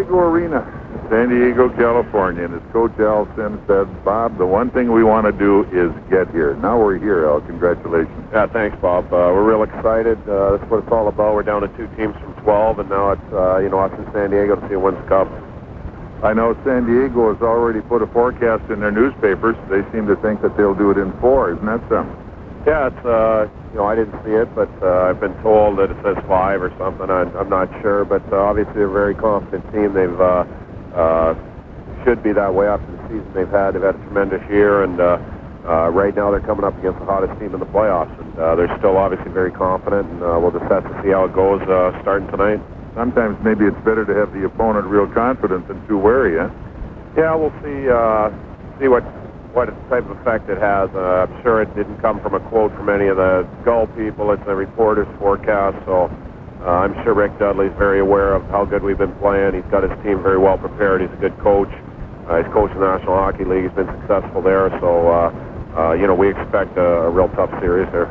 Diego Arena, San Diego, California. And as Coach Al Sims said, Bob, the one thing we want to do is get here. Now we're here, Al. Congratulations. Yeah, thanks, Bob. We're real excited. That's what it's all about. We're down to 2 teams from 12, and now it's, us in San Diego to see a Wins Cup. I know San Diego has already put a forecast in their newspapers. They seem to think that they'll do it in 4. Isn't that something? Yeah, it's, I didn't see it, but I've been told that it says 5 or something. I'm not sure, but obviously they're a very confident team. They've should be that way after the season they've had. They've had a tremendous year, and right now they're coming up against the hottest team in the playoffs, and they're still obviously very confident, and we'll just have to see how it goes starting tonight. Sometimes maybe it's better to have the opponent real confident than too wary, huh? Yeah, we'll see what type of effect it has. I'm sure it didn't come from a quote from any of the Gull people. It's a reporter's forecast, so I'm sure Rick Dudley's very aware of how good we've been playing. He's got his team very well prepared. He's a good coach. He's coached in the National Hockey League. He's been successful there, so we expect a real tough series here.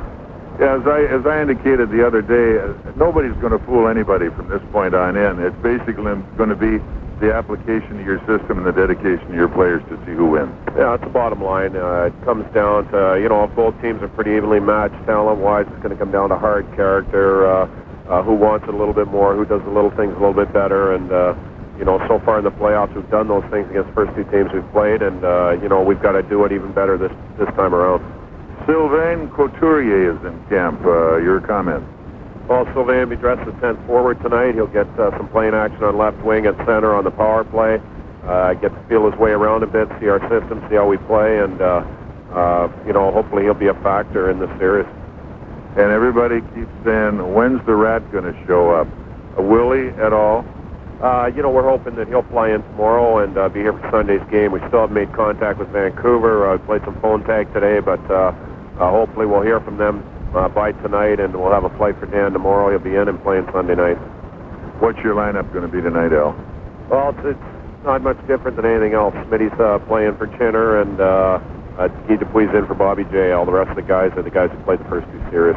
Yeah, as I indicated the other day, nobody's going to fool anybody from this point on in. It's basically going to be the application of your system and the dedication of your players to see who wins. Yeah, that's the bottom line. It comes down to, if both teams are pretty evenly matched talent-wise, it's going to come down to hard character, who wants it a little bit more, who does the little things a little bit better, and, so far in the playoffs, we've done those things against the first 2 teams we've played, and, we've got to do it even better this time around. Sylvain Couturier is in camp. Your comment? Well, Sylvain will be dressed as 10th forward tonight. He'll get some playing action on left wing at center on the power play, get to feel his way around a bit, see our system, see how we play, and, hopefully he'll be a factor in this series. And everybody keeps saying, when's the Rat going to show up? Willie at all? We're hoping that he'll fly in tomorrow and be here for Sunday's game. We still haven't made contact with Vancouver. I played some phone tag today, but hopefully we'll hear from them by tonight, and we'll have a flight for Dan tomorrow. He'll be in and playing Sunday night. What's your lineup going to be tonight, Al? Well, it's not much different than anything else. Smitty's playing for Chinner, and Guy Dupuis in for Bobby J. All the rest of the guys are the guys who played the first 2 series.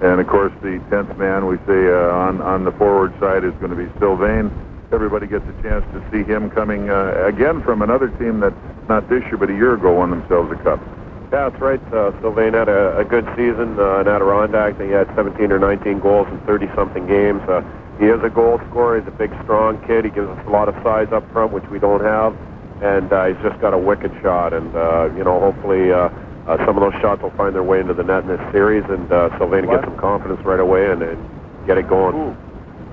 And, of course, the 10th man, we say, on the forward side is going to be Sylvain. Everybody gets a chance to see him coming, again, from another team that, not this year, but a year ago, won themselves a cup. Yeah, that's right. Sylvain had a good season in Adirondack. He had 17 or 19 goals in 30-something games. He is a goal scorer. He's a big, strong kid. He gives us a lot of size up front, which we don't have. And he's just got a wicked shot. And, hopefully some of those shots will find their way into the net in this series. And Sylvain will get some confidence right away and get it going. Ooh.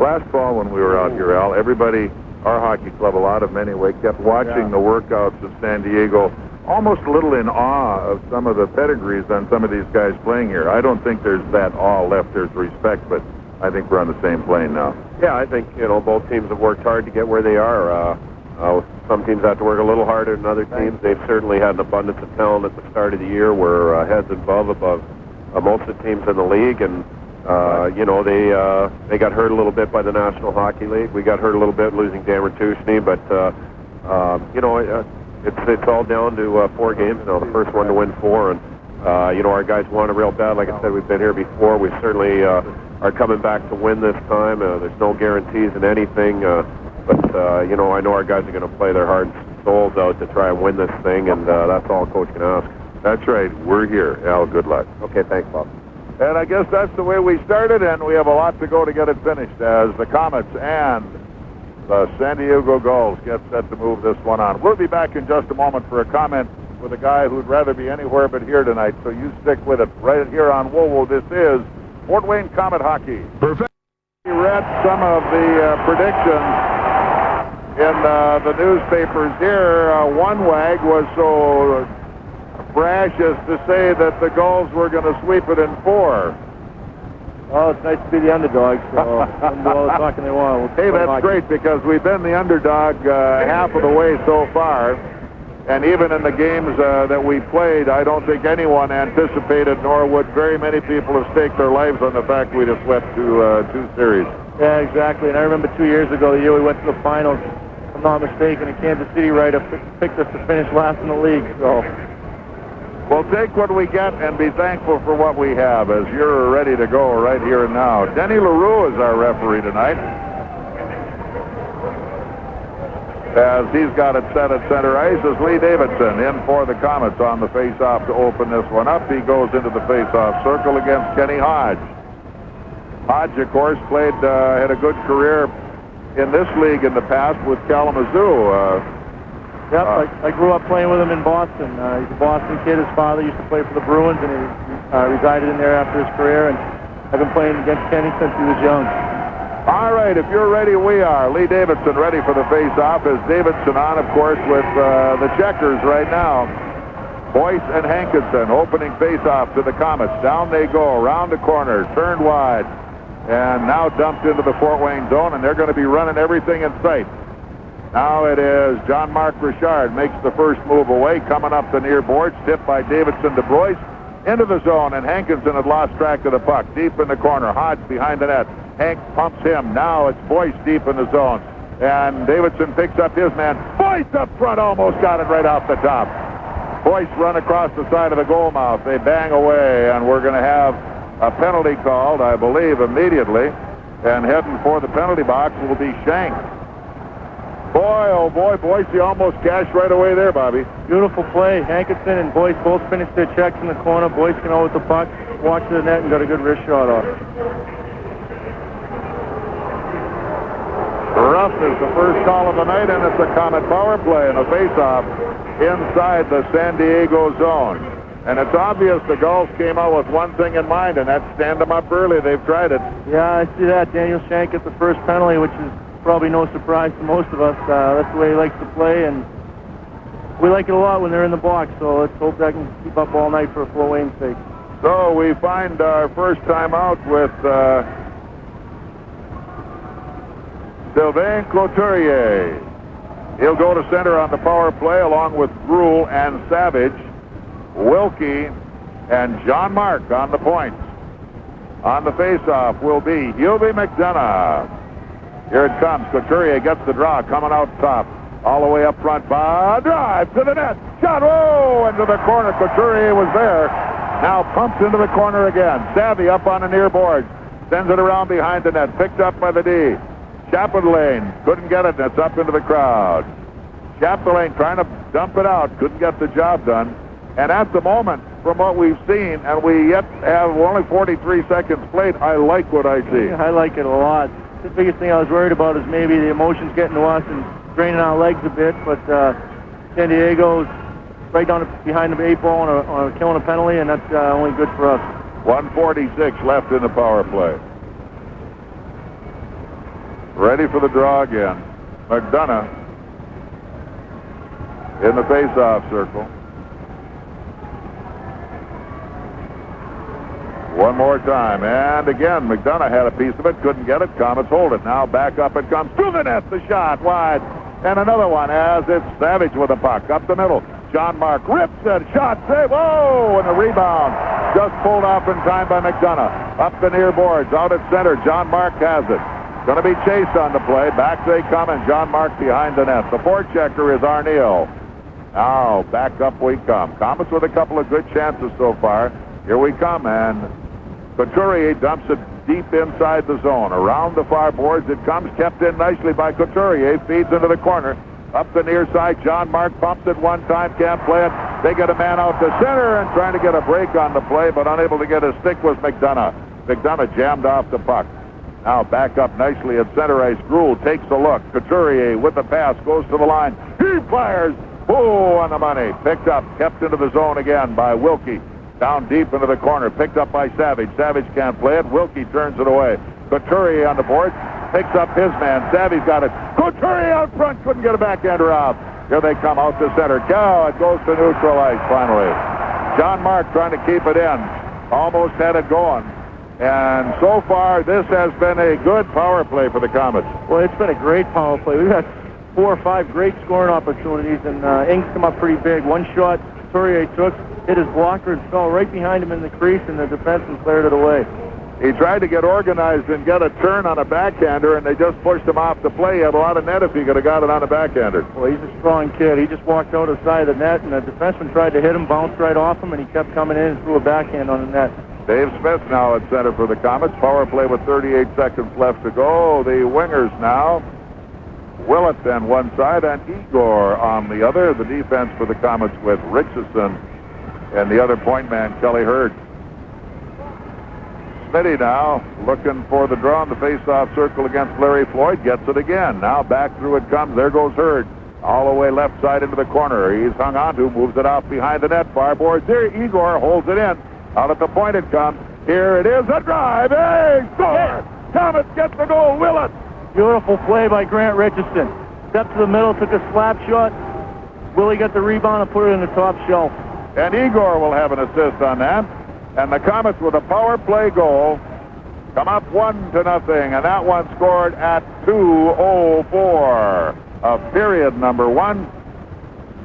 Last fall when we were out here, Al, everybody, our hockey club, a lot of them anyway, kept watching the workouts of San Diego, almost a little in awe of some of the pedigrees on some of these guys playing here. I don't think there's that awe left. There's respect, but I think we're on the same plane now. Yeah, I think, both teams have worked hard to get where they are. Some teams have to work a little harder than other teams. They've certainly had an abundance of talent at the start of the year. We're heads above most of the teams in the league, and they got hurt a little bit by the National Hockey League. We got hurt a little bit losing Dan Ratushny, but it's all down to 4 games now. The first one to win 4, and our guys want it real bad. Like I said, we've been here before. We certainly are coming back to win this time. There's no guarantees in anything, but I know our guys are going to play their hearts and souls out to try and win this thing, and that's all a coach can ask. That's right. We're here. Al, good luck. Okay, thanks, Bob. And I guess that's the way we started, and we have a lot to go to get it finished as the Komets and the San Diego Gulls get set to move this one on. We'll be back in just a moment for a comment with a guy who'd rather be anywhere but here tonight, so you stick with it right here on WOWO. This is Fort Wayne Komet Hockey. Perfect. We read some of the predictions in the newspapers here. One wag was so brash as to say that the Gulls were going to sweep it in 4. Well, it's nice to be the underdog, so they can do all the talking they want. Hey, that's great, because we've been the underdog half of the way so far, and even in the games that we played, I don't think anyone anticipated, nor would very many people have staked their lives on the fact we'd have swept 2 series. Yeah, exactly, and I remember 2 years ago, the year we went to the finals, if I'm not mistaken, a Kansas City writer picked us to finish last in the league, so... We'll take what we get and be thankful for what we have, as you're ready to go right here and now. Denny LaRue is our referee tonight. as he's got it set at center ice is Lee Davidson in for the Komets on the face-off to open this one up. He goes into the face-off circle against Kenny Hodge. Hodge, of course, had a good career in this league in the past with Kalamazoo. Yep, I grew up playing with him in Boston. He's a Boston kid. His father used to play for the Bruins, and he resided in there after his career, and I've been playing against Kenny since he was young. All right, if you're ready, we are. Lee Davidson ready for the face-off. Is Davidson on, of course, with the checkers right now. Boyce and Hankinson opening face-off to the Komets. Down they go, around the corner, turned wide, and now dumped into the Fort Wayne zone, and they're going to be running everything in sight. Now it is Jean-Marc Richard makes the first move away, coming up the near boards, tipped by Davidson to Boyce. Into the zone, and Hankinson had lost track of the puck. Deep in the corner, Hodge behind the net. Hank pumps him. Now it's Boyce deep in the zone. And Davidson picks up his man. Boyce up front, almost got it right off the top. Boyce run across the side of the goal mouth. They bang away, and we're going to have a penalty called, I believe, immediately. And heading for the penalty box will be Shank. Boy, oh boy, Boyce, he almost cashed right away there, Bobby. Beautiful play. Hankinson and Boyce both finished their checks in the corner. Boyce came out with the puck, walked to the net, and got a good wrist shot off. Rough is the first call of the night, and it's a Comet power play and a face-off inside the San Diego zone. And it's obvious the Gulls came out with one thing in mind, and that's stand them up early. They've tried it. Yeah, I see that. Daniel Shank gets the first penalty, which is probably no surprise to most of us. That's the way he likes to play, and we like it a lot when they're in the box, so let's hope that can keep up all night for Fort Wayne's sake. So we find our first time out with Sylvain Couturier. He'll go to center on the power play along with Gruel and Savage, Wilkie, and Jean-Marc on the points. On the face-off will be Hubie McDonough. Here it comes. Couturier gets the draw, coming out top. All the way up front. Drive to the net. Shot. Oh, into the corner. Couturier was there. Now pumps into the corner again. Savvy up on the near boards. Sends it around behind the net. Picked up by the D. Chapdelaine couldn't get it. That's up into the crowd. Chapdelaine trying to dump it out. Couldn't get the job done. And at the moment, from what we've seen, and we yet have only 43 seconds played, I like what I see. I like it a lot. The biggest thing I was worried about is maybe the emotions getting to us and draining our legs a bit, but San Diego's right down behind the 8 ball on killing a penalty, and that's only good for us. 1:46 left in the power play. Ready for the draw again. McDonough in the face-off circle. One more time, and again, McDonough had a piece of it, couldn't get it. Komets hold it. Now back up it comes to the net, the shot wide, and another one as it's Savage with the puck up the middle. Jean-Marc rips it, shot, save, oh, and a rebound. Just pulled off in time by McDonough. Up the near boards, out at center, Jean-Marc has it. Going to be chased on the play. Back they come, and Jean-Marc behind the net. The forechecker is Arneal. Now, back up we come. Komets with a couple of good chances so far. Here we come, and Couturier dumps it deep inside the zone. Around the far boards it comes, kept in nicely by Couturier. Feeds into the corner. Up the near side, Jean-Marc pumps it one time, can't play it. They get a man out to center and trying to get a break on the play, but unable to get a stick was McDonough. McDonough jammed off the puck. Now back up nicely at center ice. Gruel takes a look. Couturier with the pass goes to the line. He fires. Oh, on the money. Picked up, kept into the zone again by Wilkie. Down deep into the corner, picked up by Savage. Savage can't play it. Wilkie turns it away. Couturier on the board, picks up his man. Savage got it. Couturier out front, couldn't get a backhander out. Here they come out to center. Go, it goes to neutral ice finally. Jean-Marc trying to keep it in. Almost had it going. And so far, this has been a good power play for the Komets. Well, it's been a great power play. We've had 4 or 5 great scoring opportunities, and Inks come up pretty big. One shot Couturier took, hit his blocker and fell right behind him in the crease, and the defenseman cleared it away. He tried to get organized and get a turn on a backhander, and they just pushed him off the play. He had a lot of net if he could have got it on a backhander. Well, he's a strong kid. He just walked out of the side of the net, and the defenseman tried to hit him, bounced right off him, and he kept coming in and threw a backhand on the net. Dave Smith now at center for the Komets. Power play with 38 seconds left to go. The wingers now. Willett on one side and Igor on the other. The defense for the Komets with Richison and the other point man, Kelly Hurd. Smitty now looking for the draw in the face-off circle against Larry Floyd. Gets it again. Now back through it comes. There goes Hurd. All the way left side into the corner. He's hung on to, moves it out behind the net. Far boards there. Igor holds it in. Out at the point it comes. Here it is. A drive. Hey, score! Komets get the goal. Willett. Beautiful play by Grant Richison. Stepped to the middle, took a slap shot. Willie got the rebound and put it in the top shelf. And Igor will have an assist on that. And the Komets with a power play goal come up 1-0, and that one scored at 2:04 of period number 1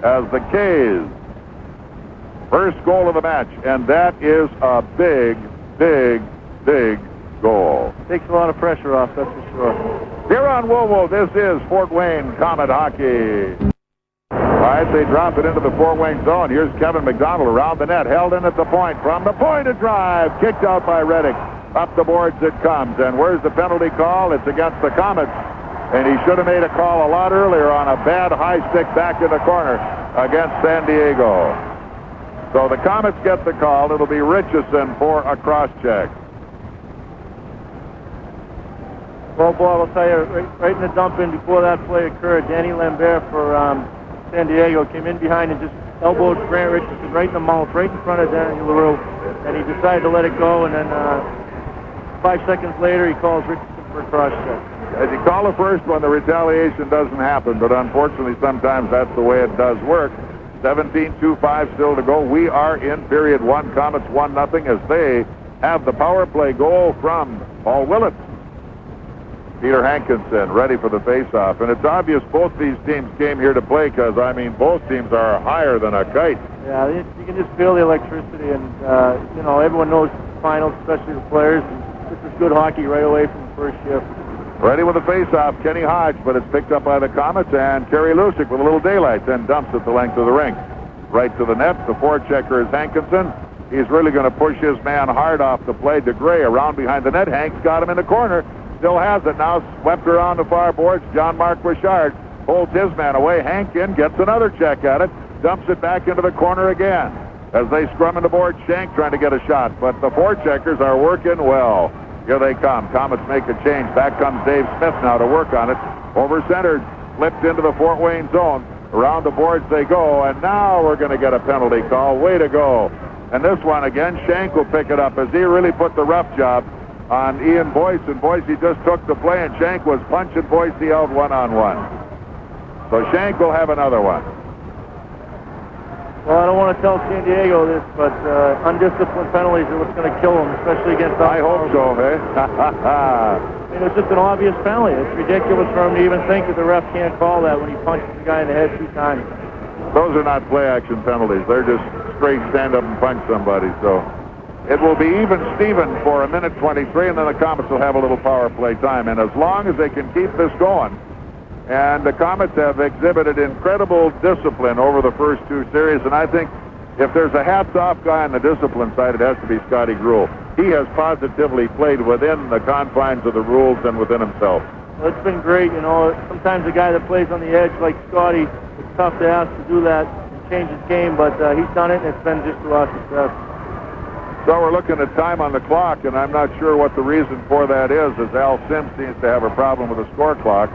as the K's first goal of the match, and that is a big, big, big goal. Takes a lot of pressure off, that's for sure. Here on WOWO, this is Fort Wayne Comet Hockey. All right, they drop it into the Fort Wayne zone. Here's Kevin McDonald around the net, held in at the point. From the point, a drive, kicked out by Reddick. Up the boards it comes, and where's the penalty call? It's against the Komets, and he should have made a call a lot earlier on a bad high stick back in the corner against San Diego. So the Komets get the call. It'll be Richison for a cross-check. Well, Bob, I'll tell you, right in the dump-in before that play occurred, Danny Lambert for San Diego came in behind and just elbowed Grant Richison right in the mouth, right in front of Danny LaRue, and he decided to let it go, and then 5 seconds later he calls Richison for a cross-check. As you call the first one, the retaliation doesn't happen, but unfortunately sometimes that's the way it does work. 17:25 still to go. We are in period 1. Komets 1-0 as they have the power play goal from Paul Willett. Peter Hankinson ready for the face-off. And it's obvious both these teams came here to play because, I mean, both teams are higher than a kite. Yeah, you can just feel the electricity, and, you know, everyone knows finals, especially the players. And this is good hockey right away from the first shift. Ready with the face-off, Kenny Hodge, but it's picked up by the Komets, and Kerry Lusick with a little daylight, then dumps it the length of the rink. Right to the net, the forechecker is Hankinson. He's really going to push his man hard off the play. DeGray around behind the net. Hank's got him in the corner. Still has it now, swept around the far boards. Jean-Marc Richard holds his man away. Hank in, gets another check at it, dumps it back into the corner again. As they scrum in the board, Shank trying to get a shot, but the forecheckers are working well. Here they come. Komets make a change. Back comes Dave Smith now to work on it. Over-centered, flipped into the Fort Wayne zone. Around the boards they go, and now we're going to get a penalty call. Way to go. And this one again, Shank will pick it up as he really put the rough job on Ian Boyce, and Boyce just took the play, and Shank was punching Boyce held one-on-one. So Shank will have another one. Well, I don't want to tell San Diego this, but undisciplined penalties are what's going to kill them, especially against us. I hope so, eh? I mean, it's just an obvious penalty. It's ridiculous for him to even think that the ref can't call that when he punches the guy in the head 2 times. Those are not play-action penalties. They're just straight stand up and punch somebody, so... It will be even Steven for a minute 23, and then the Komets will have a little power play time. And as long as they can keep this going, and the Komets have exhibited incredible discipline over the first 2 series, and I think if there's a hats-off guy on the discipline side, it has to be Scotty Gruel. He has positively played within the confines of the rules and within himself. Well, it's been great, you know. Sometimes a guy that plays on the edge like Scotty, it's tough to ask to do that and change his game, but he's done it, and it's been just a lot of success. So we're looking at time on the clock, and I'm not sure what the reason for that is, as Al Sims seems to have a problem with the score clock.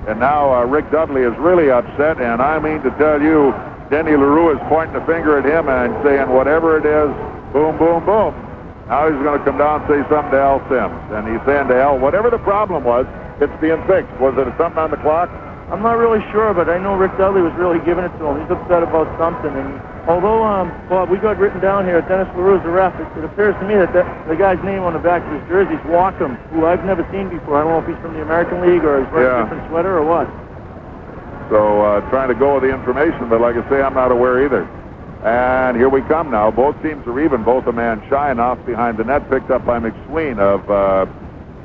And now Rick Dudley is really upset, and I mean to tell you, Denny LaRue is pointing a finger at him and saying, whatever it is, boom, boom, boom. Now he's going to come down and say something to Al Sims. And he's saying to Al, whatever the problem was, it's being fixed. Was it something on the clock? I'm not really sure, but I know Rick Dudley was really giving it to him. He's upset about something. And although, Bob, we got written down here, Dennis LaRue's the ref, it appears to me that the guy's name on the back of his jersey is Wacom, who I've never seen before. I don't know if he's from the American League or he's wearing a different sweater or what. So trying to go with the information, but like I say, I'm not aware either. And here we come now. Both teams are even, both a man shy and off behind the net, picked up by McSween of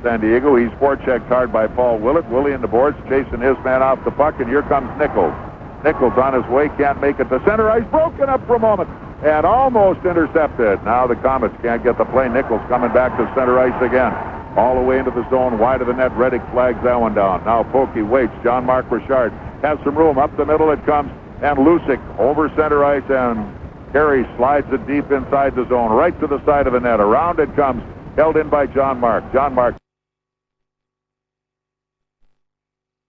San Diego. He's forechecked hard by Paul Willett. Willie in the boards, chasing his man off the puck, and here comes Nichols. Nichols on his way, can't make it to center ice, broken up for a moment, and almost intercepted. Now the Komets can't get the play. Nichols coming back to center ice again. all the way into the zone, wide of the net. Reddick flags that one down. Now Pokey waits. Jean-Marc Richard has some room. Up the middle it comes, and Lucic over center ice, and Carey slides it deep inside the zone, right to the side of the net. Around it comes, held in by Jean-Marc. Jean-Marc.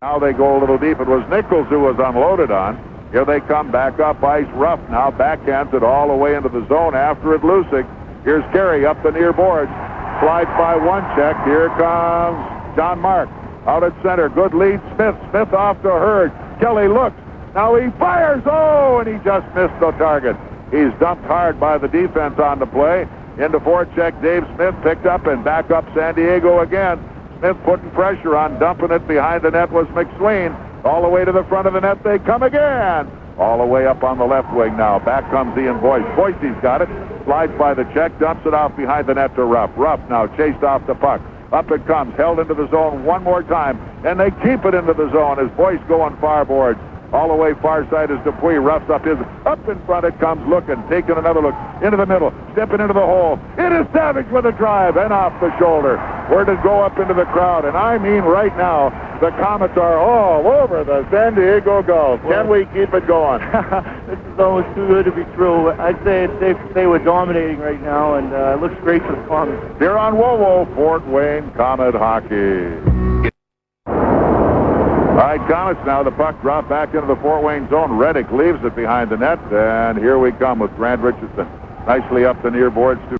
Now they go a little deep. It was Nichols who was unloaded on. Here they come, back up ice, rough now, backhands it all the way into the zone. After it, Lucic. Here's Carey up the near boards. Slides by one check. Here comes Jean-Marc. Out at center. Good lead. Smith. Smith off to Hurd. Kelly looks. Now he fires. Oh, and he just missed the target. He's dumped hard by the defense on the play. Into forecheck, Dave Smith picked up and back up San Diego again. Smith putting pressure on, dumping it behind the net was McSween. All the way to the front of the net they come again. All the way up on the left wing now. Back comes Ian Boyce. Boyce's got it. Slides by the check, dumps it off behind the net to Ruff. Ruff now chased off the puck. Up it comes, held into the zone one more time, and they keep it into the zone as Boyce going far boards. All the way far side is Dupuis. Ruffs up his. Up in front it comes, looking, taking another look. Into the middle, stepping into the hole. It is Savage with a drive and off the shoulder. Where to go up into the crowd. And I mean right now, the Komets are all over the San Diego Gulls. Can we keep it going? This is almost too good to be true. I'd say it's safe to say we're dominating right now, and it looks great for the Komets. Here on WoWo, Fort Wayne Komet Hockey. All right, Komets now. The puck dropped back into the Fort Wayne zone. Reddick leaves it behind the net, and here we come with Grant Richison. Nicely up the near boards to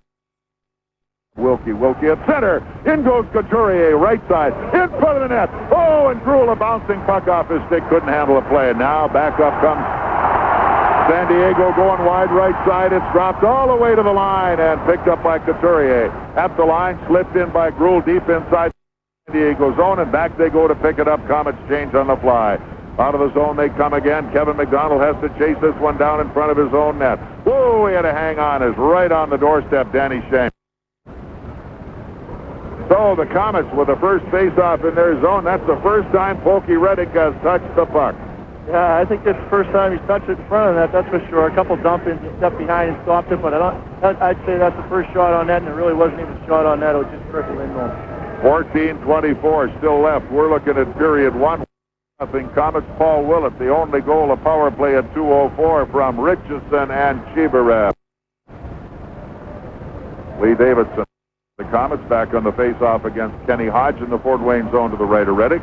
Wilkie at center. In goes Couturier, right side, in front of the net. Oh, and Gruel, a bouncing puck off his stick, couldn't handle the play. Now back up comes San Diego going wide right side. It's dropped all the way to the line and picked up by Couturier. At the line, slipped in by Gruel deep inside San Diego zone, and back they go to pick it up. Komets change on the fly. Out of the zone they come again. Kevin McDonald has to chase this one down in front of his own net. Whoa, he had to hang on. Is right on the doorstep, Danny Shank. So the Komets with the first face-off in their zone. That's the first time Pokey Reddick has touched the puck. Yeah, I think that's the first time he's touched it in front of that, that's for sure. A couple dump-ins, he stepped behind and stopped it, but I'd say that's the first shot on net, and it really wasn't even a shot on net. It was just trickled in home. 14:24 still left. We're looking at period one. Nothing. Komets Paul Willett, the only goal of power play at 2:04 from Richison and Chibriev. Lee Davidson. The Komets back on the face-off against Kenny Hodge in the Fort Wayne zone to the right of Reddick.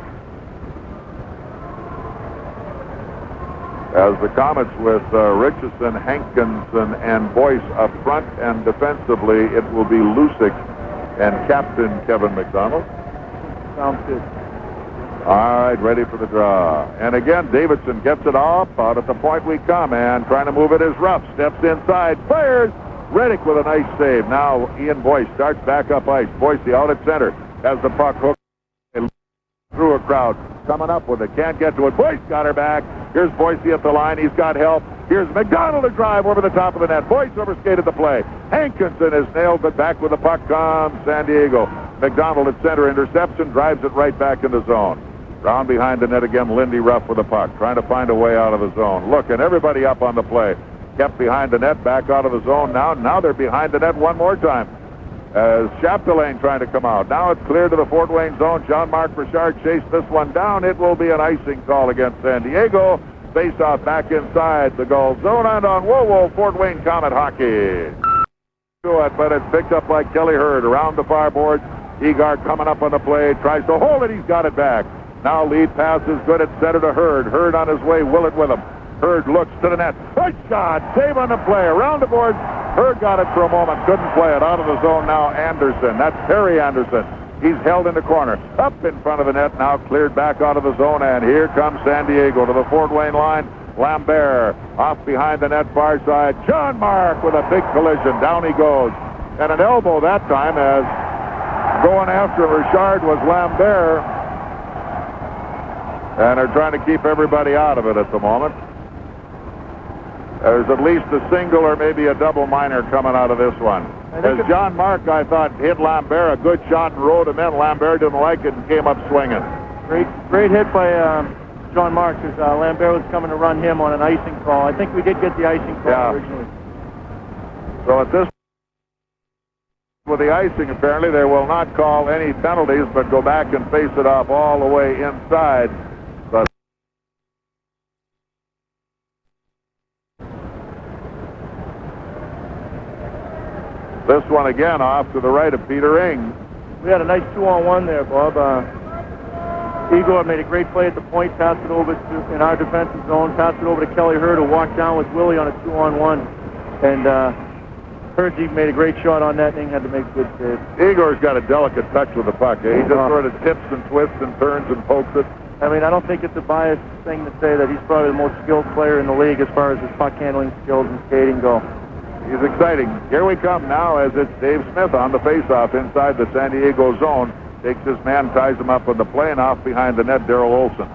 As the Komets with Richison, Hankinson, and Boyce up front, and defensively it will be Lucic and Captain Kevin McDonald. Sounds good. All right, ready for the draw. And again, Davidson gets it up out at the point we come, and trying to move it is Ruff. Steps inside, fires. Reddick with a nice save. Now Ian Boyce starts back up ice. Boyce out at center has the puck hooked through a crowd. Coming up with it. Can't get to it. Boyce got her back. Here's Boyce at the line. He's got help. Here's McDonald to drive over the top of the net. Boyce overskated the play. Hankinson has nailed it back with the puck comes San Diego. McDonald at center. Interception. Drives it right back in the zone. Round behind the net again. Lindy Ruff with the puck. Trying to find a way out of the zone. Look, and everybody up on the play. Kept behind the net, back out of the zone now. Now they're behind the net one more time. As Chapdelaine trying to come out. Now it's clear to the Fort Wayne zone. Jean-Marc Richard chased this one down. It will be an icing call against San Diego. Face-off back inside the Gulls zone and on WoWo Fort Wayne Komet Hockey. But it's picked up by Kelly Hurd around the far boards. Egard coming up on the play. Tries to hold it. He's got it back. Now lead pass is good at center to Hurd. Hurd on his way. Willett with him. Hurd looks to the net. Good shot. Save on the play. Around the boards. Hurd got it for a moment. Couldn't play it. Out of the zone now. Anderson. That's Perry Anderson. He's held in the corner. Up in front of the net. Now cleared back out of the zone. And here comes San Diego to the Fort Wayne line. Lambert off behind the net far side. Jean-Marc with a big collision. Down he goes. And an elbow that time as going after Richard was Lambert. And they're trying to keep everybody out of it at the moment. There's at least a single or maybe a double minor coming out of this one. As Jean-Marc, I thought, hit Lambert, a good shot and rode him in. Lambert didn't like it and came up swinging. Great hit by Jean-Marc, because Lambert was coming to run him on an icing call. I think we did get the icing call originally. So at this With the icing, apparently, they will not call any penalties, but go back and face it off all the way inside. But this one again off to the right of Peter Ing. We had a nice 2-on-1 there, Bob. Igor made a great play at the point, passed it over to, in our defensive zone, passed it over to Kelly Hurd, who walked down with Willie on a 2-on-1. And Hurd made a great shot on that, and Ing had to make a good save. Igor's got a delicate touch with the puck. He just sort of tips and twists and turns and pokes it. I mean, I don't think it's a biased thing to say that he's probably the most skilled player in the league as far as his puck handling skills and skating go. He's exciting. Here we come now as it's Dave Smith on the faceoff inside the San Diego zone. Takes his man, ties him up on the play, and off behind the net, Darrell Olson.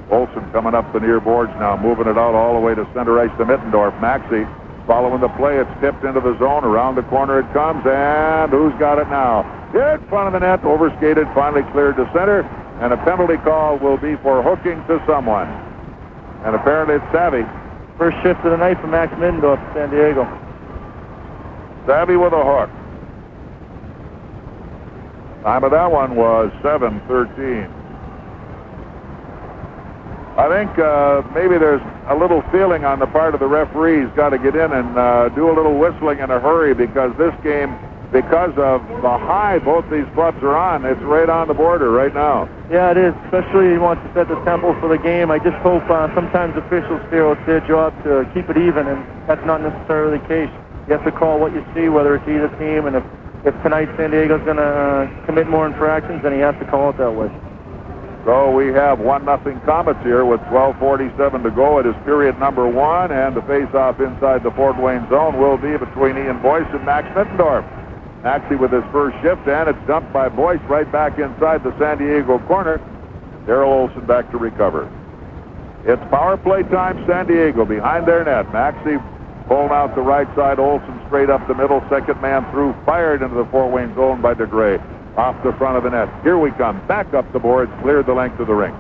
Olson coming up the near boards now, moving it out all the way to center ice to Mittendorf. Maxey following the play. It's tipped into the zone. Around the corner it comes, and who's got it now? In front of the net, overskated, finally cleared to center, and a penalty call will be for hooking to someone. And apparently it's Savvy. First shift of the night for Max Mittendorf, San Diego. Savvy with a hook. Time of that one was 7:13. I think maybe there's a little feeling on the part of the referees. Got to get in and do a little whistling in a hurry, because this game, because of the high both these clubs are on, it's right on the border right now. Yeah, it is, especially he wants to set the tempo for the game. I just hope sometimes officials feel it's their job to keep it even, and that's not necessarily the case. You have to call what you see, whether it's either team, and if tonight San Diego's going to commit more infractions, then he has to call it that way. So we have 1-0 Komets here with 12:47 to go. It is period number 1, and the face-off inside the Fort Wayne zone will be between Ian Boyce and Max Mittendorf. Maxey with his first shift, and it's dumped by Boyce right back inside the San Diego corner. Darrell Olson back to recover. It's power play time, San Diego behind their net. Maxey pulled out the right side, Olson straight up the middle, second man through, fired into the Fort Wayne zone by DeGray. Off the front of the net. Here we come. Back up the boards, cleared the length of the ring.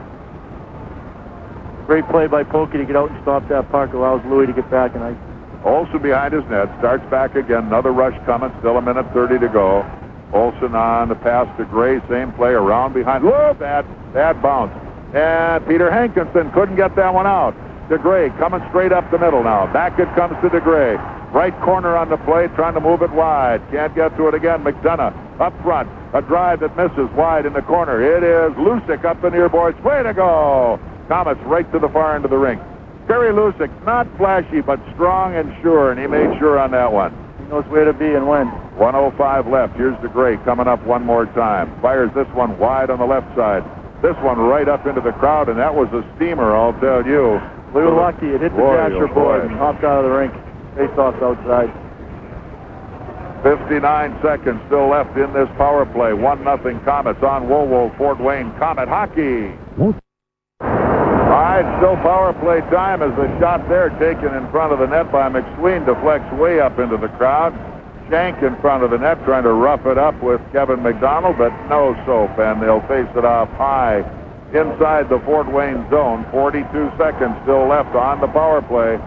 Great play by Pokey to get out and stop that puck, allows Louis to get back and ice. Olson behind his net, starts back again. Another rush coming, still 1:30 to go. Olson on the pass to Gray, same play around behind. Whoa, bad bounce. And Peter Hankinson couldn't get that one out. DeGray coming straight up the middle now. Back it comes to DeGray. Right corner on the play, trying to move it wide. Can't get to it again. McDonough up front. A drive that misses wide in the corner. It is Lucic up the near boards. Way to go! Komets right to the far end of the rink. Terry Lucic, not flashy, but strong and sure, and he made sure on that one. He knows where to be and when. 1:05 left. Here's DeGray coming up one more time. Fires this one wide on the left side. This one right up into the crowd, and that was a steamer, I'll tell you. We were lucky. It hit the dasher board and hopped out of the rink. Face-offs outside. 59 seconds still left in this power play. 1-0 Komets on WoWo Fort Wayne Komet hockey. All right, still power play time as the shot there taken in front of the net by McSween deflects way up into the crowd. Shank in front of the net trying to rough it up with Kevin McDonald, but no soap, and they'll face it off high inside the Fort Wayne zone. 42 seconds still left on the power play.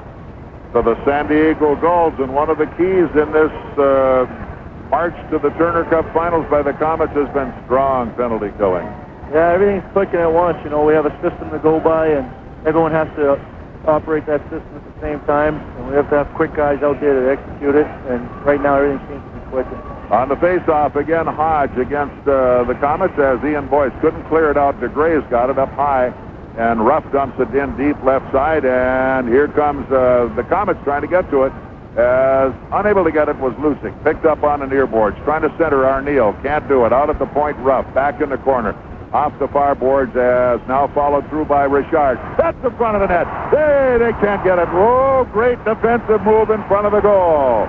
So the San Diego Gulls, and one of the keys in this march to the Turner Cup Finals by the Komets has been strong penalty killing. Yeah, everything's clicking at once. You know, we have a system to go by, and everyone has to operate that system at the same time, and we have to have quick guys out there to execute it, and right now everything seems to be clicking. On the face-off, again, Hodge against the Komets as Ian Boyce couldn't clear it out. DeGray's got it up high. And Ruff dumps it in deep left side, and here comes the Komets trying to get to it. As unable to get it was Lucic. Picked up on the near boards, trying to center Arneal. Can't do it. Out at the point, Ruff. Back in the corner. Off the far boards as now followed through by Richard. That's the front of the net. They can't get it. Whoa, great defensive move in front of the goal.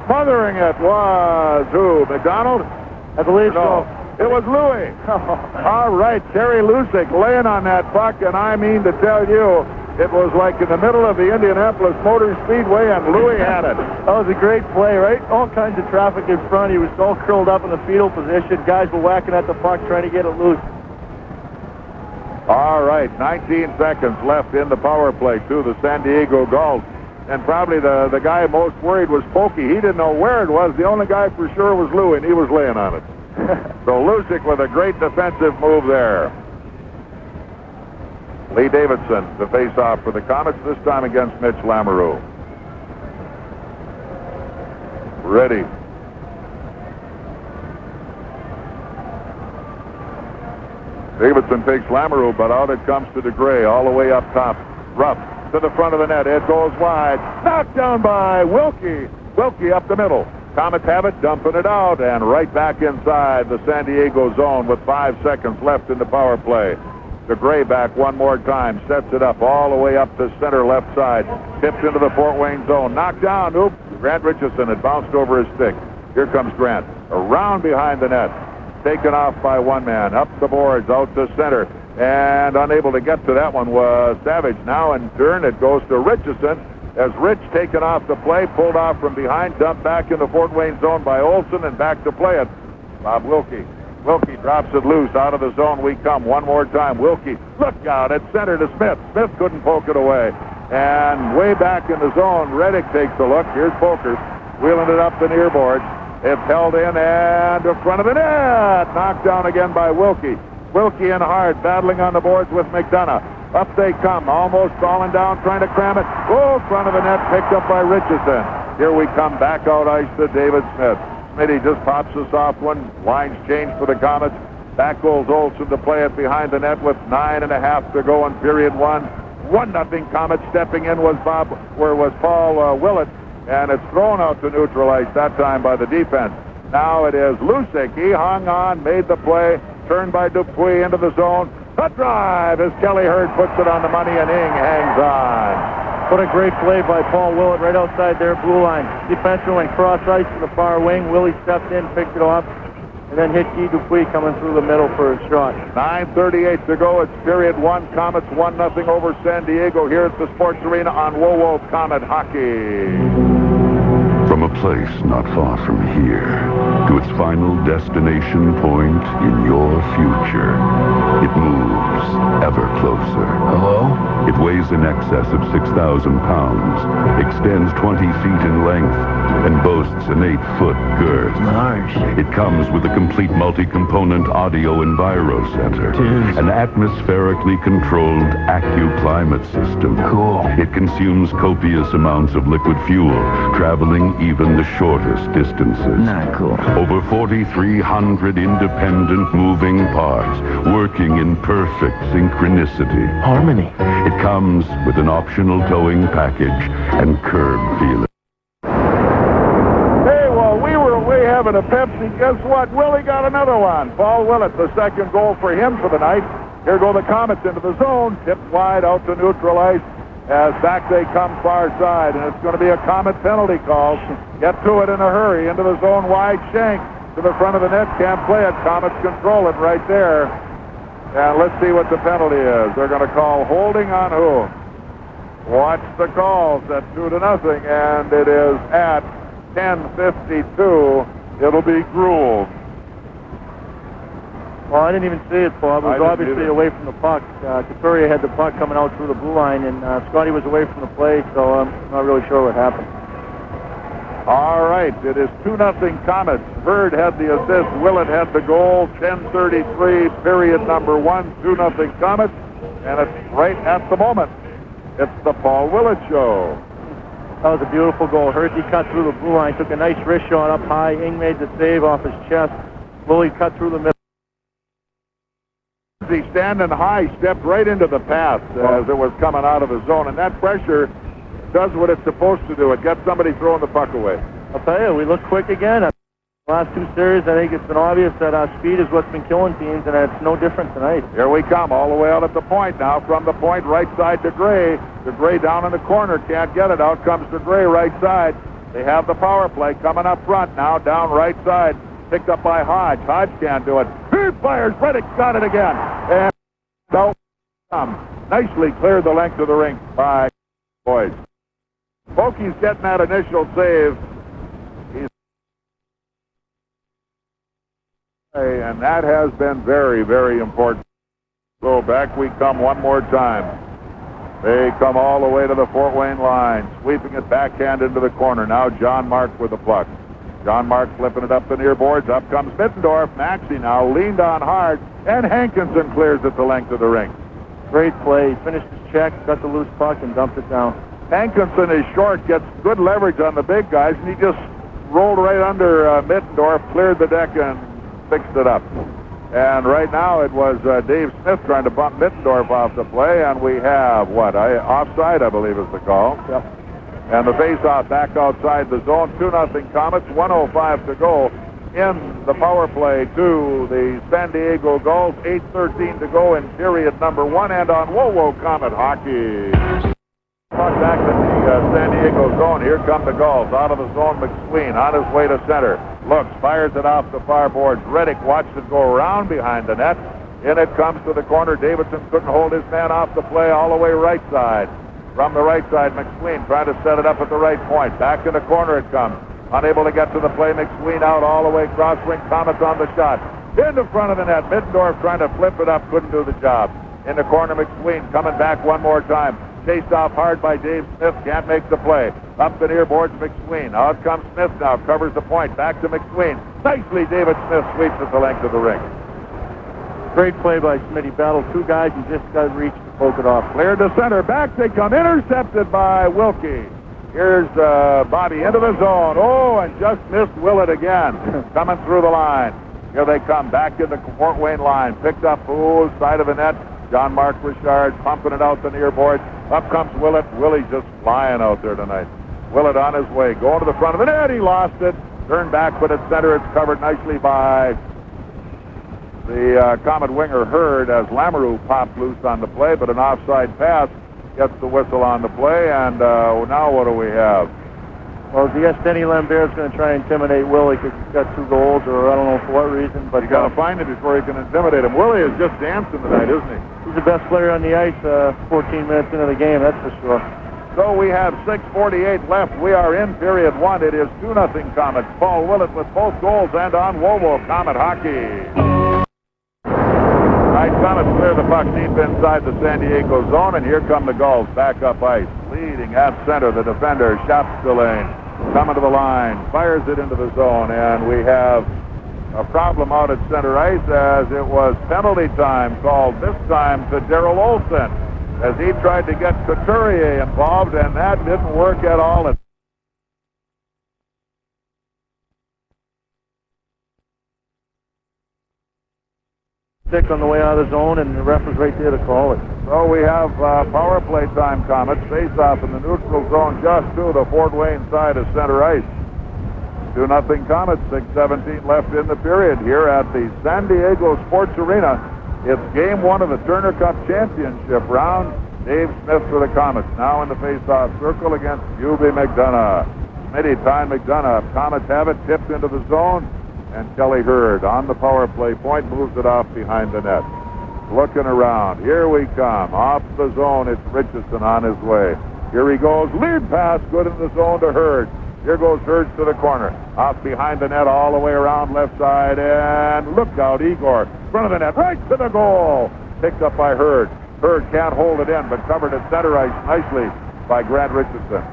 Smothering it was who? McDonald? I believe so. It was Louis. All right, Terry Lucic laying on that puck, and I mean to tell you, it was like in the middle of the Indianapolis Motor Speedway, and Louis had it. That was a great play, right? All kinds of traffic in front. He was all curled up in the fetal position. Guys were whacking at the puck, trying to get it loose. All right, 19 seconds left in the power play to the San Diego Gulls. and probably the guy most worried was Pokey. He didn't know where it was. The only guy for sure was Louie, and he was laying on it. So Lucic with a great defensive move there. Lee Davidson to face off for the Komets, this time against Mitch Lamoureux. Ready. Davidson takes Lamoureux, but out it comes to DeGray, all the way up top. Rupp to the front of the net. It goes wide. Knocked down by Wilkie. Wilkie up the middle. Komets have it, dumping it out, and right back inside the San Diego zone with 5 seconds left in the power play. DeGray back one more time, sets it up all the way up to center left side. Tipped into the Fort Wayne zone. Knocked down. Oops. Grant Richison had bounced over his stick. Here comes Grant. Around behind the net. Taken off by one man. Up the boards, out to center. And unable to get to that one was Savage. Now in turn it goes to Richison. As Rich taken off the play, pulled off from behind, dumped back in the Fort Wayne zone by Olsen, and back to play it. Bob Wilkie. Wilkie drops it loose. Out of the zone we come one more time. Wilkie, look out at center to Smith. Smith couldn't poke it away. And way back in the zone, Reddick takes a look. Here's Poker, wheeling it up the near boards. It's held in and to front of the net. Knocked down again by Wilkie. Wilkie and Hurd battling on the boards with McDonough. Up they come, almost falling down, trying to cram it. Oh, front of the net, picked up by Richison. Here we come, back out ice to David Smith. Smitty just pops a soft one. Lines change for the Komets. Back goes Olsen to play it behind the net with 9.5 to go in period one. 1-0 Komets. Stepping in was Paul Willett, and it's thrown out to neutral ice that time by the defense. Now it is Lucic. He hung on, made the play, turned by Dupuis into the zone. A drive as Kelly Hurd puts it on the money, and Ing hangs on. What a great play by Paul Willett right outside their blue line. Defenseman went cross ice to the far wing. Willie stepped in, picked it off, and then hit Guy Dupuis coming through the middle for a shot. 9:38 to go. It's period one. Komets 1-0 over San Diego here at the Sports Arena on WoWo Komet Hockey. From a place not far from here to its final destination point in your future, it moves ever closer. Hello? It weighs in excess of 6,000 pounds, extends 20 feet in length, and boasts an 8-foot girth. Large. It comes with a complete multi-component audio enviro center, Dude. an atmospherically controlled AccuClimate system. Cool. It consumes copious amounts of liquid fuel, traveling even the shortest distances. Not cool. Over 4,300 independent moving parts, working in perfect synchronicity. Harmony. It comes with an optional towing package and curb feeling. Hey, well, we were away having a Pepsi. Guess what? Willie got another one. Paul Willett, the second goal for him for the night. Here go the Komets into the zone. Tipped wide out to neutral ice. As back they come far side, and it's going to be a Komet penalty call. Get to it in a hurry. Into the zone wide. Shank to the front of the net. Can't play it. Komets control it right there. And let's see what the penalty is. They're going to call holding on who? Watch the calls at 2-0, and it is at 10:52. It'll be Gruel. Well, I didn't even see it, Bob. It was obviously away from the puck. Couturier had the puck coming out through the blue line, and Scotty was away from the play, so I'm not really sure what happened. All right, it is 2-0 Komets. Hurd had the assist. Willett had the goal. 10:33, period number one. 2-0 Komets, and it's right at the moment. It's the Paul Willett Show. That was a beautiful goal. Hurd, he cut through the blue line, took a nice wrist shot up high. Ing made the save off his chest. Willie cut through the middle. He standing high, stepped right into the path as it was coming out of the zone, and that pressure does what it's supposed to do. It gets somebody throwing the puck away. I'll tell you, we look quick again. The last two series, I think it's been obvious that our speed is what's been killing teams, and it's no different tonight. Here we come, all the way out at the point now. From the point, right side to Gray. DeGray down in the corner, can't get it. Out comes DeGray, right side. They have the power play coming up front now, down right side. Picked up by Hodge. Hodge can't do it. He fires. Reddick got it again. And no, nicely cleared the length of the rink by Boyce. Pokey's getting that initial save. And that has been very, very important. So back we come one more time. They come all the way to the Fort Wayne line, sweeping it backhand into the corner. Now John Mark with the puck. John Mark flipping it up the near boards. Up comes Mittendorf. Maxey now leaned on hard, and Hankinson clears it the length of the rink. Great play. He finished his check, got the loose puck, and dumped it down. Hankinson is short, gets good leverage on the big guys, and he just rolled right under Mittendorf, cleared the deck, and fixed it up. And right now it was Dave Smith trying to bump Mittendorf off the play, and we have, offside, I believe is the call. Yep. And the face-off back outside the zone, 2-0 Komets, 1:05 to go in the power play to the San Diego Gulls, 8:13 to go in period number 1, and on Whoa Comet Hockey. Puck back in the San Diego zone. Here come the Gulls. Out of the zone, McSween on his way to center. Looks, fires it off the far boards. Reddick watched it go around behind the net. In it comes to the corner. Davidson couldn't hold his man off the play all the way right side. From the right side, McSween trying to set it up at the right point. Back in the corner it comes. Unable to get to the play. McSween out all the way. Crosswing. Komets on the shot. In the front of the net. Middendorf trying to flip it up. Couldn't do the job. In the corner, McSween coming back one more time. Chased off hard by Dave Smith. Can't make the play. Up the near boards, McSween. Out comes Smith now. Covers the point. Back to McSween. Nicely, David Smith sweeps at the length of the rink. Great play by Smith. He battled two guys and just got reached to poke it off. Cleared to center. Back they come. Intercepted by Wilkie. Here's Bobby into the zone. Oh, and just missed Willett again. Coming through the line. Here they come. Back in the Fort Wayne line. Picked up side of the net. John Mark Richard pumping it out the near board. Up comes Willett. Willie's just flying out there tonight. Willett on his way. Going to the front of the net. He lost it. Turned back, but at center it's covered nicely by the Comet winger Hurd as Lamoureux popped loose on the play, but an offside pass gets the whistle on the play, and now what do we have? Well, I guess Denny Lambert's going to try and intimidate Willie because he's got 2 goals, or I don't know for what reason. But you got to find him before you can intimidate him. Willie is just dancing tonight, isn't he? He's the best player on the ice 14 minutes into the game, that's for sure. So we have 6:48 left. We are in period 1. It is 2-0 Komets. Paul Willett with both goals, and on Wovo Comet Hockey. Komets clear the puck deep inside the San Diego zone, and here come the Gulls back up ice. Leading at center, the defender, Shapstelane, coming to the line, fires it into the zone, and we have a problem out at center ice as it was penalty time called this time to Darrell Olsen as he tried to get Couturier involved, and that didn't work at all. Stick on the way out of the zone, and the ref was right there to call it. So we have power play time, Komets. Face-off in the neutral zone just to the Fort Wayne side of center ice. 2-0 Komets, 6:17 left in the period here at the San Diego Sports Arena. It's game 1 of the Turner Cup Championship round. Dave Smith for the Komets, now in the face-off circle against Hubie McDonough. Smitty, Ty McDonough. Komets have it, tipped into the zone. And Kelly Hurd on the power play point moves it off behind the net. Looking around. Here we come. Off the zone, it's Richison on his way. Here he goes. Lead pass, good in the zone to Hurd. Here goes Hurd to the corner. Off behind the net, all the way around left side. And look out, Igor. Front of the net, right to the goal. Picked up by Hurd. Hurd can't hold it in, but covered at center ice nicely by Grant Richison.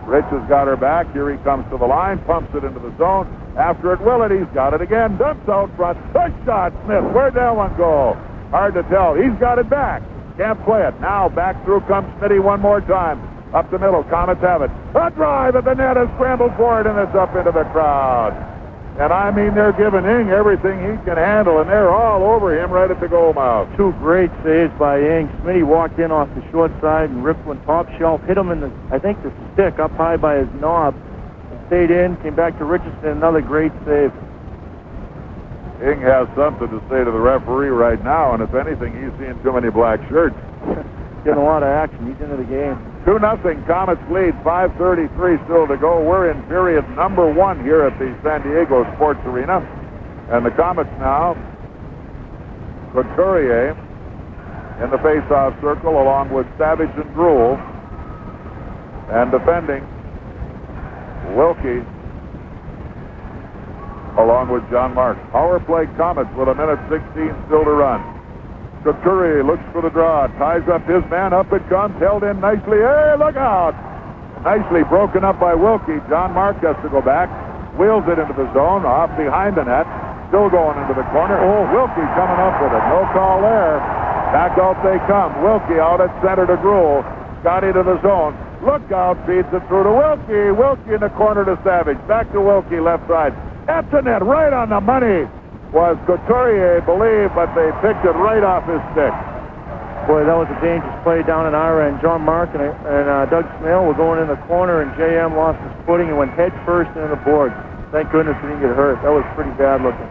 Rich has got her back. Here he comes to the line, pumps it into the zone. After it, Willett, he's got it again. Dumps out front. Push shot, Smith. Where'd that one go? Hard to tell. He's got it back. Can't play it. Now back through comes Smitty one more time. Up the middle, Komets have it. A drive at the net, has scrambled for it, and it's up into the crowd. And I mean, they're giving Ing everything he can handle, and they're all over him right at the goal mouth. 2 great saves by Ing. Smitty walked in off the short side and ripped one top shelf, hit him in the, I think, the stick up high by his knob. Stayed in, came back to Richison, another great save. Ing has something to say to the referee right now, and if anything, he's seeing too many black shirts. Getting a lot of action. He's into the game. 2-0 Komets lead, 5:33 still to go. We're in period number 1 here at the San Diego Sports Arena. And the Komets now, Couturier in the face-off circle along with Savage and Drool. And defending, Wilkie along with John Mark. Power play Komets with 1:16 still to run. Couturier looks for the draw, ties up his man, up it comes, held in nicely. Hey, look out! Nicely broken up by Wilkie. John Mark has to go back, wheels it into the zone, off behind the net, still going into the corner. Oh, Wilkie coming up with it. No call there. Back out they come. Wilkie out at center to Gruel. Scotty to the zone. Look out, feeds it through to Wilkie. Wilkie in the corner to Savage. Back to Wilkie, left side. At the net, right on the money was Couturier, believe, but they picked it right off his stick. Boy, that was a dangerous play down in our end. John Mark and Doug Smale were going in the corner, and JM lost his footing and went head first into the board. Thank goodness he didn't get hurt. That was pretty bad looking.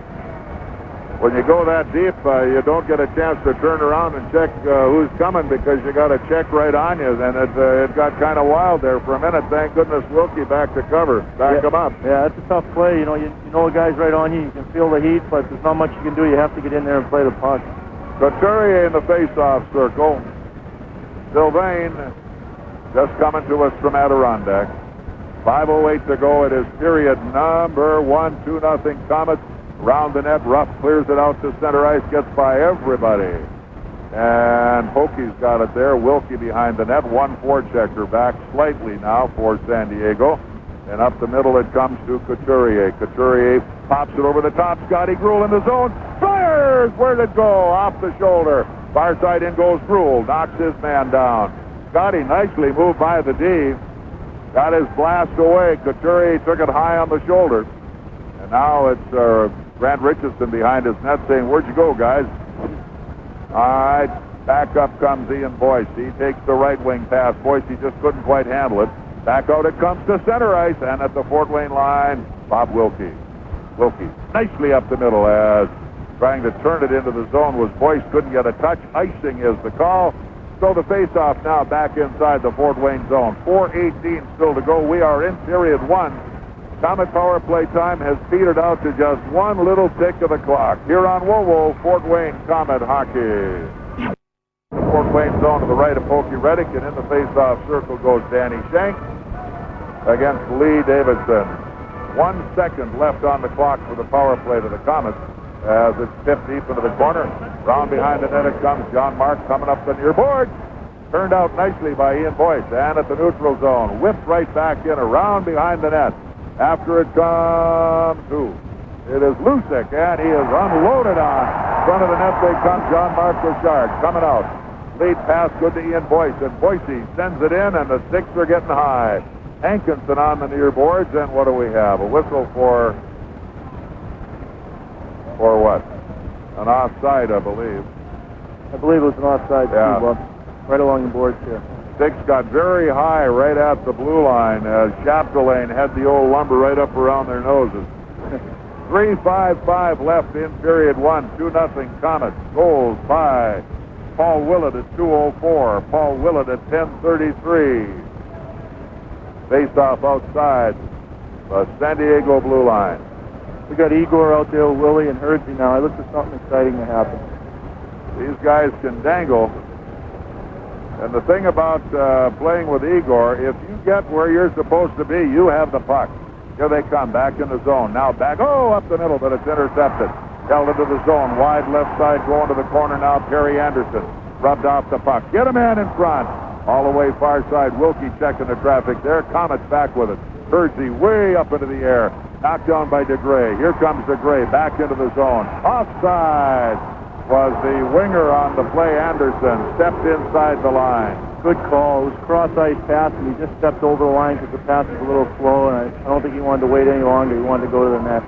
When you go that deep, you don't get a chance to turn around and check who's coming because you got a check right on you. And it got kind of wild there for a minute. Thank goodness Wilkie back to cover, back him up. Yeah, that's a tough play. You know a guy's right on you. You can feel the heat, but there's not much you can do. You have to get in there and play the puck. Couturier in the face-off circle. Sylvain just coming to us from Adirondack. 5:08 to go. It is period number 1, 2-0 Komets. Round the net, Ruff clears it out to center ice, gets by everybody. And Hockey's got it there. Wilkie behind the net, 1-4 checker back slightly now for San Diego. And up the middle it comes to Couturier. Couturier pops it over the top. Scotty Gruel in the zone. Fires! Where'd it go? Off the shoulder. Far side in goes Gruel. Knocks his man down. Scotty nicely moved by the D. Got his blast away. Couturier took it high on the shoulder. And now it's Grant Richison behind his net saying, where'd you go, guys? All right, back up comes Ian Boyce. He takes the right wing pass. Boyce, he just couldn't quite handle it. Back out it comes to center ice, and at the Fort Wayne line, Bob Wilkie. Wilkie nicely up the middle as trying to turn it into the zone was Boyce. Couldn't get a touch. Icing is the call. So the face-off now back inside the Fort Wayne zone. 4:18 still to go. We are in period 1. Comet power play time has petered out to just one little tick of the clock. Here on WoWo, Fort Wayne Comet hockey. The Fort Wayne zone to the right of Pokey Reddick, and in the face-off circle goes Danny Shank against Lee Davidson. 1 second left on the clock for the power play to the Comets as it's tipped deep into the corner. Round behind the net it comes. John Mark coming up the near board. Turned out nicely by Ian Boyce, and at the neutral zone, whipped right back in around behind the net. After it comes, who? It is Lucic, and he is unloaded on. Front of the net they come, John Mark Richard coming out. Lead pass good to Ian Boyce, and Boise sends it in, and the sticks are getting high. Hankinson on the near boards, and what do we have? A whistle for what? An offside, I believe. I believe it was an offside, yeah. Too, right along the boards here. Sticks got very high right at the blue line as Chapdelaine had the old lumber right up around their noses. 3:55 left in period 1. 2-0 Komets. Goals by Paul Willett at 2:04. Paul Willett at 10:33. Faced off outside the San Diego blue line. We got Igor out there with Willie and Hurdsy now. I look for something exciting to happen. These guys can dangle. And the thing about playing with Igor, if you get where you're supposed to be, you have the puck. Here they come, back in the zone. Now back, up the middle, but it's intercepted. Held into the zone, wide left side, going to the corner now, Perry Anderson. Rubbed off the puck. Get a man in front. All the way far side, Wilkie checking the traffic there. Komets back with it. Hurdsy way up into the air. Knocked down by DeGray. Here comes DeGray, back into the zone. Offside was the winger on the play. Anderson stepped inside the line. Good call. It was cross-ice pass, and he just stepped over the line because the pass was a little slow, and I don't think he wanted to wait any longer. He wanted to go to the net.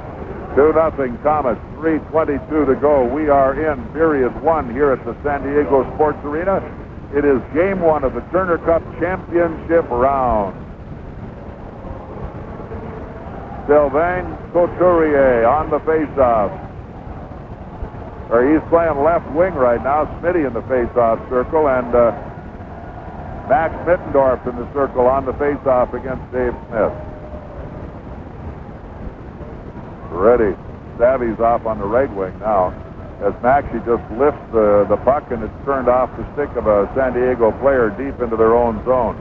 2-0 Komets, 3:22 to go. We are in period 1 here at the San Diego Sports Arena. It is game 1 of the Turner Cup Championship round. Sylvain Couturier on the face-off. He's playing left wing right now. Smitty in the face-off circle, and Max Mittendorf in the circle on the face-off against Dave Smith. Ready. Savvy's off on the right wing now. As Maxie just lifts the puck, and it's turned off the stick of a San Diego player deep into their own zone.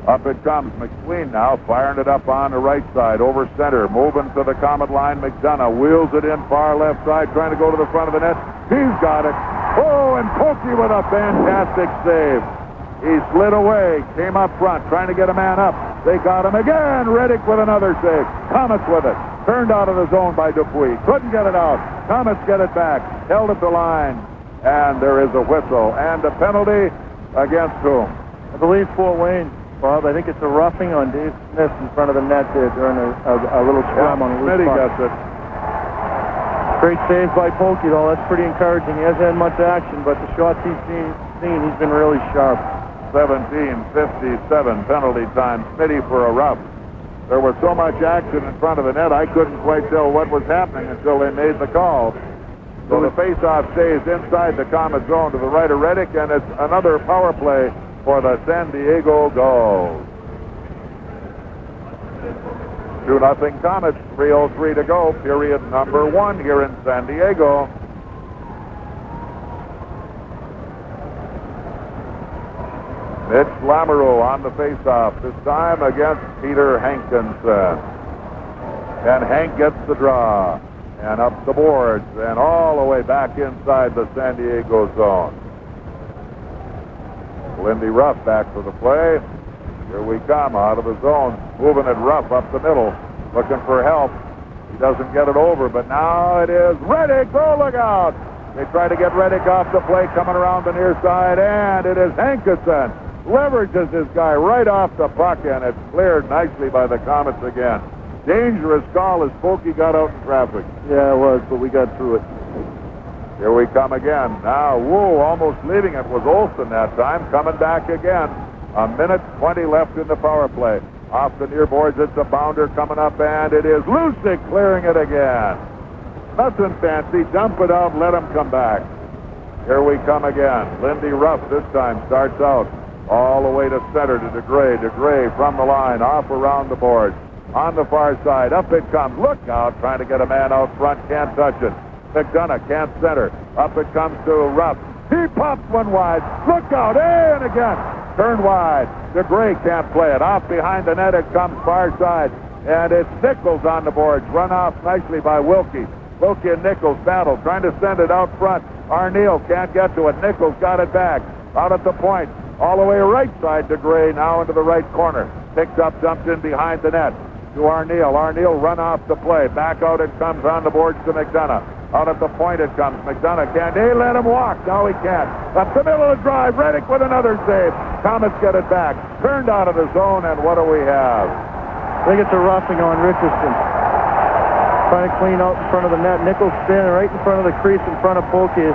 Up it comes. McSween now firing it up on the right side over center. Moving to the Comet line. McDonough wheels it in far left side, trying to go to the front of the net. He's got it. Oh, and Pokey with a fantastic save. He slid away, came up front, trying to get a man up. They got him again. Reddick with another save. Komets with it. Turned out of the zone by Dupuis. Couldn't get it out. Komets get it back. Held at the line. And there is a whistle. And a penalty against whom? I believe Fort Wayne, Bob. I think it's a roughing on Dave Smith in front of the net there during a little scrum on a loose Smitty puck. gets it. Great save by Pokey, though. That's pretty encouraging. He hasn't had much action, but the shots he's seen, he's been really sharp. 17:57 penalty time. Smitty for a rough. There was so much action in front of the net, I couldn't quite tell what was happening until they made the call. So the faceoff stays inside the Comet zone to the right of Reddick, and it's another power play for the San Diego Gulls. 2-0 Comets, 3:03 to go, period number 1 here in San Diego. Mitch Lamoureux on the faceoff, this time against Peter Hankinson. And Hank gets the draw, and up the boards, and all the way back inside the San Diego zone. Lindy Ruff back for the play. Here we come out of the zone, moving it Ruff up the middle, looking for help. He doesn't get it over, but now it is Reddick. Oh, look out! They try to get Reddick off the play, coming around the near side, and it is Hankinson. Leverages his guy right off the puck, and it's cleared nicely by the Komets again. Dangerous call as Pokey got out in traffic. Yeah, it was, but we got through it. Here we come again. Now, whoa, almost leaving it was Olsen that time, coming back again. 1:20 left in the power play. Off the near boards, it's a bounder coming up, and it is Lucic clearing it again. Nothing fancy. Dump it out, let him come back. Here we come again. Lindy Ruff this time starts out all the way to center to DeGray. DeGray from the line, off around the boards. On the far side, up it comes. Look out, trying to get a man out front, can't touch it. McDonough can't center. Up it comes to Ruff. He pops one wide. Look out, and again. Turn wide. DeGray can't play it. Off behind the net it comes far side. And it's Nichols on the boards. Run off nicely by Wilkie. Wilkie and Nichols battle, trying to send it out front. Arneal can't get to it. Nichols got it back. Out at the point. All the way right side to Gray, now into the right corner. Picked up, dumped in behind the net to Arneal. Arneal run off the play. Back out it comes on the boards to McDonough. Out at the point it comes. McDonough can't. They let him walk. Now he can't. Up the middle of the drive. Reddick with another save. Komets get it back. Turned out of the zone, and what do we have? I think it's a roughing on Richison. Trying to clean out in front of the net. Nichols standing right in front of the crease in front of Pokey.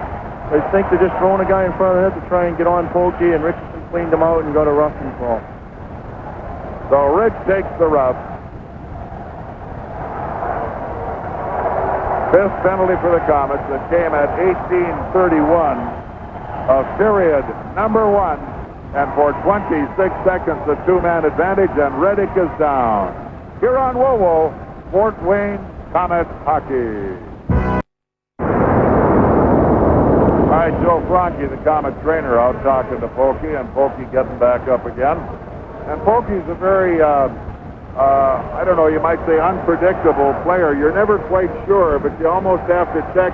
I think they're just throwing a guy in front of the net to try and get on Pokey, and Richison cleaned him out and got a roughing call. So Rich takes the rough. Fifth penalty for the Komets. It came at 18:31 of period number 1. And for 26 seconds, the two-man advantage, and Reddick is down. Here on WoWo, Fort Wayne Komets hockey. All right, Joe Franke, the Komet trainer, out talking to Pokey, and Pokey getting back up again. And Pokey's a very, I don't know, you might say unpredictable player. You're never quite sure, but you almost have to check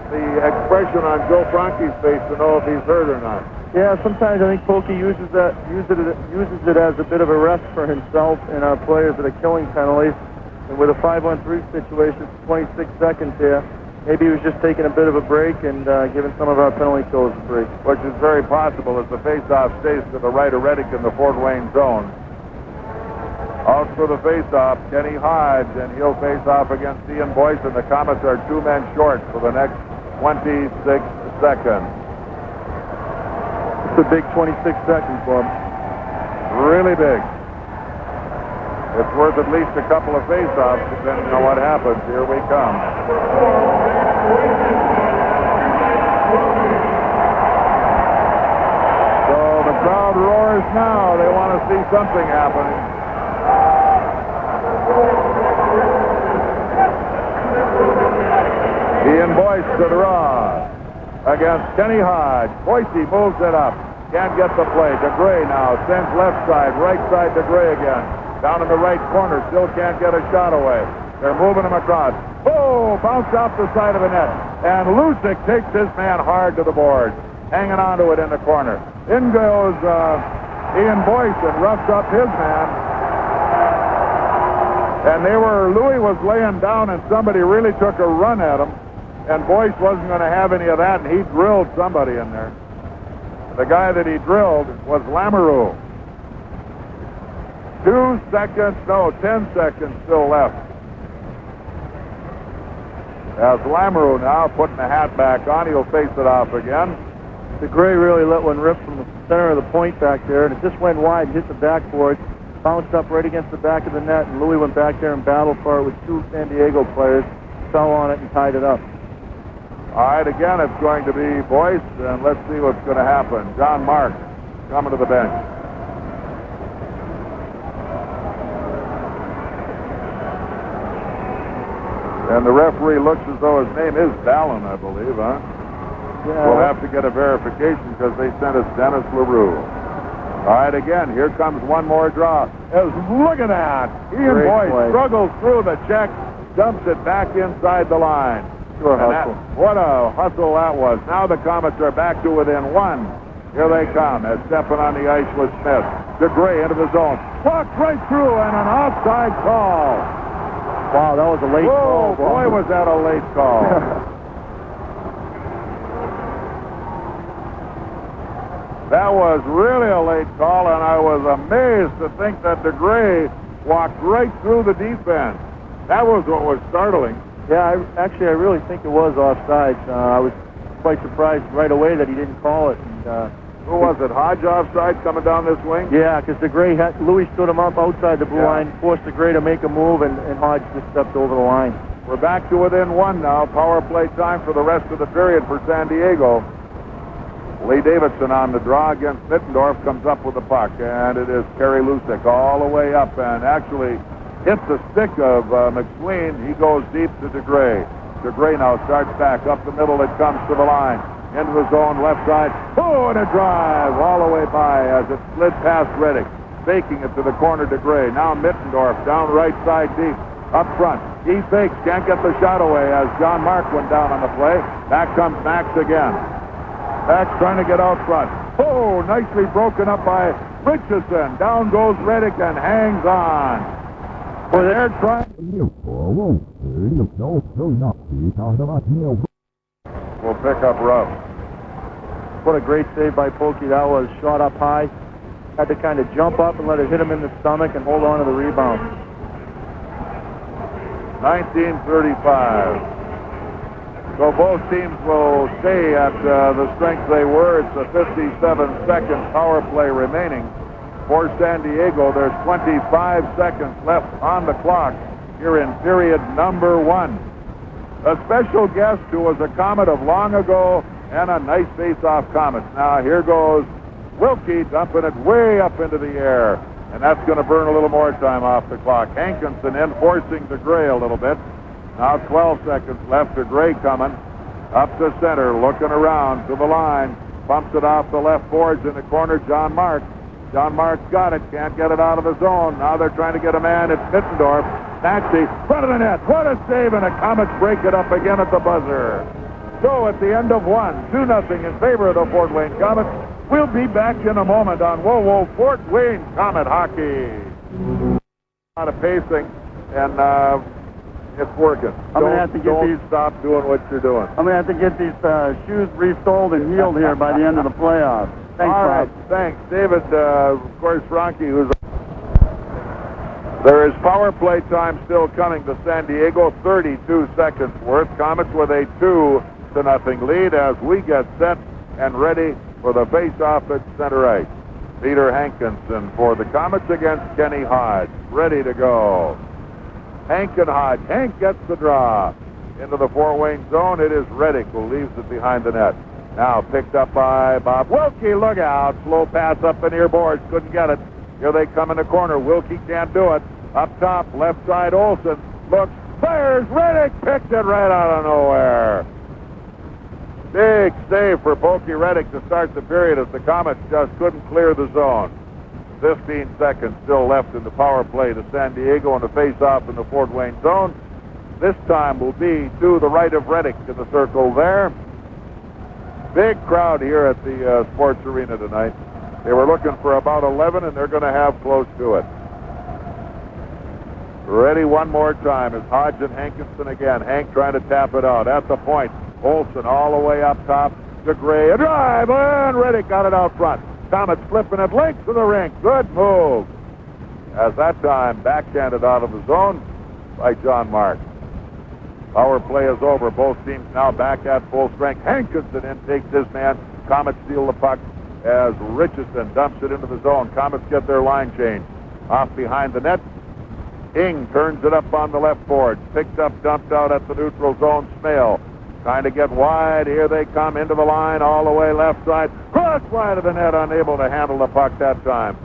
the expression on Joe Franke's face to know if he's hurt or not. Yeah, sometimes I think Pokey uses it as a bit of a rest for himself and our players that are killing penalties. And with a 5-on-3 situation, 26 seconds here, maybe he was just taking a bit of a break and giving some of our penalty killers a break. Which is very possible as the faceoff stays to the right of Reddick in the Fort Wayne zone. Out for the faceoff, Kenny Hodge, and he'll face off against Ian Boyce, and the Komets are 2 men short for the next 26 seconds. It's a big 26 seconds, Bob. Really big. It's worth at least a couple of face-offs, depending on what happens. Here we come. So the crowd roars now. They want to see something happening. Ian Boyce to the draw against Kenny Hodge. Boyce moves it up. Can't get the play. DeGray now sends left side, right side DeGray again. Down in the right corner, still can't get a shot away. They're moving him across. Oh, bounced off the side of the net. And Lucic takes his man hard to the board, hanging onto it in the corner. In goes Ian Boyce and roughs up his man. And Louis was laying down, and somebody really took a run at him. And Boyce wasn't going to have any of that, and he drilled somebody in there. The guy that he drilled was Lamoureux. 10 seconds still left. As Lamoureux now putting the hat back on, he'll face it off again. DeGray really let one rip from the center of the point back there, and it just went wide and hit the backboard, bounced up right against the back of the net, and Louis went back there and battled for it with two San Diego players, fell on it and tied it up. All right, again, it's going to be Boyce, and let's see what's going to happen. John Mark coming to the bench. And the referee looks as though his name is Dallin, I believe, huh? Yeah. We'll have to get a verification because they sent us Dennis LaRue. All right, again, here comes one more draw. Look at that. Ian Boyce struggles through the check, dumps it back inside the line. Sure hustle. What a hustle that was. Now the Komets are back to within one. Here they come as stepping on the ice with Smith. DeGray into the zone. Walked right through and an offside call. Wow, that was a late call. Oh, boy, was that a late call. That was really a late call, and I was amazed to think that DeGray walked right through the defense. That was what was startling. Yeah, I really think it was offside. I was quite surprised right away that he didn't call it. And, who was it? Hodge offside coming down this wing? Yeah, because Louis stood him up outside the blue line, forced DeGray to make a move, and Hodge just stepped over the line. We're back to within one now. Power play time for the rest of the period for San Diego. Lee Davidson on the draw against Mittendorf comes up with the puck, and it is Kerry Lucic all the way up and actually hits the stick of McSween. He goes deep to DeGray. DeGray now starts back up the middle. It comes to the line. Into the zone, left side. Oh, and a drive all the way by as it slid past Reddick. Faking it to the corner to Gray. Now Mittendorf down right side deep. Up front. He fakes. Can't get the shot away as John Mark went down on the play. Back comes Max again. Max trying to get out front. Oh, nicely broken up by Richison. Down goes Reddick and hangs on. Well, they're trying. We'll pick up Ruff. What a great save by Pokey that was. Shot up high. Had to kind of jump up and let it hit him in the stomach and hold on to the rebound. 19:35. So both teams will stay at the strength they were. It's a 57-second power play remaining for San Diego. There's 25 seconds left on the clock here in period number 1. A special guest who was a Comet of long ago and a nice face-off Comet. Now here goes Wilkie dumping it way up into the air. And that's going to burn a little more time off the clock. Hankinson enforcing DeGray a little bit. Now 12 seconds left. DeGray coming up to center, looking around to the line. Pumps it off the left boards in the corner. John Mark. John Mark's got it. Can't get it out of the zone. Now they're trying to get a man. It's Mittendorf. Maxey, front of the net. What a save, and the Komets break it up again at the buzzer. So at the end of 2-0 in favor of the Fort Wayne Komets. We'll be back in a moment on Whoa Fort Wayne Comet Hockey. A lot of pacing, and it's working. I'm going to have to get these. Stop doing what you're doing. I'm going to have to get these shoes resoled and healed here by the end of the playoffs. Thanks, all right, Bob. thanks. David, of course, Frankie, who's... There is power play time still coming to San Diego, 32 seconds worth. Komets with a 2-0 lead as we get set and ready for the face-off at center ice. Peter Hankinson for the Komets against Kenny Hodge. Ready to go. Hank and Hodge. Hank gets the draw. Into the Fort Wayne zone, it is Reddick who leaves it behind the net. Now picked up by Bob Wilkie. Look out. Slow pass up the near boards. Couldn't get it. Here they come in the corner. Wilkie can't do it. Up top, left side, Olsen. Looks, fires. Reddick picked it right out of nowhere. Big save for Pokey Reddick to start the period as the Komets just couldn't clear the zone. 15 seconds still left in the power play to San Diego on the face-off in the Fort Wayne zone. this time will be to the right of Reddick in the circle there. Big crowd here at the sports arena tonight. They were looking for about 11, and they're going to have close to it. Ready one more time is Hodge and Hankinson again. Hank trying to tap it out at the point. Olsen all the way up top to Gray. A drive, and Reddick got it out front. Komets flipping it length to the rink. Good move. As that time backhanded out of the zone by John Mark. Power play is over. Both teams now back at full strength. Hankinson in takes his man. Komets steal the puck as Richison dumps it into the zone. Komets get their line change. Off behind the net. Ing turns it up on the left board. Picked up, dumped out at the neutral zone. Smale trying to get wide. Here they come into the line all the way left side. Cross wide of the net, unable to handle the puck that time.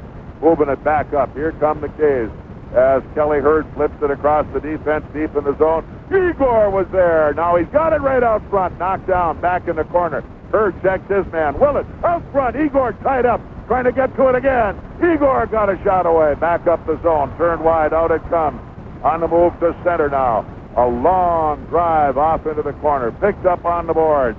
Moving it back up. Here come the K's as Kelly Hurd flips it across the defense deep in the zone. Igor was there. Now he's got it right out front. Knocked down back in the corner. Hurd checks his man. Willett out front. Igor tied up. Trying to get to it again. Igor got a shot away. Back up the zone. Turned wide. Out it comes. On the move to center now. A long drive off into the corner. Picked up on the boards.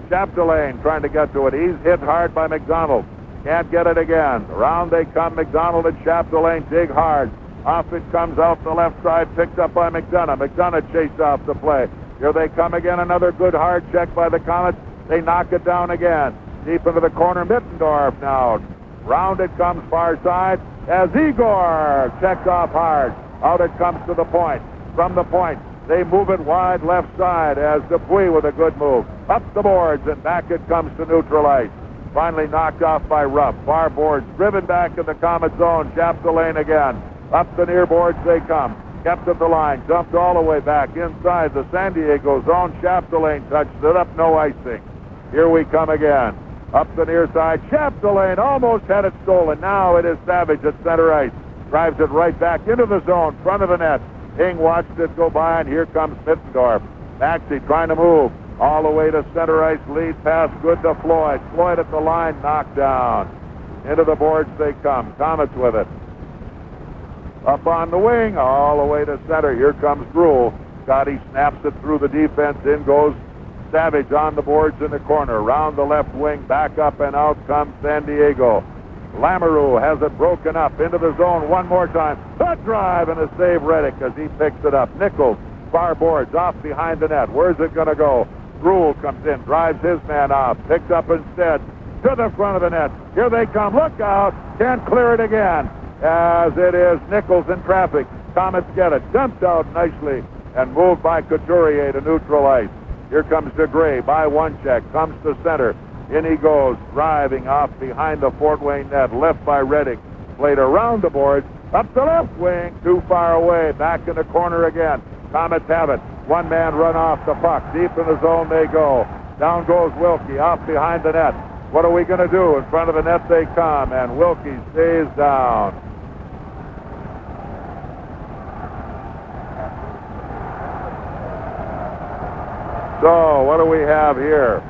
Chapdelaine trying to get to it. He's hit hard by McDonald. Can't get it again. Around they come. McDonald and Chapdelaine dig hard. Off it comes out the left side. Picked up by McDonough. McDonough chased off the play. Here they come again. Another good hard check by the Komets. They knock it down again. Deep into the corner. Mittendorf now. Round it comes far side as Igor checks off hard. Out it comes to the point. From the point, they move it wide left side as Dupuis with a good move. Up the boards and back it comes to neutral ice. Finally knocked off by Ruff. Far boards driven back in the Komet zone. Chapdelaine again. Up the near boards they come. Kept at the line. Dumped all the way back inside the San Diego zone. Chapdelaine touched it up. No icing. Here we come again. Up the near side. Chapdelaine almost had it stolen. Now it is Savage at center ice. Drives it right back into the zone. Front of the net. Ing watched it go by, and here comes Mittendorf. Maxey trying to move all the way to center ice. Lead pass good to Floyd. Floyd at the line. Knocked down. Into the boards they come. Komets with it. Up on the wing, all the way to center. Here comes Gruel. Scotty snaps it through the defense. In goes Savage on the boards in the corner. Round the left wing, back up and out comes San Diego. Lamoureux has it broken up into the zone one more time. A drive and a save Reddick as he picks it up. Nichols, far boards, off behind the net. Where's it going to go? Gruel comes in, drives his man off. Picked up instead to the front of the net. Here they come. Look out. Can't clear it again. As it is Nichols in traffic. Komets get it. Dumped out nicely and moved by Couturier to neutral ice. Here comes DeGray by one check. Comes to center. In he goes. Driving off behind the Fort Wayne net. Left by Reddick. Played around the boards. Up the left wing. Too far away. Back in the corner again. Komets have it. One man run off the puck. Deep in the zone they go. Down goes Wilkie. Off behind the net. What are we going to do? In front of the net they come. And Wilkie stays down. So, what do we have here?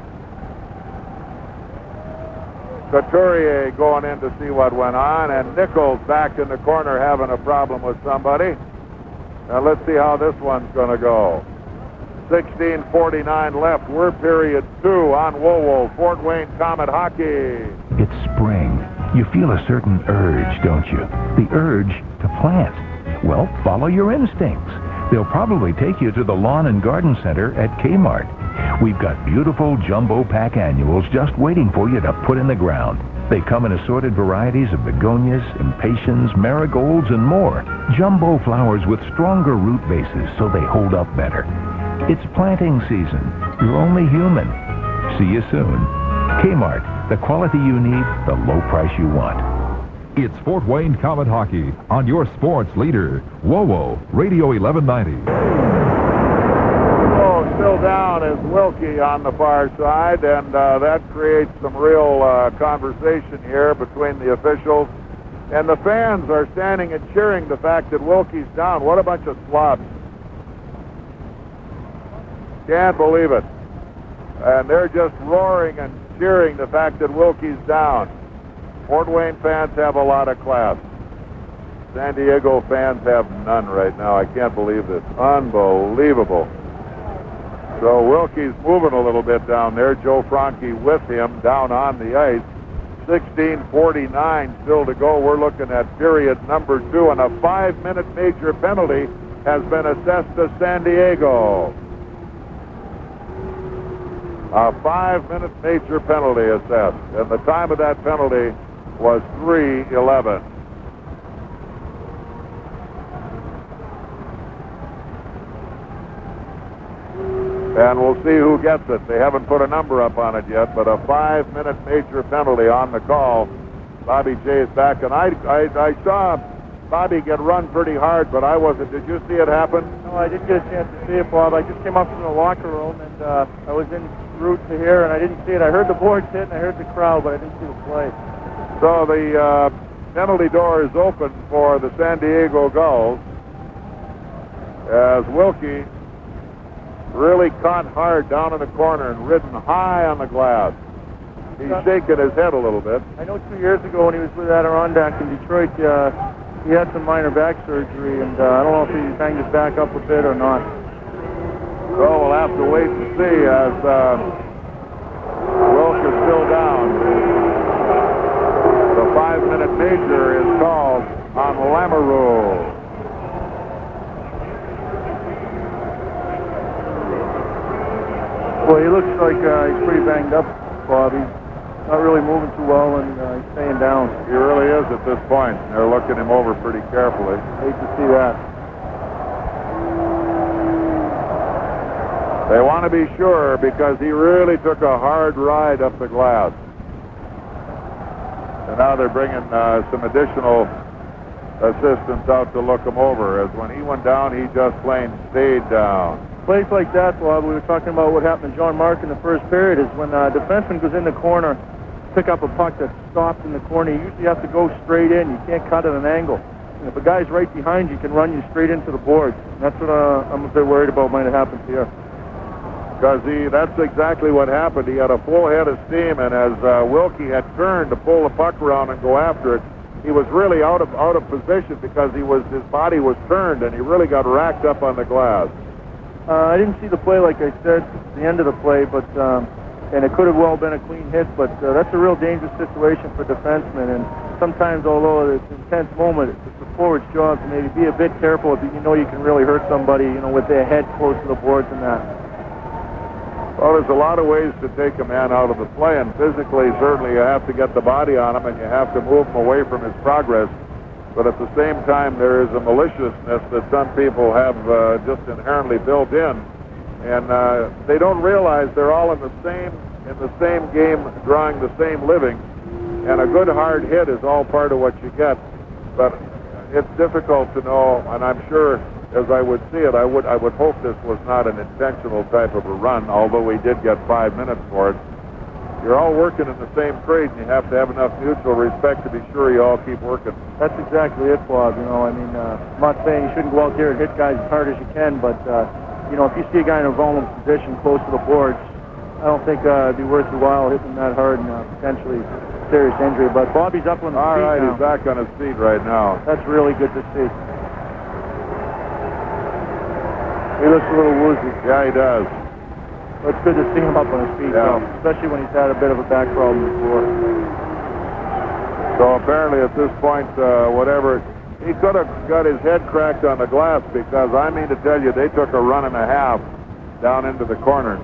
Couturier going in to see what went on, and Nichols back in the corner having a problem with somebody. Now, let's see how this one's going to go. 16:49 left. We're period 2 on WoWo. Fort Wayne Komet hockey. It's spring. You feel a certain urge, don't you? The urge to plant. Well, follow your instincts. They'll probably take you to the Lawn and Garden Center at Kmart. We've got beautiful jumbo pack annuals just waiting for you to put in the ground. They come in assorted varieties of begonias, impatiens, marigolds, and more. Jumbo flowers with stronger root bases so they hold up better. It's planting season. You're only human. See you soon. Kmart, the quality you need, the low price you want. It's Fort Wayne Komet hockey on your sports leader, WoWo, Radio 1190. Oh, still down is Wilkie on the far side, and that creates some real conversation here between the officials. And the fans are standing and cheering the fact that Wilkie's down. What a bunch of slobs. Can't believe it. And they're just roaring and cheering the fact that Wilkie's down. Fort Wayne fans have a lot of class. San Diego fans have none right now. I can't believe this. Unbelievable. So Wilkie's moving a little bit down there. Joe Franke with him down on the ice. 16:49 still to go. We're looking at period number 2, and a 5-minute major penalty has been assessed to San Diego. A 5-minute major penalty assessed, and the time of that penalty was 3:11. And we'll see who gets it. They haven't put a number up on it yet, but a 5-minute major penalty on the call. Bobby J is back, and I saw Bobby get run pretty hard, but I wasn't. Did you see it happen? No, I didn't get a chance to see it, Bob. I just came up from the locker room, and I was en route to here, and I didn't see it. I heard the boards hit, and I heard the crowd, but I didn't see the play. So the penalty door is open for the San Diego Gulls as Wilkie really caught hard down in the corner and ridden high on the glass. He's shaking his head a little bit. I know 2 years ago when he was with Adirondack in Detroit, he had some minor back surgery, and I don't know if he banged his back up a bit or not. So we'll have to wait and see as Wilk is still down. The 5-minute major is called on Lamoureux. Well, he looks like he's pretty banged up, Bob. He's not really moving too well, and he's staying down. He really is at this point. They're looking him over pretty carefully. Hate to see that. They want to be sure because he really took a hard ride up the glass. And now they're bringing some additional assistants out to look him over, as when he went down, he just plain stayed down. Plays like that, Bob, we were talking about what happened to John Mark in the first period, is when a defenseman goes in the corner, pick up a puck that's stopped in the corner, you usually have to go straight in. You can't cut at an angle. And if a guy's right behind you, he can run you straight into the boards. And that's what I'm a bit worried about might have happened here. Because that's exactly what happened. He had a full head of steam, and as Wilkie had turned to pull the puck around and go after it, he was really out of position because his body was turned, and he really got racked up on the glass. I didn't see the play, like I said, the end of the play, but and it could have well been a clean hit, but that's a real dangerous situation for defensemen, and sometimes, although it's an intense moment, it's the forward's job to maybe be a bit careful if you know you can really hurt somebody, with their head close to the boards and that. Well, there's a lot of ways to take a man out of the play, and physically, certainly, you have to get the body on him, and you have to move him away from his progress. But at the same time, there is a maliciousness that some people have just inherently built in, and they don't realize they're all in the same game, drawing the same living. And a good hard hit is all part of what you get. But it's difficult to know, and I'm sure, as I would see it, I would hope this was not an intentional type of a run, although we did get 5 minutes for it. You're all working in the same trade, and you have to have enough mutual respect to be sure you all keep working. That's exactly it, Bob. I'm not saying you shouldn't go out there and hit guys as hard as you can, but, if you see a guy in a vulnerable position close to the boards, I don't think it'd be worth your while hitting that hard and potentially serious injury. But Bobby's up on his feet. All right, now. He's back on his feet right now. That's really good to see. He looks a little woozy. Yeah, he does. It's good to see him up on his feet, though, especially when he's had a bit of a back problem before. So apparently at this point, he could have got his head cracked on the glass, because I mean to tell you, they took a run and a half down into the corner.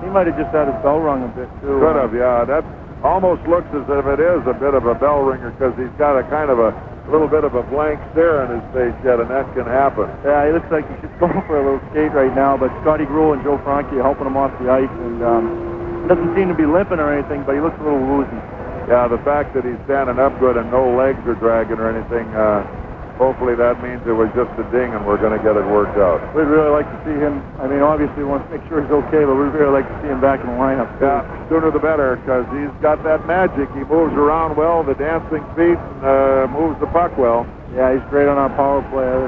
He might have just had his bell rung a bit, too. Could have, yeah. That almost looks as if it is a bit of a bell ringer, because he's got a kind of a little bit of a blank stare on his face yet, and that can happen. Yeah, he looks like he should go for a little skate right now, but Scotty Gruel and Joe Franke are helping him off the ice, and doesn't seem to be limping or anything, but he looks a little woozy. Yeah, the fact that he's standing up good and no legs are dragging or anything, hopefully that means it was just a ding and we're going to get it worked out. We'd really like to see him. Obviously we want to make sure he's okay, but we'd really like to see him back in the lineup. Yeah, sooner the better, because he's got that magic. He moves around well, the dancing feet, and moves the puck well. Yeah, he's great on our power play.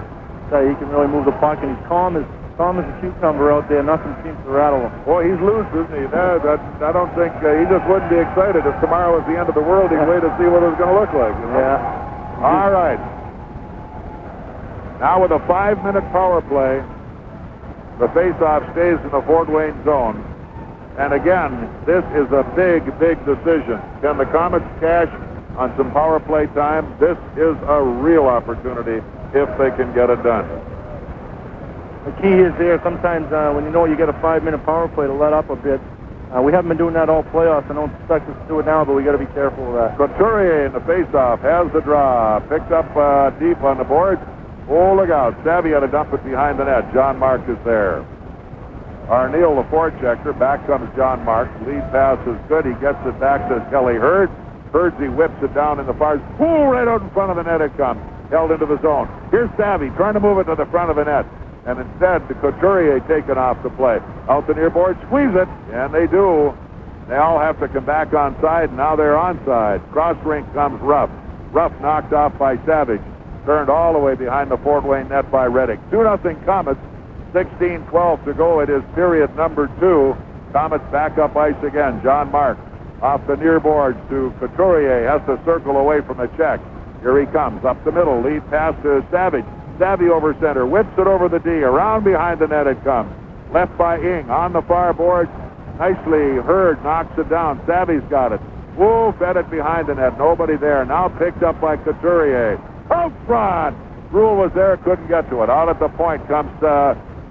He can really move the puck, and he's calm as a cucumber out there. Nothing seems to rattle him. Boy, he's loose, isn't he? I don't think he just wouldn't be excited if tomorrow was the end of the world. He'd wait to see what it was going to look like. Yeah. All right. Now with a 5-minute power play, the faceoff stays in the Fort Wayne zone. And again, this is a big, big decision. Can the Komets cash on some power play time? This is a real opportunity if they can get it done. The key is there sometimes when you know you get a 5-minute power play to let up a bit. We haven't been doing that all playoffs. I don't expect us to do it now, but we got to be careful of that. Couturier in the faceoff has the draw. Picked up deep on the board. Oh, look out. Savvy had to dump it behind the net. John Mark is there. Arneal, the forechecker. Back comes John Mark. Lead pass is good. He gets it back to Kelly Hurd. Hurd, he whips it down in the far. Ooh, right out in front of the net it comes. Held into the zone. Here's Savvy trying to move it to the front of the net. And instead, the Couturier taken off the play. Out the near board, squeeze it. And they do. They all have to come back onside. Now they're onside. Cross rink comes Ruff. Ruff knocked off by Savage. Turned all the way behind the Fort Wayne net by Reddick. 2-0 Komets. 16-12 to go. It is period number 2. Komets back up ice again. John Mark off the near boards to Couturier. Has to circle away from the check. Here he comes up the middle. Lead pass to Savage. Savvy over center. Whips it over the D. Around behind the net it comes. Left by Ing. On the far board. Nicely. Hurd knocks it down. Savvy's got it. Woo, fed it behind the net. Nobody there. Now picked up by Couturier. Out front. Rule was there. Couldn't get to it. Out at the point comes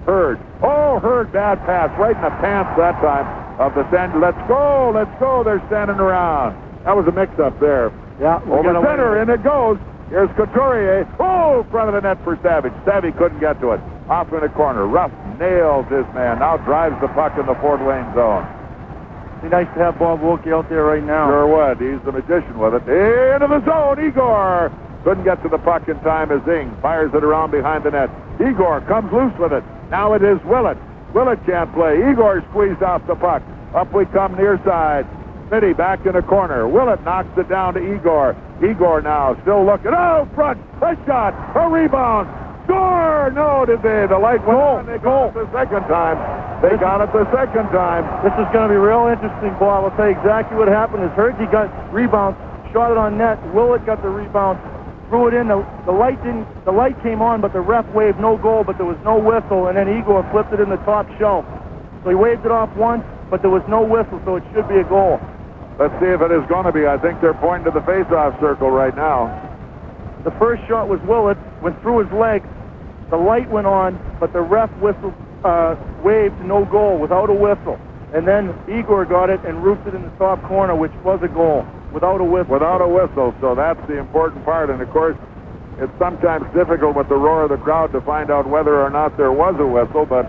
Hurd. Oh, Hurd, bad pass. Right in the pants that time of the send. Let's go. Let's go. They're standing around. That was a mix-up there. Yeah. Over center, and it goes. Here's Couturier. Oh, front of the net for Savage. Savage couldn't get to it. Off in the corner. Ruff nails his man. Now drives the puck in the Fort Wayne zone. It'd be nice to have Bob Wilkie out there right now. Sure would. He's the magician with it. Into the zone. Igor couldn't get to the puck in time as Ing fires it around behind the net. Igor comes loose with it. Now it is Willett. Willett can't play. Igor squeezed off the puck. Up we come near side. Smitty back in the corner. Willett knocks it down to Igor. Igor now still looking. Oh, front. A shot. A rebound. Score! No, did they? The light went on. They got it the second time. They got it the second time. This is going to be real interesting, Bob. I'll tell you exactly what happened. Is Hurd, he got rebound, shot it on net. Willett got the rebound, threw it in. The light didn't. The light came on, but the ref waved no goal, but there was no whistle, and then Igor flipped it in the top shelf. So he waved it off once, but there was no whistle, so it should be a goal. Let's see if it is going to be. I think they're pointing to the face-off circle right now. The first shot was Willett, went through his leg. The light went on, but the ref whistled, waved no goal without a whistle. And then Igor got it and roofed it in the top corner, which was a goal without a whistle. Without a whistle, so that's the important part. And of course, it's sometimes difficult with the roar of the crowd to find out whether or not there was a whistle, but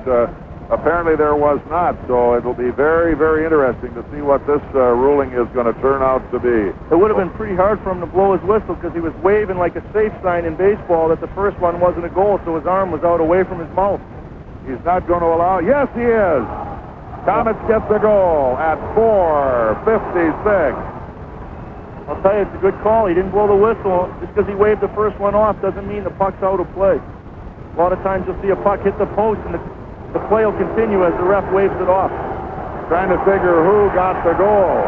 apparently there was not. So it'll be very, very interesting to see what this ruling is going to turn out to be. It would have been pretty hard for him to blow his whistle because he was waving like a safe sign in baseball that the first one wasn't a goal, so his arm was out away from his mouth. He's not going to allow. Yes, he is. Komets gets the goal at 4:56. I'll tell you, it's a good call. He didn't blow the whistle. Just because he waved the first one off doesn't mean the puck's out of play. A lot of times you'll see a puck hit the post and the play will continue as the ref waves it off. Trying to figure who got the goal.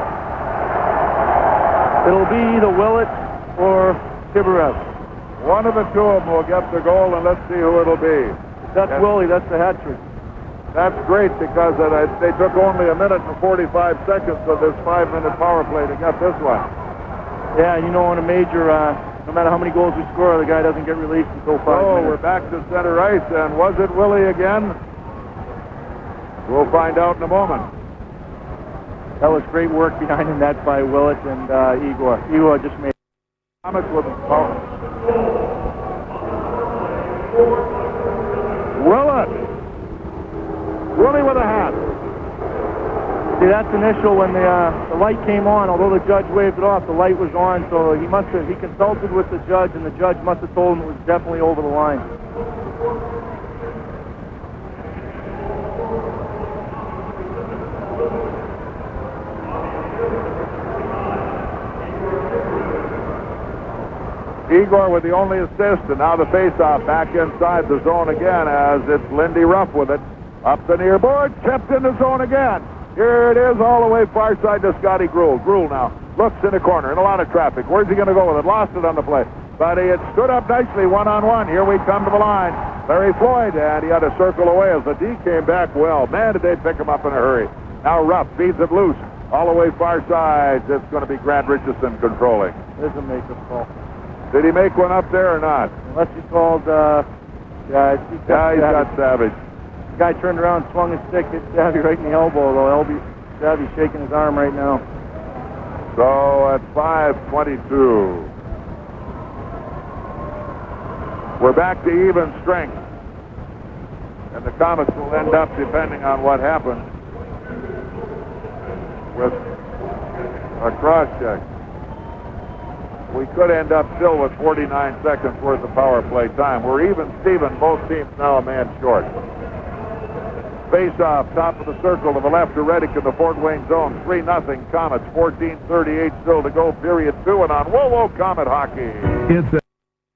It'll be either Willett or Chibriev. One of the two of them will get the goal, and let's see who it'll be. That's Willie. That's the hat trick. That's great because they took only 1 minute and 45 seconds of this 5-minute power play to get this one. Yeah, you know, in a major, no matter how many goals we score, the guy doesn't get released until 5 minutes. Oh, we're back to center ice, and was it Willie again? We'll find out in a moment. That was great work behind the net by Willett and Igor. Igor just made Komets with Willett. Willie with a hat. See, that's initial when the light came on. Although the judge waved it off, the light was on, so he consulted with the judge, and the judge must have told him it was definitely over the line. Igor with the only assist, and now the faceoff back inside the zone again as it's Lindy Ruff with it. Up the near board, kept in the zone again. Here it is all the way far side to Scotty Gruel. Gruel now looks in the corner in a lot of traffic. Where's he going to go with it? Lost it on the play. but he had stood up nicely one-on-one. Here we come to the line. Larry Floyd, and he had to circle away as the D came back well. Man, did they pick him up in a hurry. Now Ruff feeds it loose. All the way far side. It's going to be Grant Richison controlling. There's a makeup call. Did he make one up there or not? Unless he called, Yeah, he's got Savage. The guy turned around, swung his stick, hit Savvy right in the elbow, though. Savvy's shaking his arm right now. So at 5:22, we're back to even strength. And the Komets will end up, depending on what happens, with a cross-check. We could end up still with 49 seconds worth of power play time. We're even Steven, both teams now a man short. Face-off, top of the circle to the left to Reddick in the Fort Wayne zone. 3-0 Komets, 14:38 still to go, period 2, and on whoa, Komet hockey.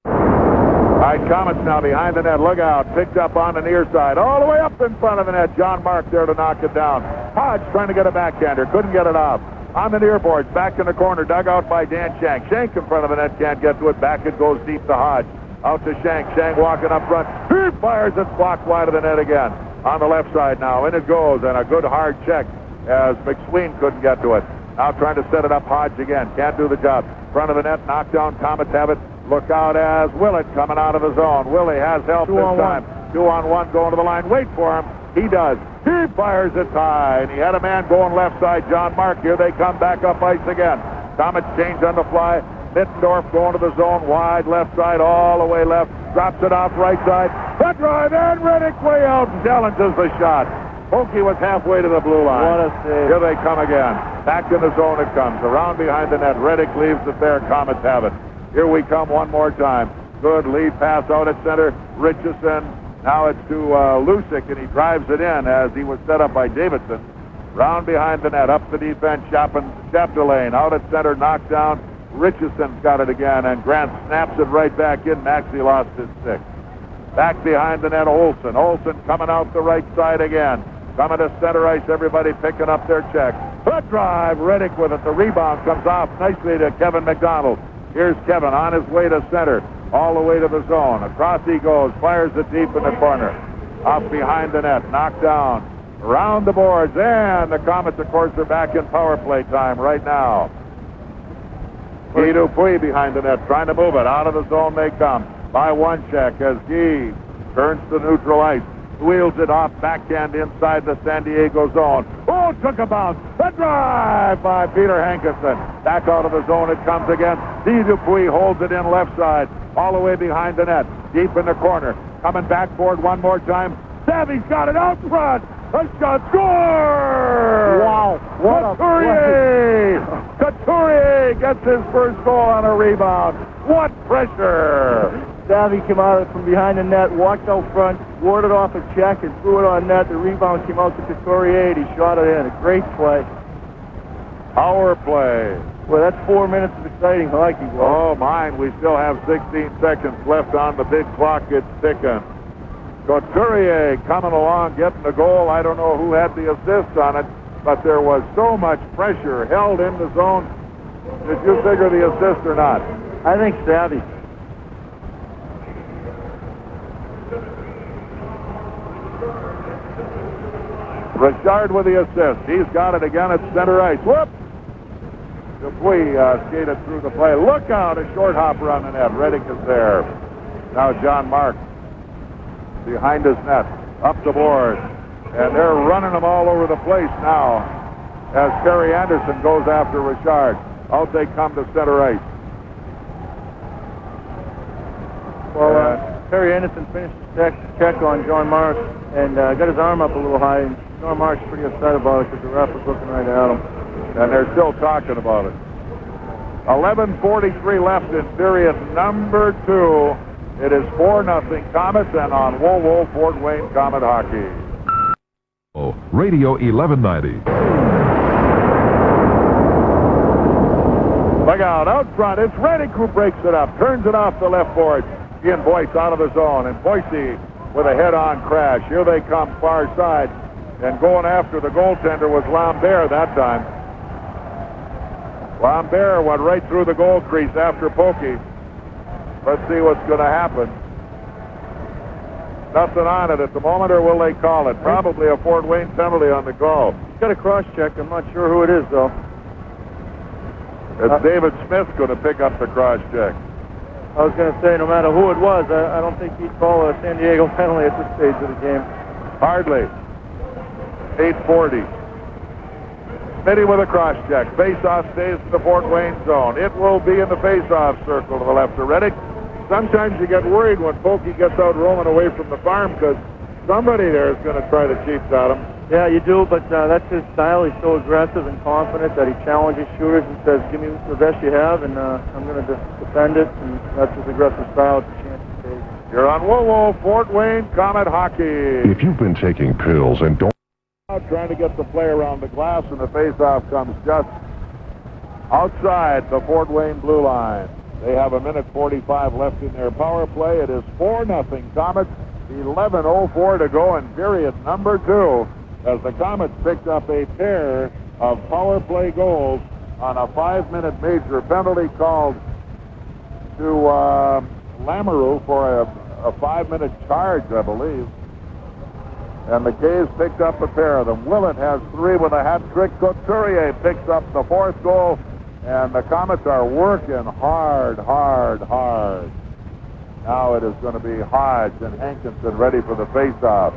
All right, Komets now behind the net. Look out. Picked up on the near side. All the way up in front of the net. John Mark there to knock it down. Hodge trying to get a backhander. Couldn't get it off. On the near boards. Back in the corner. Dug out by Dan Shank. Shank in front of the net. Can't get to it. Back it goes deep to Hodge. Out to Shank. Shank walking up front. He fires it. Blocked wide of the net again. On the left side now. In it goes. And a good hard check as McSween couldn't get to it. Now trying to set it up. Hodge again. Can't do the job. Front of the net. Knockdown. Komets have it. Look out as Willett coming out of his zone. Willie has help this time. 2-on-1 going to the line. Wait for him. He does. He fires it high. And he had a man going left side. John Mark. Here they come back up ice again. Komets change on the fly. Mittendorf going to the zone. Wide left side. All the way left. Drops it off right side. The drive and Reddick way out. Challenges the shot. Pokey was halfway to the blue line. What a save. Here they come again. Back in the zone it comes. Around behind the net. Reddick leaves it there. Komets have it. Here we come one more time. Good lead pass out at center. Richison. Now it's to Lusick, and he drives it in as he was set up by Davidson. Round behind the net. Up the defense. Chapdelaine. Out at center. Knocked down. Richison's got it again, and Grant snaps it right back in. Maxey lost his stick. Back behind the net, Olsen. Olsen coming out the right side again. Coming to center ice. Everybody picking up their check. Foot drive. Reddick with it. The rebound comes off nicely to Kevin McDonald. Here's Kevin on his way to center, all the way to the zone. Across he goes, fires it deep in the corner. Off behind the net, knocked down. Around the boards, and the Komets, of course, are back in power play time right now. Guy Dupuis behind the net, trying to move it. Out of the zone they come. By one check as Guy turns to neutral ice. Wheels it off, backhand inside the San Diego zone. Oh, took a bounce. The drive by Peter Hankinson. Back out of the zone it comes again. Guy Dupuis holds it in left side. All the way behind the net. Deep in the corner. Coming backboard one more time. Savvy's got it out front. A shot. Score! Wow. What Couturier! Couturier gets his first goal on a rebound. What pressure! Savvy came out from behind the net, walked out front, warded off a check, and threw it on net. The rebound came out to Couturier, and he shot it in. A great play. Power play. Well, that's 4 minutes of exciting hockey. Oh, mine. We still have 16 seconds left on the big clock. It's ticking. Couturier coming along, getting the goal. I don't know who had the assist on it, but there was so much pressure held in the zone. Did you figure the assist or not? I think Savvy. Richard with the assist. He's got it again at center ice. Whoop! Dupuis skated through the play. Look out! A short hopper on the net. Reddick is there. Now John Mark behind his net. Up the board. And they're running them all over the place now as Terry Anderson goes after Richard. Out they come to center ice. Well, Terry Anderson finished the check on John Mark and got his arm up a little high. And John Mark's pretty upset about it because the ref was looking right at him. And they're still talking about it. 11:43 left in period number 2. It is 4-0 Komets, and on Whoa Fort Wayne Komet hockey. Radio 1190. Look out front. It's Reddick who breaks it up, turns it off the left board. He and Boyce out of the zone, and Boyce with a head-on crash. Here they come far side, and going after the goaltender was Lambert that time. Lambert went right through the goal crease after Pokey. Let's see what's going to happen. Nothing on it at the moment, or will they call it? Probably a Fort Wayne penalty on the goal. He's got a cross-check. I'm not sure who it is, though. It's David Smith going to pick up the cross-check. I was going to say, no matter who it was, I don't think he'd call a San Diego penalty at this stage of the game. Hardly. 8:40. Smitty with a cross-check. Face-off stays in the Fort Wayne zone. It will be in the face-off circle to the left of Reddick. Sometimes you get worried when Pokey gets out roaming away from the farm because somebody there is going to try to cheap shot him. Yeah, you do, but that's his style. He's so aggressive and confident that he challenges shooters and says, give me the best you have, and I'm going to defend it, and that's his aggressive style. It's a chance to take. You're on Whoa, Fort Wayne Comet Hockey. If you've been taking pills and don't... Trying to get the play around the glass, and the face-off comes just outside the Fort Wayne blue line. They have 1:45 left in their power play. It is 4-0 Comets. 11:04 to go in period number 2 as the Comets picked up a pair of power play goals on a 5-minute major penalty called to Lamoureux for a 5-minute charge, I believe. And the K's picked up a pair of them. Willett has 3 with a hat trick. Couturier picks up the 4th goal. And the Comets are working hard. Now it is going to be Hodge and Hankinson ready for the face-off.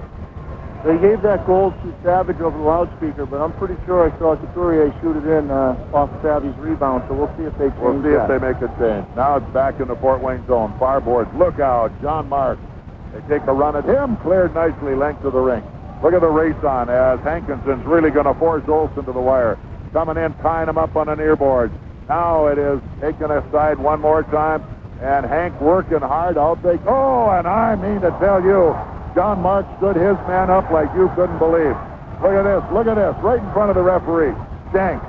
They gave that goal to Savage over the loudspeaker, but I'm pretty sure I saw Couturier shoot it in off Savvy's rebound, so we'll see if they change We'll see if they make a change. Now it's back in the Fort Wayne zone. Far boards. Look out. John Mark. They take a run at him. Cleared nicely length of the ring. Look at the race on as Hankinson's really going to force Olsen to the wire. Coming in, tying him up on the near board. Now it is taken aside one more time, and Hank working hard. And I mean to tell you, John Mark stood his man up like you couldn't believe. Look at this, right in front of the referee. Shank,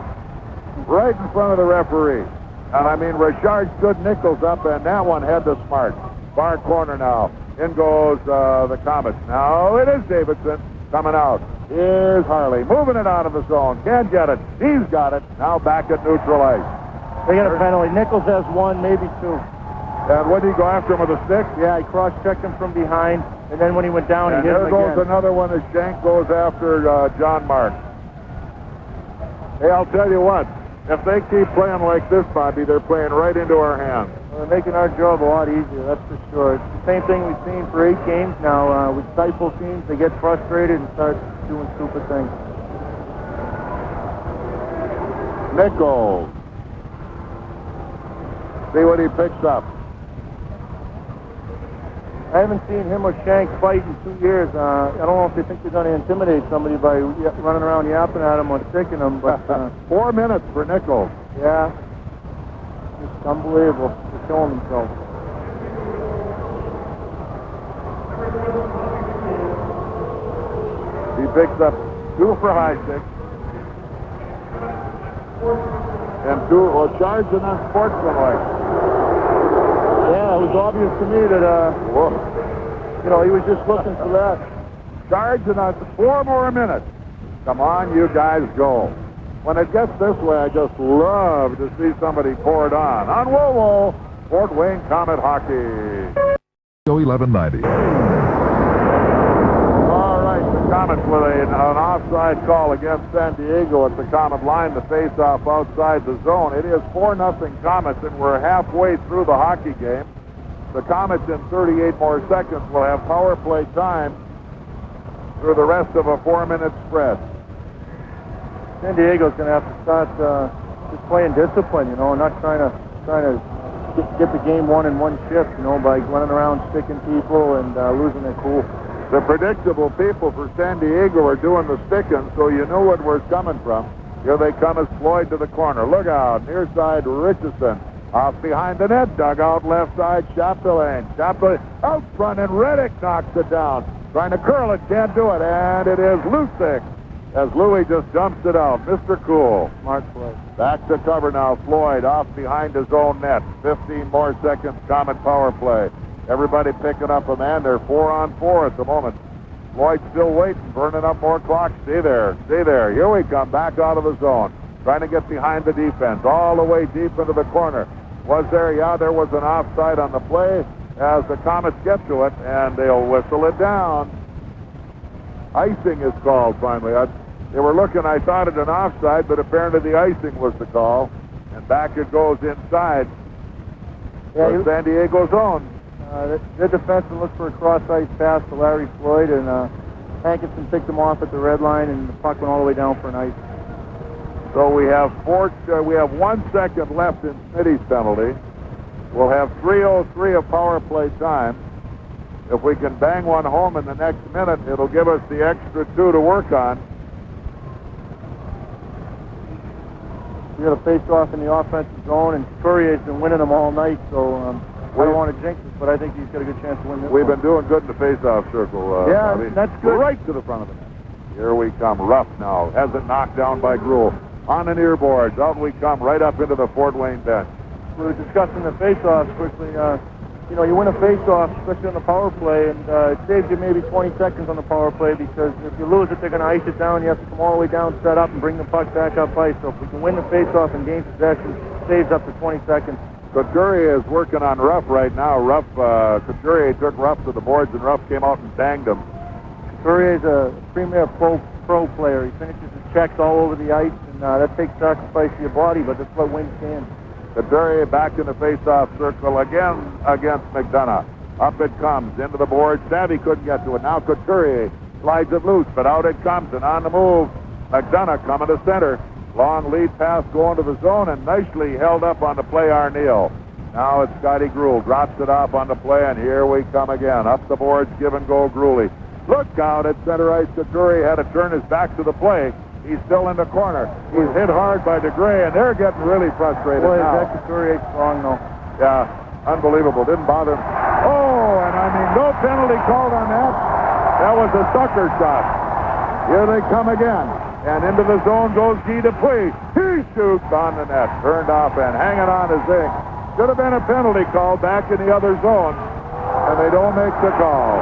right in front of the referee. And I mean, Richard stood Nichols up, and that one had the smart. Far corner now. In goes the Comets. Now it is Davidson coming out. Here's Harley, moving it out of the zone. Can't get it. He's got it. Now back at neutral ice. They got a penalty. Nichols has 1, maybe 2. And what did he go after him with a stick? Yeah, he cross-checked him from behind, and then when he went down, and he hit him again. there goes another one as Shank goes after John Mark. Hey, I'll tell you what. If they keep playing like this, Bobby, they're playing right into our hands. Well, they're making our job a lot easier, that's for sure. It's the same thing we've seen for 8 games now. We stifle teams, they get frustrated and start doing stupid things. Nichols. See what he picks up. I haven't seen him or Shank fight in 2 years. I don't know if they think they're going to intimidate somebody by running around yapping at him or sticking him, but... 4 minutes for Nichols. Yeah. It's unbelievable. They're killing themselves. He picks up 2 for high stick. And 2 charging unsportsmanlike. Yeah, it was obvious to me that, he was just looking for that. Charging us 4 more minutes. Come on, you guys, go. When it gets this way, I just love to see somebody pour it on. On Whoa, Fort Wayne Comet Hockey. 1190. All right, the Comets with an offside call against San Diego at the Comet line. The face-off outside the zone. It is 4-0 Comets, and we're halfway through the hockey game. The Comets in 38 more seconds will have power play time through the rest of a 4-minute spread. San Diego's going to have to start just playing discipline, not trying to get the game won in one shift, by running around sticking people and losing their cool. The predictable people for San Diego are doing the sticking, so you know what we're coming from. Here they come as Floyd to the corner. Look out, near side Richison. Off behind the net, dugout left side, Chapdelaine. Chapdelaine out front, and Reddick knocks it down. Trying to curl it, can't do it, and it is Lucic as Louis just dumps it out. Mr. Cool. Smart play. Back to cover now. Floyd off behind his own net. 15 more seconds, Comet power play. Everybody picking up a man. They're 4-on-4 at the moment. Floyd still waiting, burning up more clock. Stay there. Here we come, back out of the zone. Trying to get behind the defense, all the way deep into the corner. Was there? Yeah, there was an offside on the play as the Komets get to it, and they'll whistle it down. Icing is called finally. They were looking, I thought, at an offside, but apparently the icing was the call. And back it goes inside the San Diego zone. The defenseman looked for a cross-ice pass to Larry Floyd, and Hankinson picked him off at the red line, and the puck went all the way down for an ice. So we have 1 second left in Smitty's penalty. We'll have 3:03 of power play time. If we can bang one home in the next minute, it'll give us the extra 2 to work on. We got a face-off in the offensive zone, and Couturier's been winning them all night, so I don't want to jinx it, but I think he's got a good chance to win this We've one. been doing good in the face-off circle. Yeah, Bobby. that's good. Right to the front of the net. Here we come. Ruff now has it knocked down by Gruel. On the near boards. Out we come right up into the Fort Wayne bench. We were discussing the face-offs quickly. You win a face-off, especially on the power play, and it saves you maybe 20 seconds on the power play, because if you lose it, they're going to ice it down. You have to come all the way down, set up, and bring the puck back up ice. So if we can win the face-off and gain possession, it saves up to 20 seconds. Couturier is working on Ruff right now. Couturier took Ruff to the boards, and Ruff came out and banged him. Couturier is a premier pro player. He finishes his checks all over the ice, and that takes sacrifice to your body, but that's what wins games. Couturier back in the face-off circle again against McDonough. Up it comes, into the board. Savvy couldn't get to it. Now Couturier slides it loose, but out it comes, and on the move, McDonough coming to center. Long lead pass going to the zone, and nicely held up on the play, Arneal. Now it's Scotty Gruel. Drops it off on the play, and here we come again. Up the boards, give and go Gruely. Look out at center ice. Couturier had to turn his back to the play. He's still in the corner. He's hit hard by DeGray, and they're getting really frustrated Boy, now. that Couturier strong, though. Yeah, unbelievable. Didn't bother him. Oh, and I mean, no penalty called on that. That was a sucker shot. Here they come again. And into the zone goes Guy Dupuis. He shoots on the net. Turned off and hanging on his ink. Should have been a penalty call back in the other zone. And they don't make the call.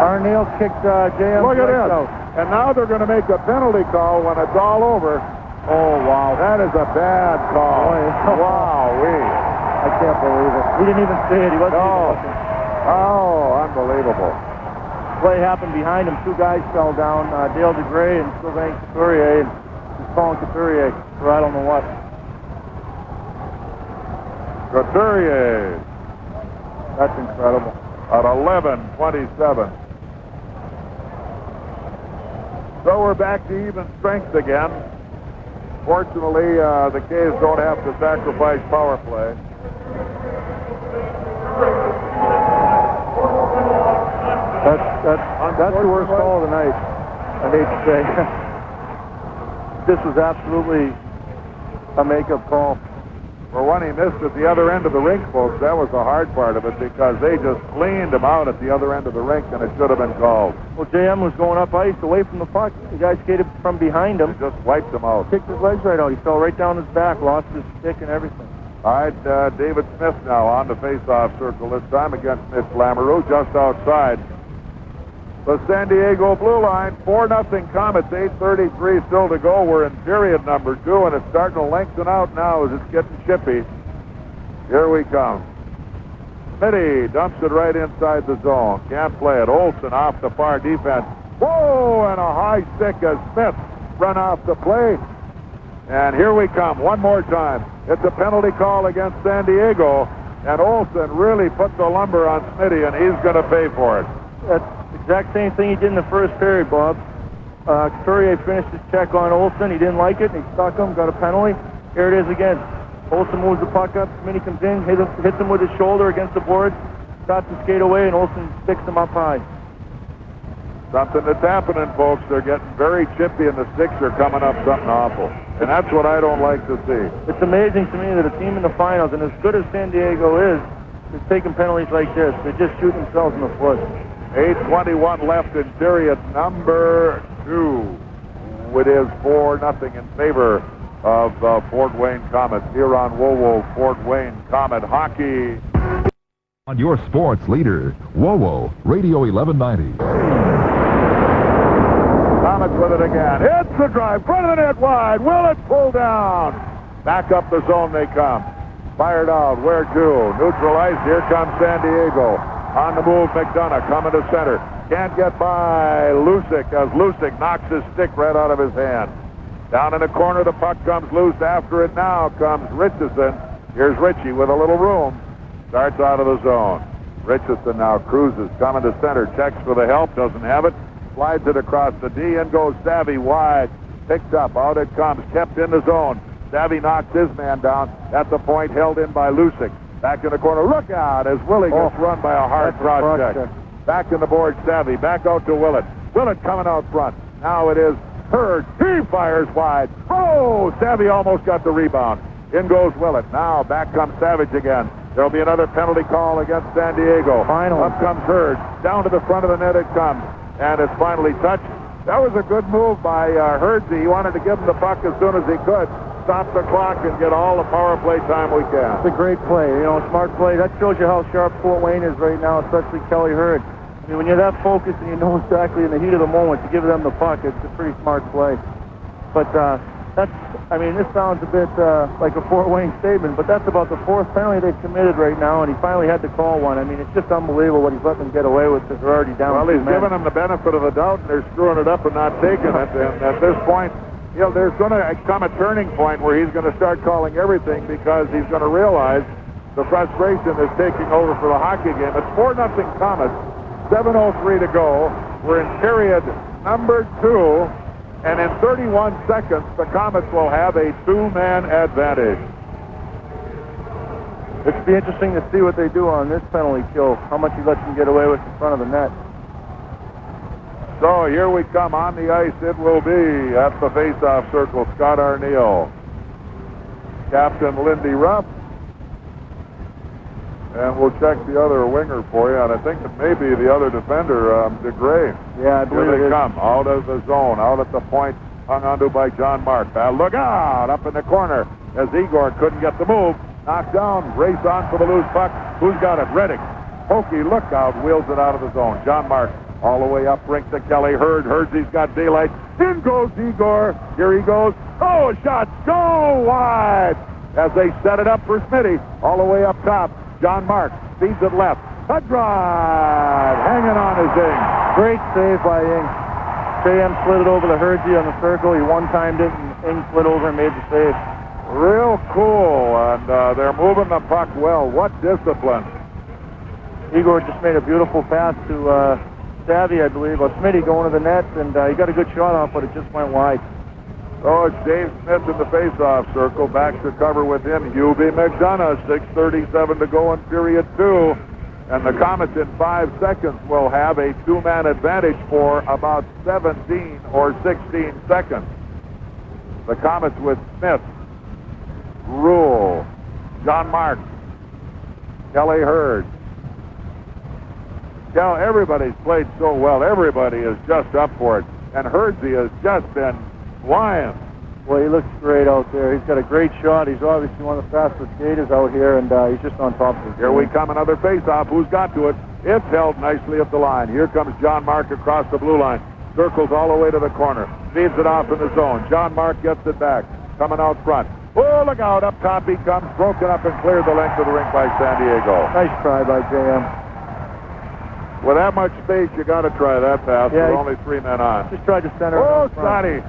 Arneal kicked J.M. Look at this. out. And now they're going to make a penalty call when it's all over. Oh, wow. That is a bad call. Wow-wee. I can't believe it. He didn't even see it. He wasn't even looking. Oh, unbelievable. Play happened behind him. 2 guys fell down, Dale DeGray and Sylvain Couturier, and he's calling Couturier for I don't know what. Couturier. That's incredible. At 11:27. So we're back to even strength again. Fortunately, the Caves don't have to sacrifice power play. That's the worst call of the night, I hate to say. This was absolutely a make-up call. For one, he missed at the other end of the rink, folks. That was the hard part of it, because they just cleaned him out at the other end of the rink, and it should have been called. Well, JM was going up ice away from the puck. The guy skated from behind him. He just wiped him out. Kicked his legs right out. He fell right down his back, lost his stick and everything. All right, David Smith now on the face-off circle, this time against Mitch Lamoureux, just outside the San Diego blue line. 4-0 Komets, 8:33 still to go. We're in period number 2, and it's starting to lengthen out now as it's getting chippy. Here we come. Smitty dumps it right inside the zone. Can't play it. Olsen off the far defense. Whoa, and a high stick as Smith run off the play. And here we come one more time. It's a penalty call against San Diego, and Olsen really put the lumber on Smitty, and he's going to pay for it. That's the exact same thing he did in the first period, Bob. Couturier finished his check on Olsen. He didn't like it, and he stuck him, got a penalty. Here it is again. Olsen moves the puck up. Smitty comes in, hits him with his shoulder against the board, stops and skate away, and Olsen sticks him up high. Something that's happening, folks. They're getting very chippy, and the sticks are coming up something awful. And that's what I don't like to see. It's amazing to me that a team in the finals, and as good as San Diego is taking penalties like this. They just shoot themselves in the foot. 8:21 left in period number 2. It is 4-0 in favor of Fort Wayne Komets here on WoWo Fort Wayne Komet Hockey. On your sports leader, WoWo Radio 1190. Komets with it again. It's the drive, front of the net wide. Willett pulled down. Back up the zone they come. Fired out. Where to? Neutralized. Here comes San Diego. On the move, McDonough coming to center. Can't get by Lucic as Lucic knocks his stick right out of his hand. Down in the corner, the puck comes loose. After it now comes Richison. Here's Ritchie with a little room. Starts out of the zone. Richison now cruises, coming to center. Checks for the help, doesn't have it. Slides it across the D and goes Savvy wide. Picked up, out it comes, kept in the zone. Savvy knocks his man down. At the point, held in by Lucic. Back in the corner, look out as Willie gets run by a hard cross check. Back in the board, Savvy. Back out to Willett. Willett coming out front. Now it is Hurd. He fires wide. Oh, Savvy almost got the rebound. In goes Willett. Now back comes Savage again. There'll be another penalty call against San Diego. Finally. Up comes Hurd. Down to the front of the net it comes. And it's finally touched. That was a good move by Hurdsey. He wanted to give him the puck as soon as he could. Stop the clock and get all the power play time we can. It's a great play, smart play. That shows you how sharp Fort Wayne is right now, especially Kelly Hurd. I mean, when you're that focused and you know exactly in the heat of the moment to give them the puck, it's a pretty smart play. But this sounds a bit like a Fort Wayne statement, but that's about the fourth penalty they've committed right now, and he finally had to call one. I mean, it's just unbelievable what he's letting them get away with because they're already down. Well, he's giving them the benefit of the doubt, and they're screwing it up and not taking it. And at this point, there's going to come a turning point where he's going to start calling everything because he's going to realize the frustration is taking over for the hockey game. It's 4-0 Komets, 7:03 to go. We're in period number 2, and in 31 seconds, the Komets will have a 2-man advantage. It'll be interesting to see what they do on this penalty kill, how much he lets them get away with in front of the net. So here we come on the ice. It will be at the face-off circle, Scott Arneal, Captain Lindy Ruff, and we'll check the other winger for you. And I think it may be the other defender, DeGray. Yeah, I believe Here they it is. come out of the zone, out at the point, hung onto by John Mark. Look out up in the corner as Igor couldn't get the move. Knocked down, race on for the loose puck. Who's got it? Reddick. Pokey, look out, wheels it out of the zone. John Mark. All the way up, rink to Kelly Hurd. Hurdsy's got daylight. In goes Igor. Here he goes. Oh, shot. Go wide. As they set it up for Smitty. All the way up top. John Mark feeds it left. A drive. Hanging on his Ing. Great save by Ing. JM slid it over to Hurdsy on the circle. He one-timed it, and Ing slid over and made the save. Real cool. And they're moving the puck well. What discipline. Igor just made a beautiful pass to Savvy, I believe, or Smitty going to the net, and he got a good shot off, but it just went wide. Oh, it's Dave Smith in the face-off circle. Back to cover with him, Hubie McDonough. 6:37 to go in period 2. And the Komets in 5 seconds will have a 2-man advantage for about 17 or 16 seconds. The Komets with Smith, Rule, John Mark, Kelly Hurd. Now, everybody's played so well. Everybody is just up for it. And Hurdsy has just been flying. Well, he looks great out there. He's got a great shot. He's obviously one of the fastest skaters out here, and he's just on top of it. Here we come, another face-off. Who's got to it? It's held nicely at the line. Here comes John Mark across the blue line. Circles all the way to the corner. Feeds it off in the zone. John Mark gets it back. Coming out front. Oh, look out. Up top he comes. Broken up and cleared the length of the rink by San Diego. Nice try by JM. With that much space, you got to try that pass. Yeah, with only 3 men on. Just tried to center. Oh, Sonny.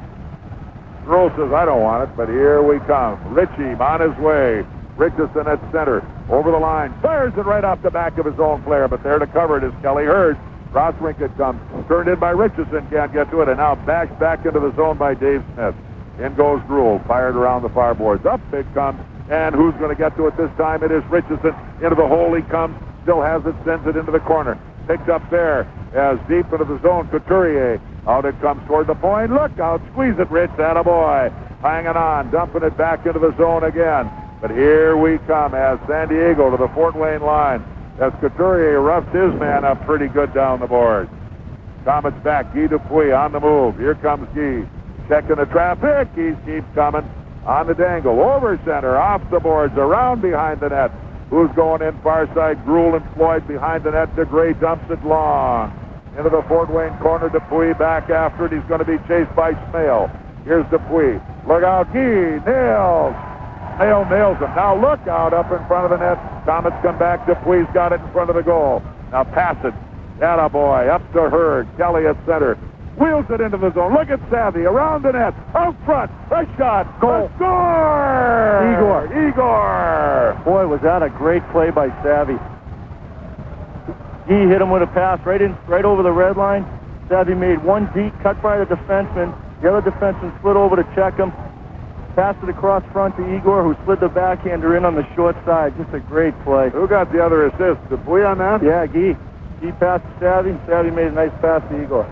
Roll says, I don't want it, but here we come. Ritchie on his way. Richison at center. Over the line. Fires it right off the back of his own player, but there to cover it is Kelly Hurd. Cross rink it comes. Turned in by Richison. Can't get to it. And now bashed back into the zone by Dave Smith. In goes Gruel. Fired around the far boards. Up it comes. And who's going to get to it this time? It is Richison. Into the hole he comes. Still has it. Sends it into the corner. Picked up there as deep into the zone. Couturier. Out it comes toward the point. Look out. Squeeze it, Rich. Attaboy. Hanging on. Dumping it back into the zone again. But here we come as San Diego to the Fort Wayne line. As Couturier roughs his man up pretty good down the board. Komets back. Guy Dupuis on the move. Here comes Guy. Checking the traffic. He keeps coming. On the dangle. Over center. Off the boards. Around behind the net. Who's going in far side? Gruel and Floyd behind the net. DeGray dumps it long. Into the Fort Wayne corner. Dupuis back after it. He's going to be chased by Smale. Here's Dupuis. Look out. Guy nails. Nail nails him. Now look out up in front of the net. Komets come back. Dupuis got it in front of the goal. Now pass it. Attaboy. Up to Hurd. Kelly at center. Wheels it into the zone. Look at Savvy around the net. Out front. A shot. Goal. A score. Igor. Boy, was that a great play by Savvy. He hit him with a pass right over the red line. Savvy made one deep cut by the defenseman. The other defenseman slid over to check him. Passed it across front to Igor, who slid the backhander in on the short side. Just a great play. Who got the other assist? Dupuis on that? Yeah, Guy. He passed to Savvy, and Savvy made a nice pass to Igor.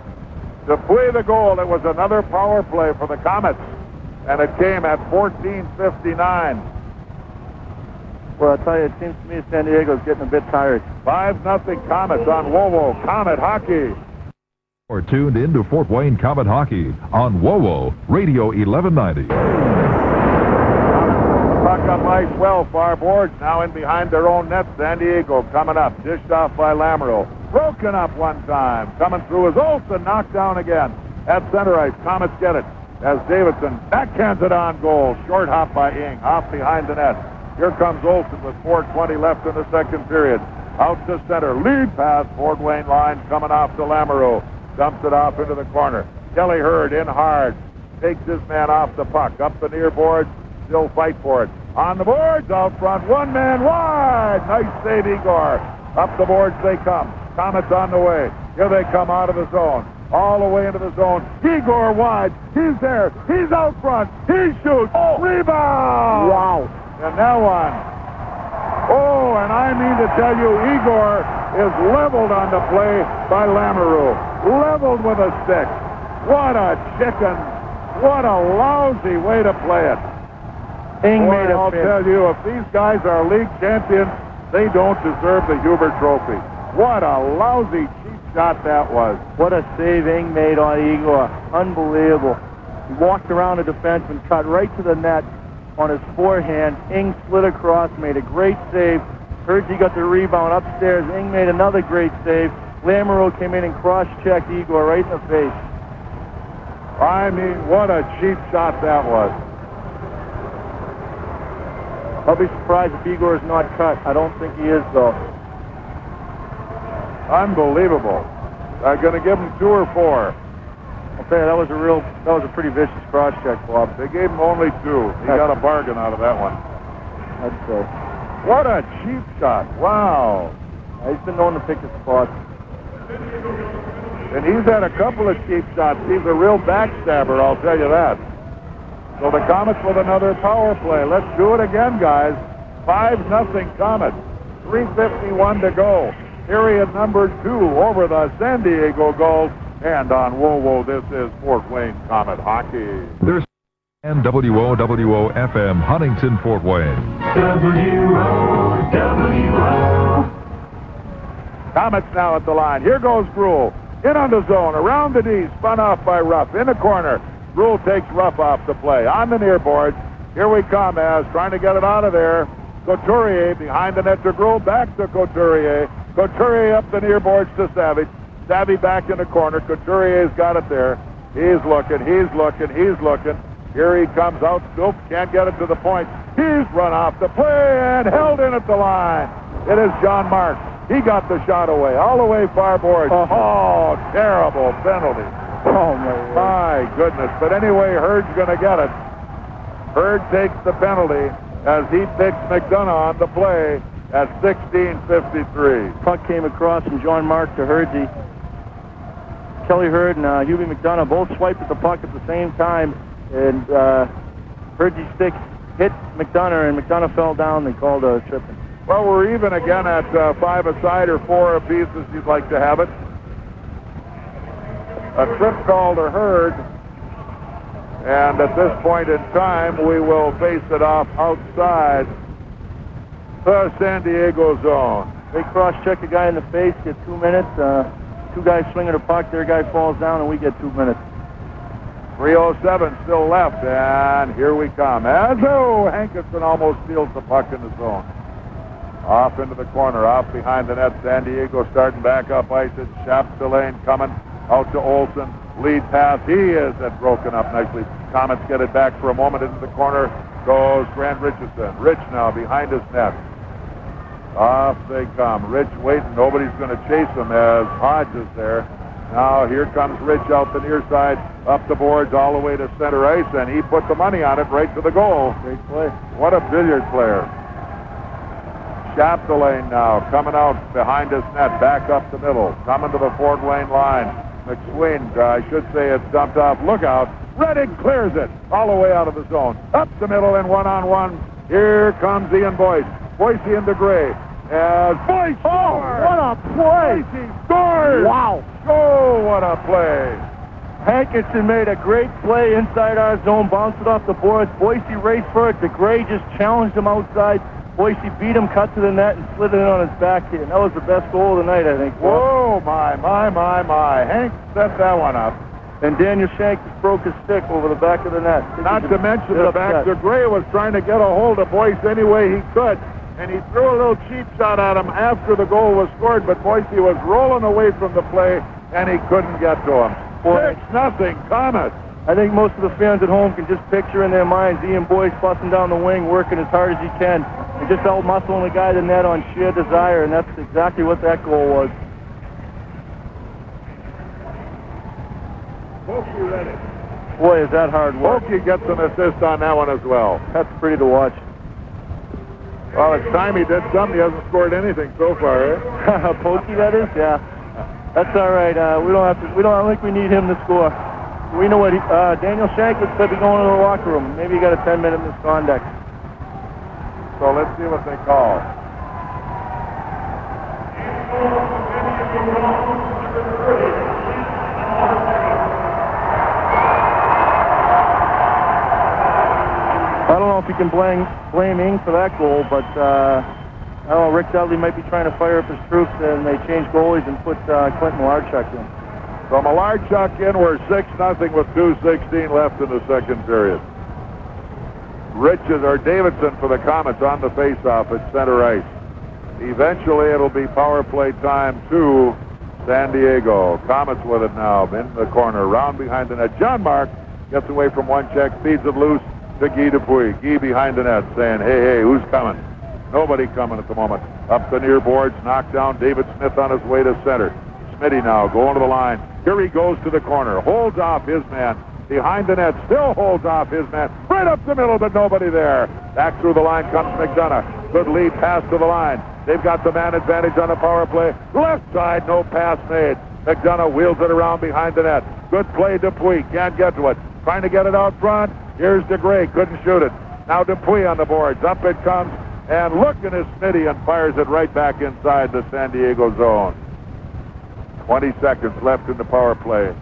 Dupuis the goal. It was another power play for the Komets, and it came at 14:59. Well, I'll tell you, it seems to me San Diego's getting a bit tired. 5-0 Komets on WoWo. Komet Hockey. Or tuned in to Fort Wayne Komet Hockey on WoWo Radio 1190. Puck up ice well, far boards. Now in behind their own net. San Diego coming up. Dished off by Lamoureux. Broken up one time. Coming through is Olsen. Knocked down again. At center ice. Komets get it. As Davidson backhands it on goal. Short hop by Ing. Off behind the net. Here comes Olsen with 4:20 left in the second period. Out to center. Lead pass. Fort Wayne line coming off to Lamoureux. Dumps it off into the corner. Kelly Hurd in hard. Takes his man off the puck. Up the near boards. Still fight for it. On the boards, out front, one man wide. Nice save, Igor. Up the boards they come. Komets on the way. Here they come out of the zone. All the way into the zone. Igor wide. He's there. He's out front. He shoots. Oh. Rebound. Wow. And now on. Oh, and I mean to tell you, Igor is leveled on the play by Lamoureux. Leveled with a stick. What a chicken. What a lousy way to play it. Ing Boy, made a I'll fit. tell you, if these guys are league champions, they don't deserve the Huber Trophy. What a lousy cheap shot that was. What a save Ing made on Igor. Unbelievable. He walked around the defenseman, cut right to the net on his forehand. Ing slid across, made a great save. Hurd got the rebound upstairs. Ing made another great save. Lamoureux came in and cross-checked Igor right in the face. I mean, what a cheap shot that was. I'll be surprised if Igor is not cut. I don't think he is, though. Unbelievable. I'm going to give him 2 or 4. I'll tell you, that was a pretty vicious cross-check, Bob. They gave him only 2. He got a bargain out of that one. I'd say. What a cheap shot. Wow. He's been known to pick his spots. And he's had a couple of cheap shots. He's a real backstabber, I'll tell you that. So the Komets with another power play. Let's do it again, guys. 5-0 Komets. 3:51 to go. Period number 2 over the San Diego Gulls. And on WoWo, this is Fort Wayne Komet Hockey. There's and WOWO FM Huntington, Fort Wayne. WOWO. Komets now at the line. Here goes Gruhl. In on the zone. Around the D. Spun off by Ruff. In the corner. Gruhl takes Ruff off the play. On the near boards. Here we come as trying to get it out of there. Couturier behind the net to Gruhl. Back to Couturier. Couturier up the near boards to Savage. Savvy back in the corner. Couturier's got it there. He's looking. He's looking. He's looking. Here he comes out. Still can't get it to the point. He's run off the play and held in at the line. It is John Mark. He got the shot away. All the way far boards. Oh, terrible penalty. Oh, my goodness. But anyway, Hurd's going to get it. Hurd takes the penalty as he picks McDonough on the play at 16:53. Puck came across from John Mark to Hurd. Kelly Hurd and Hubie McDonough both swiped at the puck at the same time, and Hurd's stick hit McDonough, and McDonough fell down. They called a tripping. Well, we're even again at 5 aside or 4 apiece as you'd like to have it. A trip call to Hurd, and at this point in time, we will face it off outside the San Diego zone. They cross-check a guy in the face, get 2 minutes. 2 guys swinging a puck, their guy falls down, and we get 2 minutes. 3:07 still left, and here we come. As Hankinson almost steals the puck in the zone. Off into the corner, off behind the net. San Diego starting back up ice. It's Chapdelaine coming out to Olsen. Lead pass. He is broken up nicely. Komets get it back for a moment into the corner. goes Grant Richison. Rich now behind his net. Off they come. Rich waiting. Nobody's going to chase him as Hodge is there. Now here comes Rich out the near side, up the boards all the way to center ice, and he put the money on it right to the goal. Great play. What a billiard player. Chapdelaine now coming out behind his net, back up the middle, coming to the Fort Wayne line. McSween, I should say it's dumped off. Look out. Reddick clears it all the way out of the zone. Up the middle and one-on-one. Here comes Ian Boyce. Boyce and DeGray. As Boyce scores! What a play! He scores! Wow. Oh, what a play. Hankinson made a great play inside our zone, bounced it off the boards. Boyce raced for it. DeGray just challenged him outside. Boyce beat him, cut to the net, and slid it in on his backhand. And that was the best goal of the night, I think. Whoa, my. Hank set that one up. And Daniel Shank just broke his stick over the back of the net. Not to mention the fact that DeGray was trying to get a hold of Boyce any way he could. And he threw a little cheap shot at him after the goal was scored, but Boyce was rolling away from the play, and he couldn't get to him. 6-0, Komets. I think most of the fans at home can just picture in their minds Ian Boyce busting down the wing, working as hard as he can, and just out-muscling the guy in the net on sheer desire, and that's exactly what that goal was. Reddick. Boy, is that hard work. Pokey gets an assist on that one as well. That's pretty to watch. Well, it's time he did something. He hasn't scored anything so far, eh? Pokey, that is? Yeah. That's all right. We don't think we need him to score. We know what Daniel Shank looks like he's going to the locker room. Maybe he got a 10-minute misconduct. So let's see what they call. I don't know if you can blame Ing for that goal, but I don't know, Rick Dudley might be trying to fire up his troops, and they changed goalies and put Clinton Malarchuk in. So Malarchuk in, we're 6-0 with 2:16 left in the second period. Davidson for the Komets on the faceoff at center ice. Eventually it'll be power play time to San Diego. Komets with it now in the corner, round behind the net. John Mark gets away from one check, feeds it loose to Guy Dupuis. Guy behind the net saying, hey, who's coming? Nobody coming at the moment. Up the near boards, knocked down David Smith on his way to center. Smitty now going to the line. Here he goes to the corner, holds off his man. Behind the net, still holds off his man. Right up the middle, but nobody there. Back through the line comes McDonough. Good lead pass to the line. They've got the man advantage on the power play. Left side, no pass made. McDonough wheels it around behind the net. Good play, Dupuis. Can't get to it. Trying to get it out front. Here's DeGray. Couldn't shoot it. Now Dupuis on the boards. Up it comes. And looking at Smitty and fires it right back inside the San Diego zone. 20 seconds left in the power play.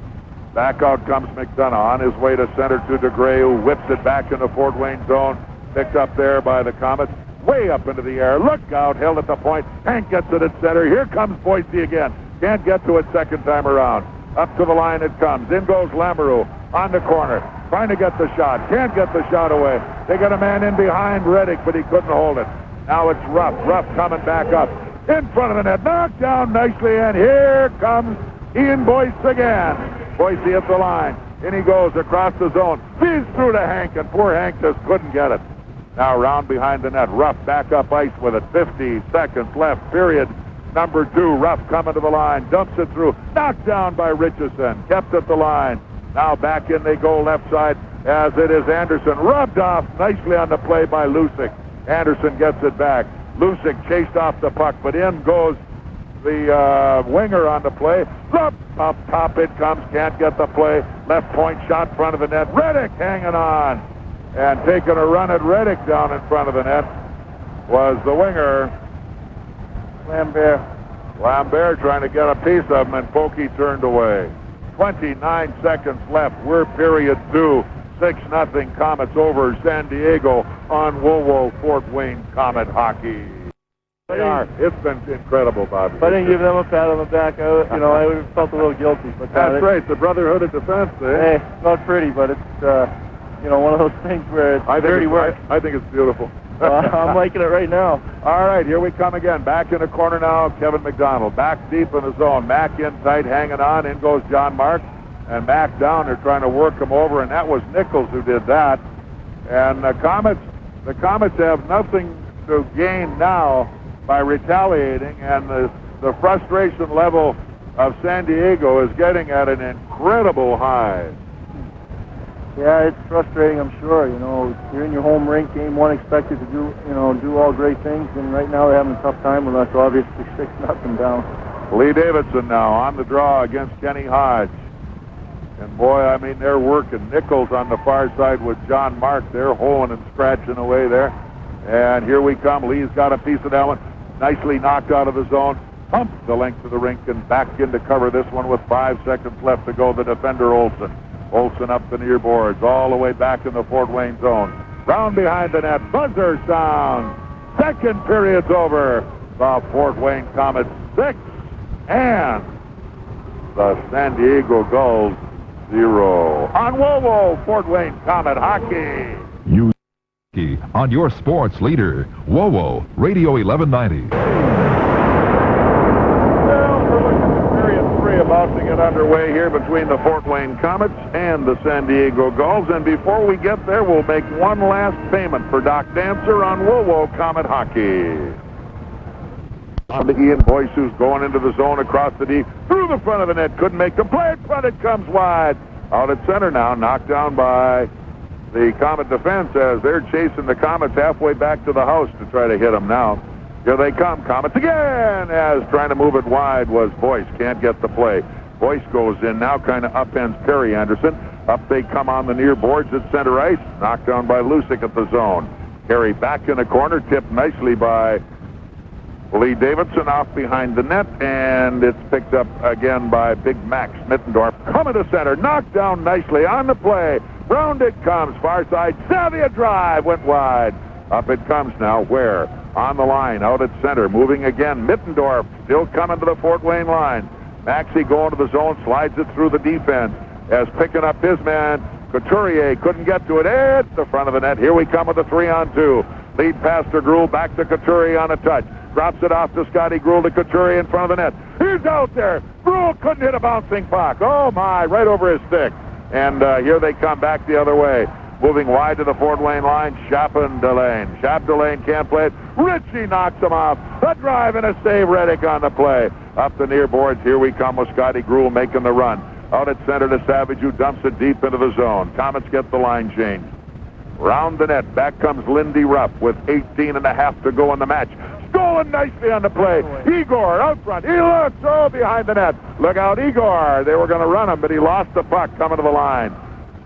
Back out comes McDonough on his way to center to DeGray, who whips it back in the Fort Wayne zone. Picked up there by the Komets. Way up into the air. Look out. Held at the point. Hank gets it at center. Here comes Boyce again. Can't get to it second time around. Up to the line it comes. In goes Lamoureux on the corner. Trying to get the shot. Can't get the shot away. They got a man in behind Reddick, but he couldn't hold it. Now it's Ruff. Ruff coming back up. In front of the net. Knocked down nicely, and here comes Ian Boyce again. Boyce at the line. In he goes across the zone. Feeds through to Hank, and poor Hank just couldn't get it. Now round behind the net. Ruff back up ice with it. 50 seconds left. Period number 2. Ruff coming to the line. Dumps it through. Knocked down by Richison. Kept at the line. Now back in they go left side as it is Anderson. Rubbed off nicely on the play by Lucic. Anderson gets it back. Lucic chased off the puck, but in goes the winger on the play. Up top it comes. Can't get the play. Left point shot front of the net. Reddick hanging on. And taking a run at Reddick down in front of the net was the winger. Lambert trying to get a piece of him, and Pokey turned away. 29 seconds left. We're period 2. 6-0 Komets over San Diego on WoWo Fort Wayne Komet hockey. They are. It's been incredible, Bobby. If I didn't give them a pat on the back, I would have felt a little guilty. But that's right. The Brotherhood of Defense, eh? Hey, it's not pretty, but it's one of those things where it's dirty work. I think it's beautiful. I'm liking it right now. All right, here we come again. Back in the corner now, Kevin McDonald. Back deep in the zone. Mack in tight, hanging on. In goes John Mark. And Mack down. They're trying to work him over, and that was Nichols who did that. And the Komets the Komets have nothing to gain now by retaliating, and the frustration level of San Diego is getting at an incredible high. Yeah, it's frustrating, I'm sure. You know, you're in your home rink, game one, expected to do all great things, and right now they're having a tough time with us, obviously 6-0 down. Lee Davidson now on the draw against Kenny Hodge. And boy, I mean, they're working. Nichols on the far side with John Mark. They're holing and scratching away there. And here we come. Lee's got a piece of that one. Nicely knocked out of the zone. Pumped the length of the rink and back in to cover this one with 5 seconds left to go. The defender Olsen. Olsen up the near boards all the way back in the Fort Wayne zone. Round behind the net. Buzzer sound. Second period's over. The Fort Wayne Komets 6 and the San Diego Gulls 0. On WoWo, Fort Wayne Komet Hockey. On your sports leader, WoWo Radio 1190. Well, we're looking at period 3 about to get underway here between the Fort Wayne Komets and the San Diego Gulls. And before we get there, we'll make one last payment for Doc Dancer on WoWo Komet Hockey. On to Ian Boyce, who's going into the zone across the D. Through the front of the net. Couldn't make the play. But it comes wide. Out at center now. Knocked down by the Komet defense as they're chasing the Komets halfway back to the house to try to hit them now. Here they come. Komets again as trying to move it wide was Boyce. Can't get the play. Boyce goes in now, kind of upends Perry Anderson. Up they come on the near boards at center ice. Knocked down by Lusick at the zone. Perry back in the corner. Tipped nicely by Lee Davidson off behind the net, and it's picked up again by Big Max Mittendorf. Coming to center, knocked down nicely on the play. Round it comes, far side, Savia drive, went wide. Up it comes now, where? On the line, out at center, moving again. Mittendorf still coming to the Fort Wayne line. Maxey going to the zone, slides it through the defense. As picking up his man, Couturier couldn't get to it at the front of the net. Here we come with a 3-on-2. Lead pass to Gruhl, back to Couturier on a touch. Drops it off to Scotty Gruhl to Couturier in front of the net. He's out there. Gruhl couldn't hit a bouncing puck. Oh, my, right over his stick. And here they come back the other way. Moving wide to the Fort Wayne line, Chapin Delane. Chap Delane can't play it. Ritchie knocks him off. A drive and a save. Reddick on the play. Up the near boards. Here we come with Scotty Gruhl making the run. Out at center to Savage, who dumps it deep into the zone. Komets get the line change. Round the net. Back comes Lindy Rupp with 18.5 to go in the match. Stolen nicely on the play. Igor out front. He looks. Oh, behind the net. Look out, Igor. They were going to run him, but he lost the puck coming to the line.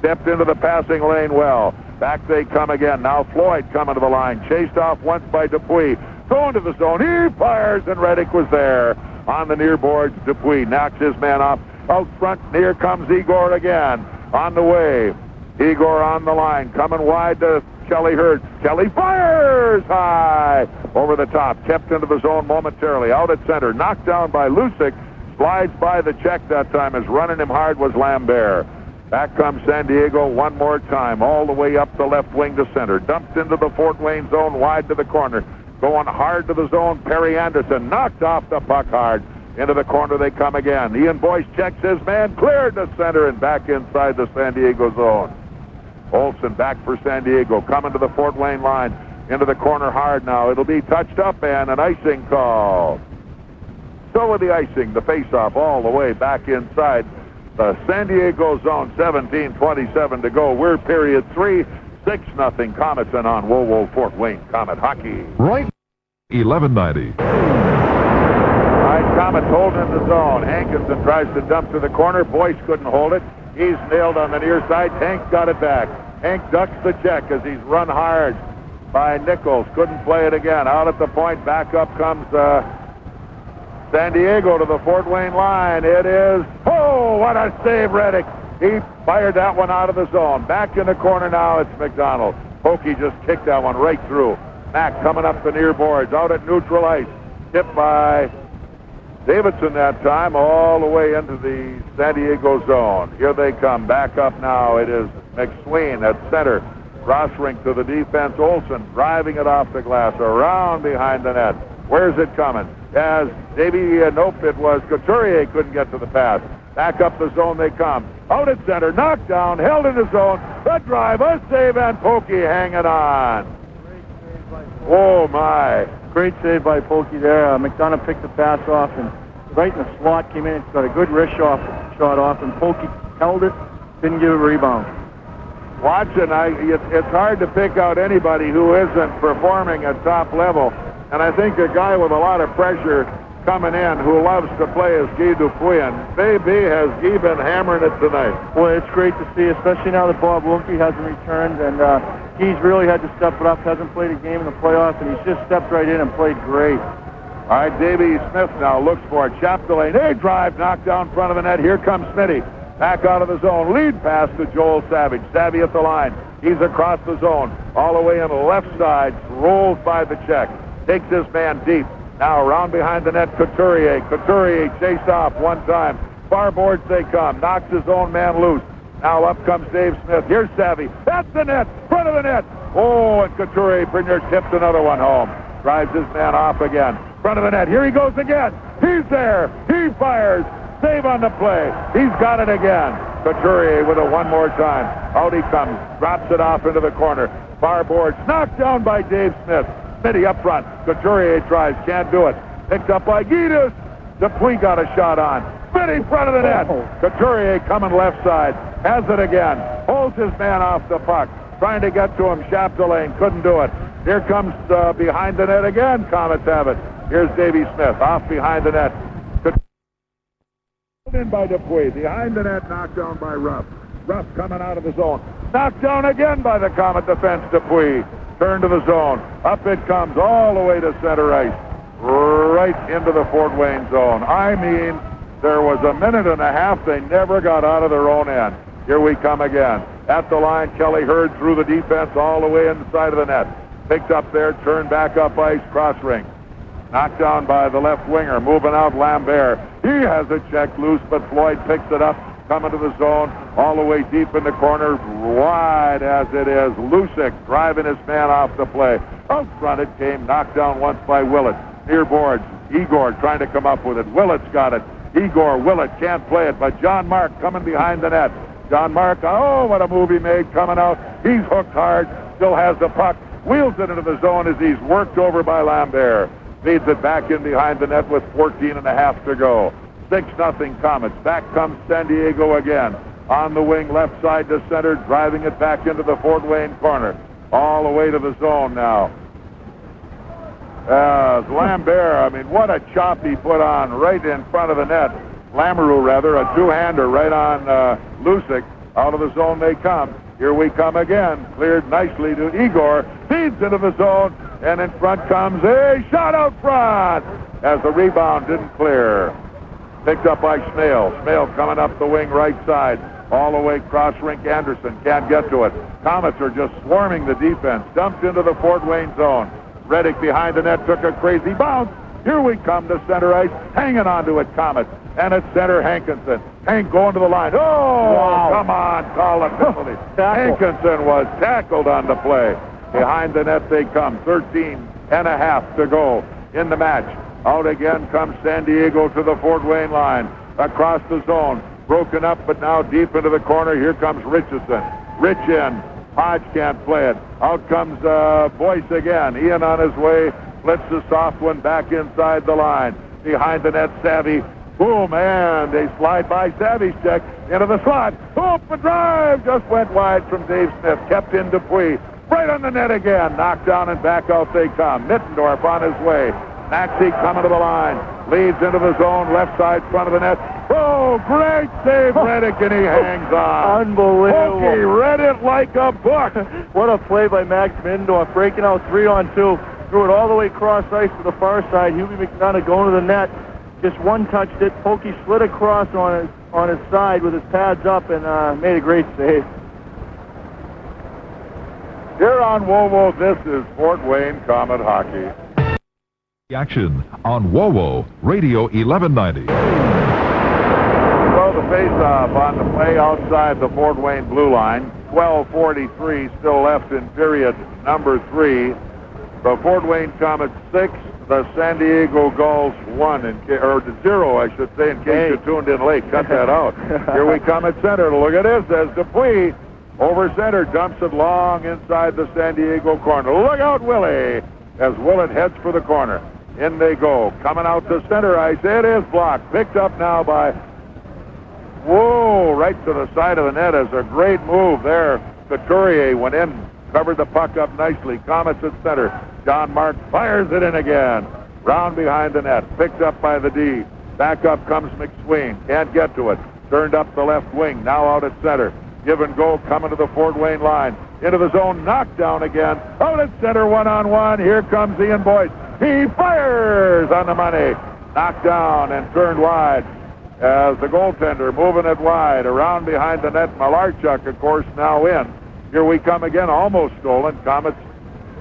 Stepped into the passing lane well. Back they come again. Now Floyd coming to the line. Chased off once by Dupuis. Going to the zone. He fires, and Reddick was there. On the near boards, Dupuis knocks his man off. Out front, here comes Igor again. On the way. Igor on the line. Coming wide to Kelly Hurd. Kelly fires high. Over the top. Kept into the zone momentarily. Out at center. Knocked down by Lusick. Slides by the check that time as running him hard was Lambert. Back comes San Diego one more time. All the way up the left wing to center. Dumped into the Fort Wayne zone wide to the corner. Going hard to the zone. Perry Anderson knocked off the puck hard. Into the corner they come again. Ian Boyce checks his man. Cleared to center and back inside the San Diego zone. Olsen back for San Diego. Coming to the Fort Wayne line. Into the corner hard now. It'll be touched up and an icing call. So with the icing, the face-off all the way back inside the San Diego zone. 17:27 to go. We're period 3. 6-0 Komets and on WoWo Fort Wayne Komet Hockey. Right 1190. Komets holding in the zone. Hankinson tries to dump to the corner. Boyce couldn't hold it. He's nailed on the near side. Hank got it back. Hank ducks the check as he's run hard by Nichols. Couldn't play it again. Out at the point. Back up comes San Diego to the Fort Wayne line. It is, oh, what a save, Reddick. He fired that one out of the zone. Back in the corner now, it's McDonald. Pokey just kicked that one right through. Mack coming up the near boards. Out at neutral ice. Tipped by Davidson that time, all the way into the San Diego zone. Here they come. Back up now. It is McSween at center. Cross rink to the defense. Olsen driving it off the glass. Around behind the net. Where's it coming? As nope, it was Couturier couldn't get to the pass. Back up the zone they come. Out at center. Knocked down. Held in the zone. The drive. A save and Pokey hanging on. Oh, my. Great save by Pokey there. McDonough picked the pass off and right in the slot came in. It's got a good wrist shot off, and Pokey held it, didn't give a rebound. Watching, it's hard to pick out anybody who isn't performing at top level. And I think a guy with a lot of pressure coming in who loves to play is Guy Dupuis. And maybe has Guy been hammering it tonight. Well, it's great to see, especially now that Bob Wilkie hasn't returned. And Guy's really had to step it up. Hasn't played a game in the playoffs, and he's just stepped right in and played great. All right, Davey Smith now looks for it. Chapdelaine, hey, drive, knocked down in front of the net. Here comes Smitty. Back out of the zone. Lead pass to Joel Savage. Savvy at the line. He's across the zone. All the way on the left side. Rolls by the check. Takes this man deep. Now around behind the net, Couturier. Couturier chased off one time. Far boards they come. Knocks his own man loose. Now up comes Dave Smith. Here's Savvy. That's the net. Front of the net. Oh, and Couturier tipped another one home. Drives his man off again. Front of the net. Here he goes again. He's there. He fires. Save on the play. He's got it again. Couturier with it one more time. Out he comes. Drops it off into the corner. Far boards. Knocked down by Dave Smith. Smitty up front. Couturier tries. Can't do it. Picked up by Guidus. Dupuis got a shot on. Smitty front of the net. Couturier coming left side. Has it again. Holds his man off the puck. Trying to get to him. Chapdelaine couldn't do it. Here comes behind the net again. Komets have it. Here's Davey Smith. Off behind the net. In by Dupuis. Behind the net, knocked down by Ruff. Ruff coming out of the zone. Knocked down again by the Comet defense, Dupuis. Turn to the zone. Up it comes all the way to center ice. Right into the Fort Wayne zone. I mean, there was a minute and a half they never got out of their own end. Here we come again. At the line, Kelly Hurd through the defense all the way inside of the net. Picked up there, turned back up ice, cross ring. Knocked down by the left winger, moving out Lambert. He has a check loose, but Floyd picks it up, coming to the zone, all the way deep in the corner, wide as it is. Lucic driving his man off the play. Out front it came, knocked down once by Willett. Near boards, Igor trying to come up with it. Willett's got it. Willett can't play it, but John Mark coming behind the net. John Mark, oh, what a move he made coming out. He's hooked hard, still has the puck, wheels it into the zone as he's worked over by Lambert. Feeds it back in behind the net with 14 and a half to go. 6-0 Komets. Back comes San Diego again. On the wing, left side to center, driving it back into the Fort Wayne corner. All the way to the zone now. Lambert, I mean, what a chop he put on right in front of the net. Lamoureux, rather, a two-hander right on Lucic. Out of the zone they come. Here we come again. Cleared nicely to Igor. Feeds into the zone. And in front comes a shot out front as the rebound didn't clear. Picked up by Smale. Smale coming up the wing right side. All the way cross rink. Anderson can't get to it. Komets are just swarming the defense. Dumped into the Fort Wayne zone. Reddick behind the net took a crazy bounce. Here we come to center ice. Hanging on to it, Komets. And at center, Hankinson. Hank going to the line. Oh, wow. Come on. Call a penalty. Hankinson was tackled on the play. Behind the net they come. 13 and a half to go in the match. Out again comes San Diego to the Fort Wayne line. Across the zone. Broken up, but now deep into the corner. Here comes Richison. Rich in. Hodge can't play it. Out comes Boyce again. Ian on his way. Flips the soft one back inside the line. Behind the net, Savvy. Boom, and they slide by Savvy's check into the slot. Oop, the drive just went wide from Dave Smith. Kept in Dupuis. Right on the net again. Knocked down and back out they come. Mittendorf on his way. Maxey coming to the line. Leads into the zone. Left side front of the net. Oh, great save, Reddick, and he hangs on. Unbelievable. He read it like a book. What a play by Max Mittendorf. Breaking out 3-on-2. Threw it all the way cross ice to the far side. Hughie McDonough going to the net. Just one-touched it. Pokey slid across on his side with his pads up and made a great save. Here on WOWO, this is Fort Wayne Komet Hockey. Action on WOWO Radio 1190. So the face-off on the play outside the Fort Wayne blue line. 12:43 still left in period number 3. The Fort Wayne Komets 6, the San Diego Gulls 0, I should say, in case you tuned in late. Cut that out. Here we come at center. Look at this as Dupuis over center dumps it long inside the San Diego corner. Look out, Willie. as Willett heads for the corner. In they go. Coming out to center ice. It is blocked. Picked up now by... Whoa! Right to the side of the net is a great move there. Couturier went in, covered the puck up nicely. Komets at center. John Mark fires it in again. Round behind the net. Picked up by the D. Back up comes McSween. Can't get to it. Turned up the left wing. Now out at center. Give and go coming to the Fort Wayne line. Into the zone. Knocked down again. Out at center. One-on-one. Here comes Ian Boyce. He fires on the money. Knocked down and turned wide. As the goaltender moving it wide. Around behind the net. Malarchuk, of course, now in. Here we come again. Almost stolen. Komets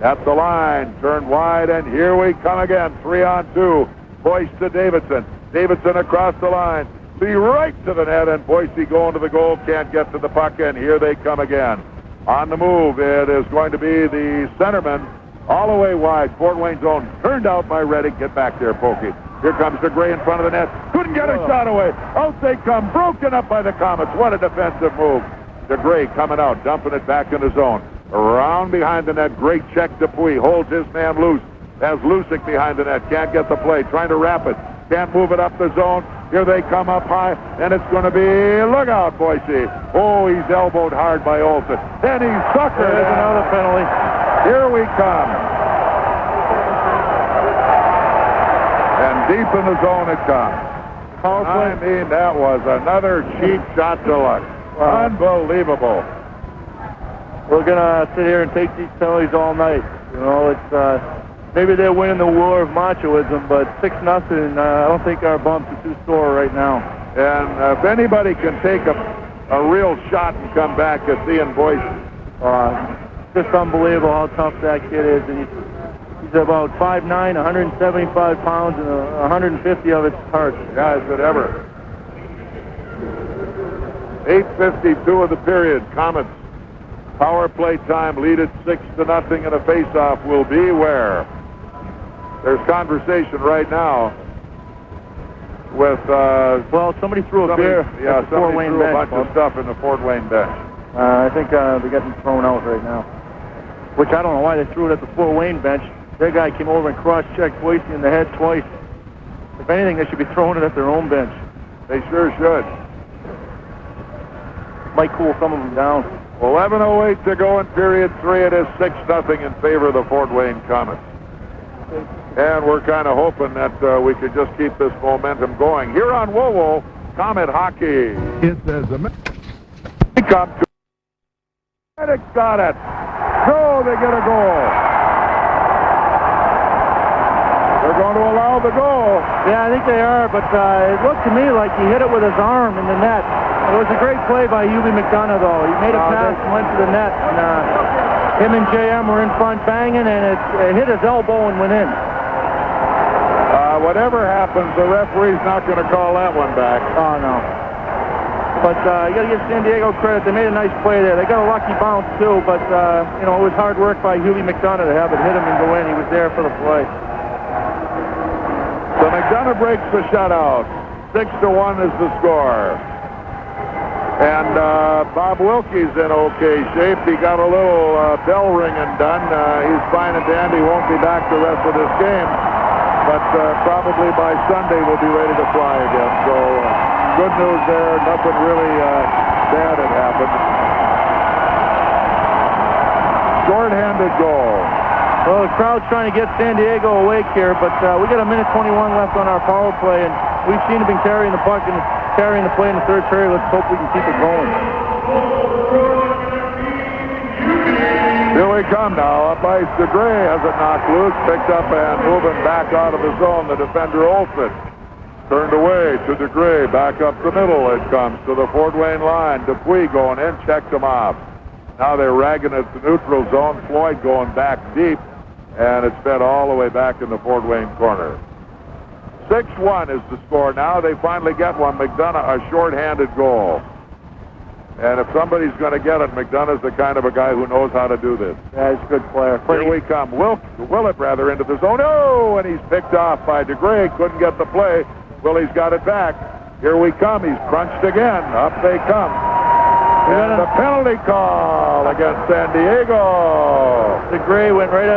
at the line. Turned wide. And here we come again. 3-on-2. Boyce to Davidson. Davidson across the line. Be right to the net. And Boyce going to the goal. Can't get to the puck. And here they come again. On the move. It is going to be the centerman. All the way wide. Fort Wayne zone. Turned out by Reddick. Get back there, Pokey. Here comes DeGray in front of the net. Couldn't get a shot away. Out they come. Broken up by the Komets. What a defensive move. DeGray coming out. Dumping it back in the zone. Around behind the net. Great check. Dupuis holds his man loose. Has Lusick behind the net. Can't get the play. Trying to wrap it. Can't move it up the zone. Here they come up high. And it's going to be... Look out, Boyce. Oh, he's elbowed hard by Olsen. And he's suckered. There's another penalty. Here we come. And deep in the zone it comes. I mean, that was another cheap shot to luck. Wow. Unbelievable. We're going to sit here and take these penalties all night. You know, it's... Maybe they're winning the war of machoism, but 6-0, I don't think our bumps are too sore right now. And if anybody can take a real shot and come back, it's Ian Boyce. Just unbelievable how tough that kid is. And he's about 5'9", 175 pounds, and 150 of it's hurt. Yeah, is it ever. 8:52 of the period. Komets power play time, lead it 6-0, and a face-off will be where? There's conversation right now with... well, somebody threw a beer yeah, at the Fort Wayne threw bench. a bunch of stuff in the Fort Wayne bench. I think they're getting thrown out right now. Which I don't know why they threw it at the Fort Wayne bench. Their guy came over and cross-checked Boyce in the head twice. If anything, they should be throwing it at their own bench. They sure should. Might cool some of them down. 11:08 to go in period 3. It is 6-0 in favor of the Fort Wayne Komets. And we're kind of hoping that we could just keep this momentum going. Here on WoWo, Komet Hockey. It says He come to Reddick got it. No, they get a goal. They're going to allow the goal. Yeah, I think they are, but it looked to me like he hit it with his arm in the net. It was a great play by Hubie McDonough, though. He made a pass and went to the net, and him and JM were in front banging, and it hit his elbow and went in. Whatever happens, the referee's not going to call that one back. Oh, no. But you got to give San Diego credit. They made a nice play there. They got a lucky bounce, too, but, you know, it was hard work by Hubie McDonough to have it hit him and go in. He was there for the play. So McDonough breaks the shutout. 6-1 is the score. And Bob Wilkie's in okay shape. He got a little bell ringing done. He's fine and dandy. Won't be back the rest of this game. But probably by Sunday we'll be ready to fly again. So good news there. Nothing really bad had happened. Short-handed goal. Well, the crowd's trying to get San Diego awake here, but we got 1:21 left on our power play, and we've seen them carrying the puck and carrying the play in the third period. Let's hope we can keep it going. Here we come now. Up ice, DeGray has it knocked loose, picked up and moving back out of the zone. The defender Olsen turned away to DeGray. Back up the middle it comes to the Fort Wayne line. Dupuis going in, checked him off. Now they're ragging at the neutral zone. Floyd going back deep, and it's fed all the way back in the Fort Wayne corner. 6-1 is the score now. They finally get one. McDonough, a short-handed goal. And if somebody's going to get it, McDonough's the kind of a guy who knows how to do this. Yeah, he's a good player. Here we come. Willett rather into the zone. Oh, and he's picked off by DeGray. Couldn't get the play. Willie's got it back. Here we come. He's crunched again. Up they come. And the penalty call against San Diego. The Gray went right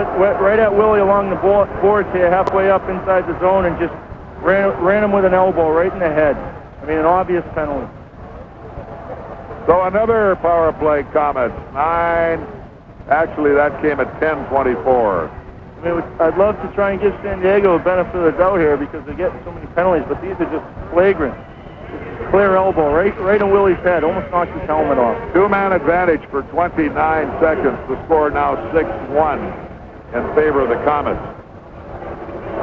at Willie along the boards here, halfway up inside the zone, and just ran him with an elbow right in the head. I mean, an obvious penalty. So another power play, Komets. 9. Actually, that came at 10:24. I mean, I'd love to try and give San Diego a benefit of the doubt here because they're getting so many penalties, but these are just flagrant. Clear elbow right in Willie's head, almost knocked his helmet off. Two-man advantage for 29 seconds. The score now 6-1 in favor of the Komets.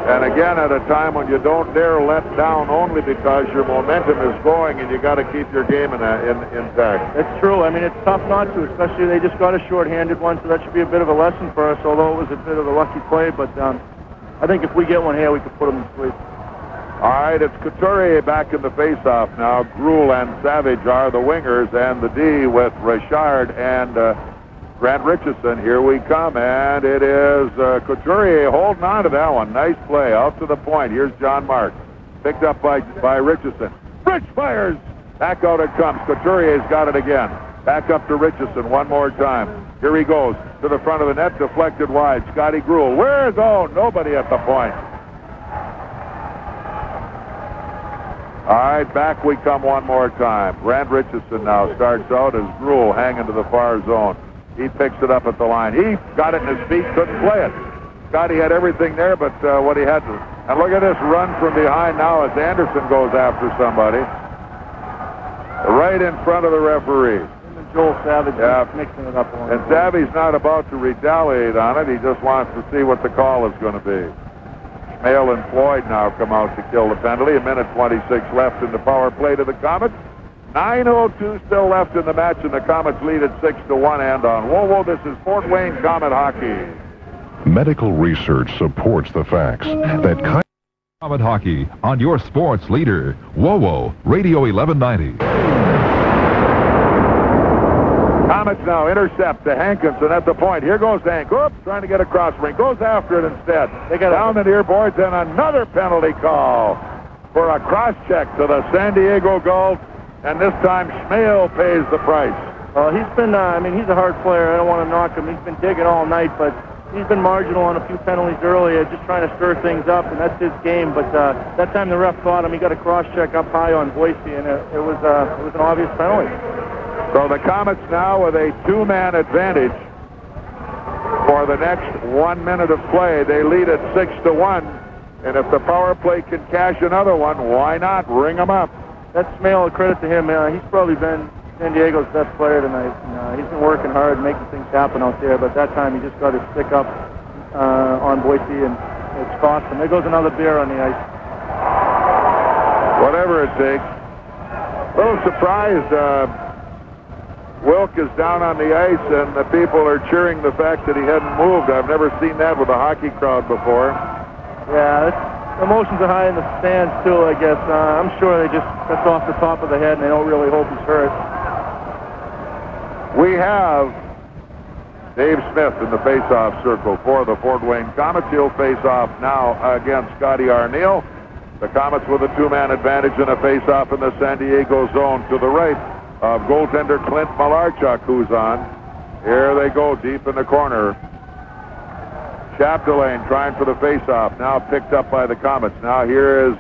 And again, at a time when you don't dare let down only because your momentum is going and you got to keep your game intact. That's true. I mean, it's tough not to, especially they just got a short-handed one, so that should be a bit of a lesson for us, although it was a bit of a lucky play. But I think if we get one here, we could put them to sleep. All right, it's Couturier back in the face-off now. Gruel and Savage are the wingers, and the D with Richard and Grant Richison. Here we come, and it is Couturier holding on to that one. Nice play, out to the point. Here's John Mark, picked up by Richison. Rich fires! Back out it comes. Couturier's got it again. Back up to Richison one more time. Here he goes to the front of the net, deflected wide. Scotty Gruel. Where's nobody at the point. All right, back we come one more time. Grant Richison now starts out as Gruel hanging to the far zone. He picks it up at the line. He got it in his feet, couldn't play it. Scotty had everything there, but what he had to... And look at this run from behind now as Anderson goes after somebody. Right in front of the referee. And Joel Savage mixing it up. And Savvy's not about to retaliate on it. He just wants to see what the call is going to be. Schmale and Floyd now come out to kill the penalty. 1:26 left in the power play to the Komets. 9:02 still left in the match, and the Komets lead at 6-1. And on Whoa, this is Fort Wayne Komet hockey. Medical research supports the facts that Komet hockey on your sports leader, Whoa, Radio 1190. Komets now intercept to Hankinson at the point. Here goes Hank. Oops, trying to get across ring. Goes after it instead. They got down the near boards, and another penalty call for a cross-check to the San Diego Gulls. And this time, Schmale pays the price. He's been, he's a hard player. I don't want to knock him. He's been digging all night, but he's been marginal on a few penalties earlier, just trying to stir things up, and that's his game. But that time the ref caught him. He got a cross-check up high on Boyce, and it was an obvious penalty. So the Komets now with a two-man advantage for the next 1 minute of play. They lead at 6-1, and if the power play can cash another one, why not ring them up? That's Schmale, a credit to him. He's probably been San Diego's best player tonight. He's been working hard, making things happen out there, but that time he just got his stick up on Boise, and it's cost him. There goes another beer on the ice. Whatever it takes. A little surprised Wilk is down on the ice, and the people are cheering the fact that he hadn't moved. I've never seen that with a hockey crowd before. Yeah, emotions are high in the stands, too, I guess. I'm sure that's off the top of the head, and they don't really hope he's hurt. We have Dave Smith in the face-off circle for the Fort Wayne Komets. He'll face off now against Scotty Arneal. The Komets with a two-man advantage in a face-off in the San Diego zone to the right of goaltender Clint Malarchuk, who's on. Here they go, deep in the corner. Chapdelaine trying for the face-off, now picked up by the Komets. Now here is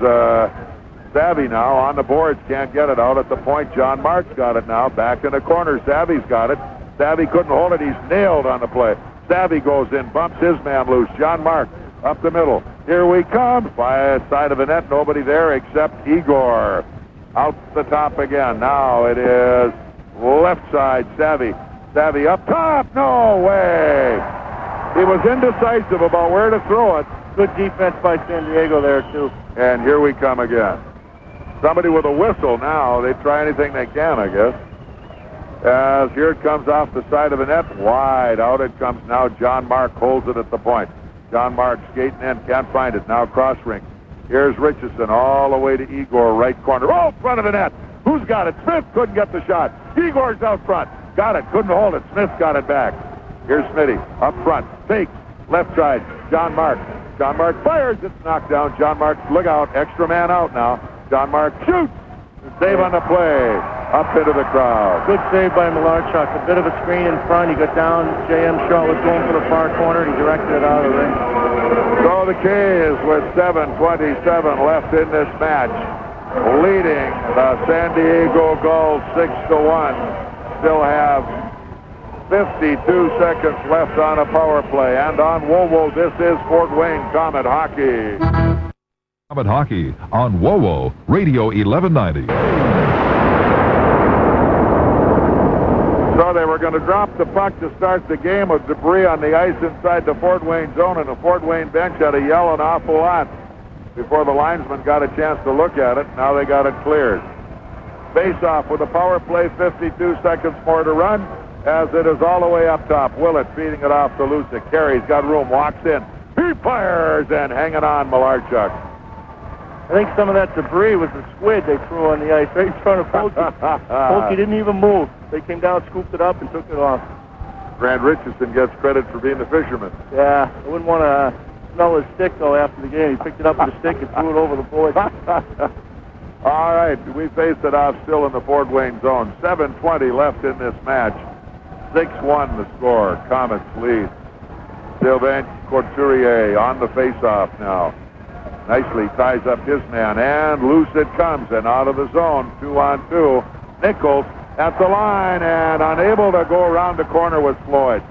Savvy now on the boards, can't get it out at the point. John Mark's got it now, back in the corner. Savvy's got it. Savvy couldn't hold it, he's nailed on the play. Savvy goes in, bumps his man loose. John Mark up the middle. Here we come, by side of the net, nobody there except Igor. Out the top again. Now it is left side, Savvy. Savvy up top, no way! He was indecisive about where to throw it. Good defense by San Diego there, too. And here we come again. Somebody with a whistle now. They try anything they can, I guess. As here it comes off the side of the net. Wide out it comes now. John Mark holds it at the point. John Mark skating in, can't find it. Now cross ring. Here's Richison all the way to Igor, right corner. Oh, front of the net. Who's got it? Smith couldn't get the shot. Igor's out front. Got it. Couldn't hold it. Smith got it back. Here's Smitty up front. Takes. Left side. John Mark. John Mark fires. It's knocked down. John Mark, look out. Extra man out now. John Mark shoots. Save on the play. up into the crowd. Good save by Malarchuk. A bit of a screen in front. He got down. J.M. Shaw was going for the far corner. He directed it out of the ring. So the K's with 7:27 left in this match, leading the San Diego Gulls 6-1. Still have 52 seconds left on a power play. And on WoWo, this is Fort Wayne Comet Hockey. Comet Hockey on WoWo Radio 1190. So they were going to drop the puck to start the game with debris on the ice inside the Fort Wayne zone, and the Fort Wayne bench had to yell an awful lot before the linesman got a chance to look at it. Now they got it cleared. Face-off with a power play, 52 seconds more to run, as it is all the way up top. Willett feeding it off to Lucic. Carey's got room, walks in. He fires, and hanging on, Malarchuk. I think some of that debris was the squid they threw on the ice right in front of Polkey. Polkey didn't even move. They came down, scooped it up, and took it off. Grant Richison gets credit for being the fisherman. Yeah, I wouldn't want to smell his stick, though, after the game. He picked it up with a stick and threw it over the board. All right, we face it off still in the Fort Wayne zone. 7:20 left in this match. 6-1 the score. Komets lead. Sylvain Couturier on the face-off now. Nicely ties up his man, and loose it comes, and out of the zone, 2-on-2. Nichols at the line, and unable to go around the corner was Floyd.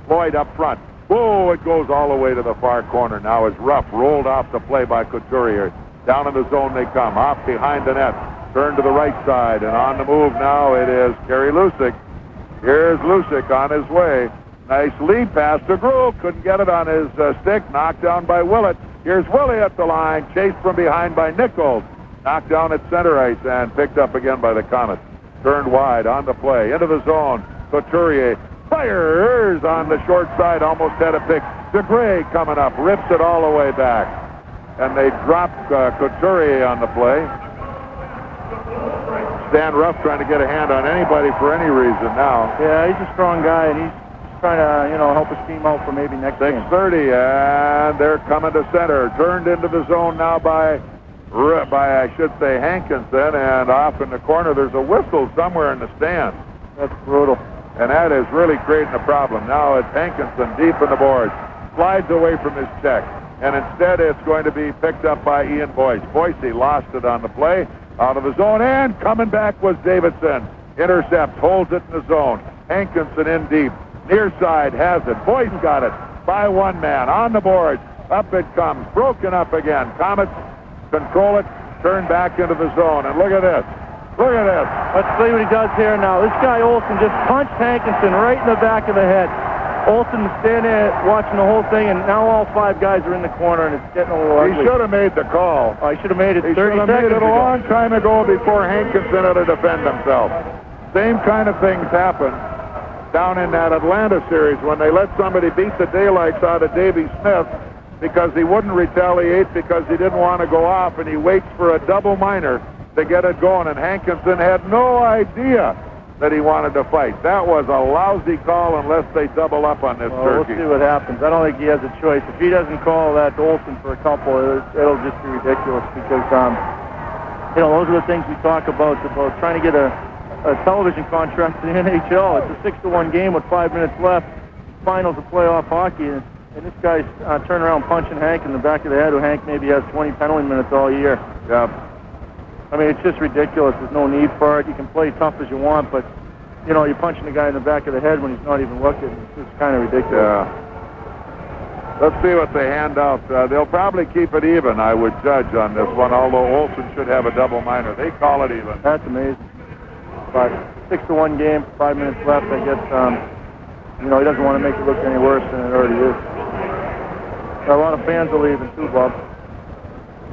Floyd up front. Whoa, it goes all the way to the far corner. Now is Ruff rolled off the play by Couturier. Down in the zone they come, off behind the net. Turn to the right side, and on the move now it is Kerry Lucic. Here's Lucic on his way. Nice lead pass to Groove. Couldn't get it on his stick. Knocked down by Willett. Here's Willie at the line, chased from behind by Nichols. Knocked down at center ice and picked up again by the Comets. Turned wide on the play, into the zone. Couturier fires on the short side, almost had a pick. DeGray coming up, rips it all the way back. And they drop Couturier on the play. Stan Ruff trying to get a hand on anybody for any reason now. Yeah, he's a strong guy, and he's trying to, help his team out for maybe next game. 6:30, and they're coming to center. Turned into the zone now by I should say, Hankinson, and off in the corner there's a whistle somewhere in the stand. That's brutal. And that is really creating a problem. Now it's Hankinson deep in the boards. Slides away from his check. And instead it's going to be picked up by Ian Boyce. Boyce lost it on the play. Out of the zone, and coming back was Davidson. Intercepts, holds it in the zone. Hankinson in deep. Near side has it. Boyce got it by one man. On the boards. Up it comes. Broken up again. Komets control it. Turn back into the zone. And look at this. Look at this. Let's see what he does here now. This guy Olsen just punched Hankinson right in the back of the head. Olsen was standing there watching the whole thing, and now all five guys are in the corner, and it's getting a little ugly. He should have made the call. Oh, he should have made it 30 seconds ago. He should have made it a long time ago before Hankinson had to defend himself. Same kind of things happened down in that Atlanta series when they let somebody beat the daylights out of Davy Smith because he wouldn't retaliate because he didn't want to go off, and he waits for a double minor to get it going, and Hankinson had no idea that he wanted to fight. That was a lousy call unless they double up on this turkey. We'll see what happens. I don't think he has a choice. If he doesn't call that Olsen for a couple, it'll just be ridiculous because, those are the things we talk about trying to get a television contract to the NHL. It's a 6-1 game with 5 minutes left. Finals of playoff hockey, and this guy's turning around punching Hank in the back of the head, who Hank maybe has 20 penalty minutes all year. Yeah. I mean, it's just ridiculous. There's no need for it. You can play tough as you want, but, you're punching the guy in the back of the head when he's not even looking. It's just kind of ridiculous. Yeah. Let's see what they hand out. They'll probably keep it even, I would judge, on this one, although Olsen should have a double minor. They call it even. That's amazing. But 6-1 game, 5 minutes left. I guess, he doesn't want to make it look any worse than it already is. A lot of fans are leaving, too, Bob.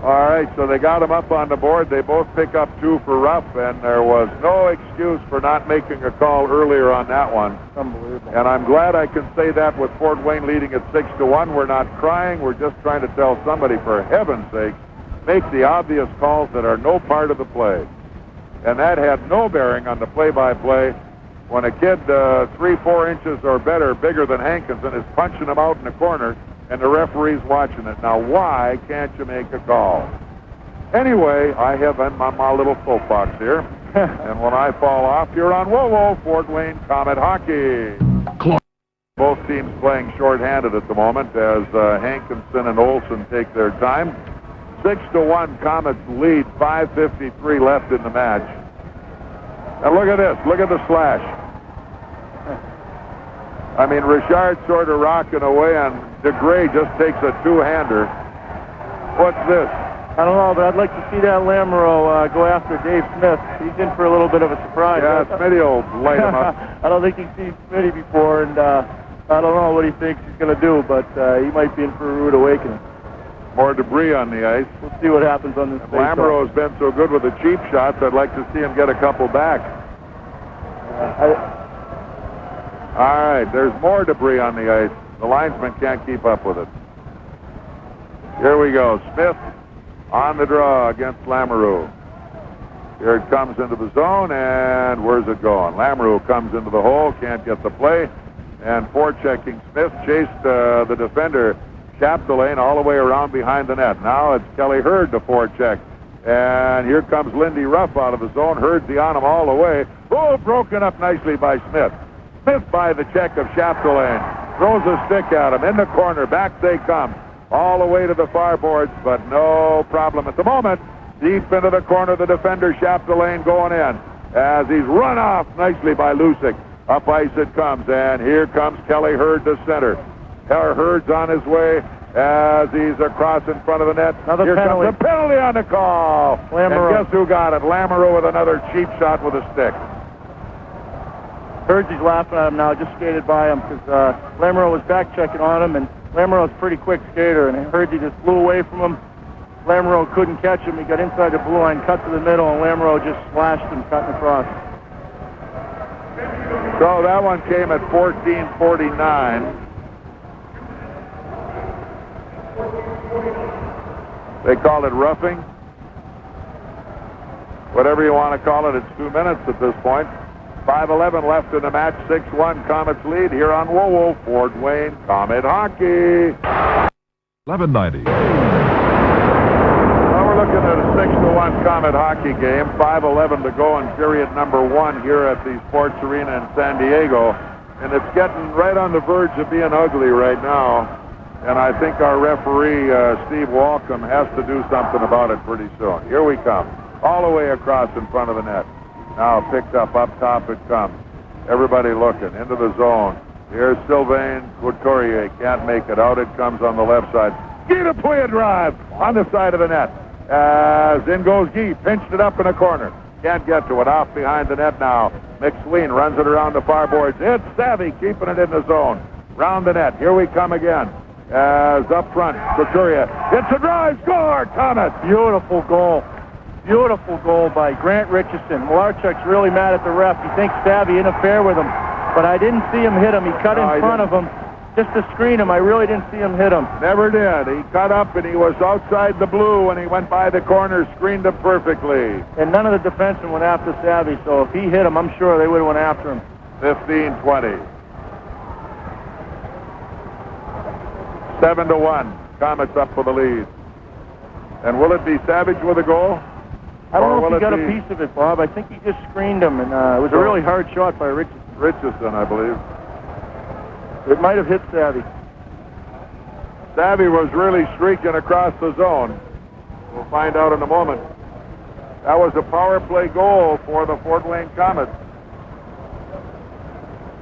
All right, so they got him up on the board. They both pick up 2 for Ruff, and there was no excuse for not making a call earlier on that one. Unbelievable. And I'm glad I can say that with Fort Wayne leading at 6-1. We're not crying. We're just trying to tell somebody, for heaven's sake, make the obvious calls that are no part of the play. And that had no bearing on the play-by-play when a kid 3-4 inches or better, bigger than Hankinson, is punching him out in the corner, and the referee's watching it. Now, why can't you make a call? Anyway, I have on my little soapbox here. And when I fall off, you're on Whoa, Fort Wayne Comet Hockey. Both teams playing shorthanded at the moment as Hankinson and Olsen take their time. 6-1 Comets lead, 5:53 left in the match. And look at this, look at the slash. I mean, Richard sort of rocking away, and DeGray just takes a two-hander. What's this? I don't know, but I'd like to see that Lamoureux go after Dave Smith. He's in for a little bit of a surprise. Yeah, Smitty will light him up. I don't think he's seen Smitty before, and I don't know what he thinks he's going to do, but he might be in for a rude awakening. More debris on the ice. We'll see what happens on this. Lamoureux has been so good with the cheap shots, I'd like to see him get a couple back. All right, there's more debris on the ice. The linesman can't keep up with it. Here we go. Smith on the draw against Lamoureux. Here it comes into the zone, and where's it going? Lamoureux comes into the hole, can't get the play, and forechecking Smith chased the defender, Chapdelaine, all the way around behind the net. Now it's Kelly Hurd to forecheck. And here comes Lindy Ruff out of the zone. Hurd's on him all the way. Oh, broken up nicely by Smith. Smith by the check of Chapdelaine. Throws a stick at him. In the corner. Back they come. All the way to the far boards, but no problem at the moment. Deep into the corner, the defender, Chapdelaine, going in. As he's run off nicely by Lusick. Up ice it comes, and here comes Kelly Hurd to center. Hurd's on his way as he's across in front of the net. Another penalty. Comes a penalty on the call. Lamoureux. And guess who got it? Lamoureux with another cheap shot with a stick. Hurd's laughing at him now, just skated by him because Lamoureux was back checking on him, and Lamoureux's a pretty quick skater, and Hurd just flew away from him. Lamoureux couldn't catch him. He got inside the blue line, cut to the middle, and Lamoureux just slashed him, cutting across. So that one came at 14:49. They call it roughing. Whatever you want to call it, it's 2 minutes at this point. 5:11 left in the match, 6-1 Comets lead here on Whoa, Fort Wayne Comet Hockey. 1190. Well, we're looking at a 6-1 Comet Hockey game. 5:11 to go in period number 1 here at the Sports Arena in San Diego. And it's getting right on the verge of being ugly right now. And I think our referee, Steve Walcom, has to do something about it pretty soon. Here we come. All the way across in front of the net. Now picked up top it comes. Everybody looking into the zone. Here's Sylvain Couturier. Can't make it out. It comes on the left side. Guy to play a drive on the side of the net. As in goes Guy. Pinched it up in a corner. Can't get to it. Off behind the net now. McSween runs it around the far boards. It's Savvy keeping it in the zone. Round the net. Here we come again. As up front, Couturier. It's a drive. Score! Comets. Beautiful goal. Beautiful goal by Grant Richison. Malarchuk's really mad at the ref. He thinks Savvy interfered with him, but I didn't see him hit him. He cut in front of him just to screen him. I really didn't see him hit him. Never did. He cut up and he was outside the blue when he went by the corner, screened him perfectly. And none of the defensemen went after Savvy, so if he hit him, I'm sure they would have went after him. 15-20. 7-1. Comets up for the lead. And will it be Savage with a goal? I don't know if he got a piece of it, Bob. I think he just screened him, and it was a really hard shot by Richison. Richison, I believe. It might have hit Savvy. Savvy was really streaking across the zone. We'll find out in a moment. That was a power play goal for the Fort Wayne Comets.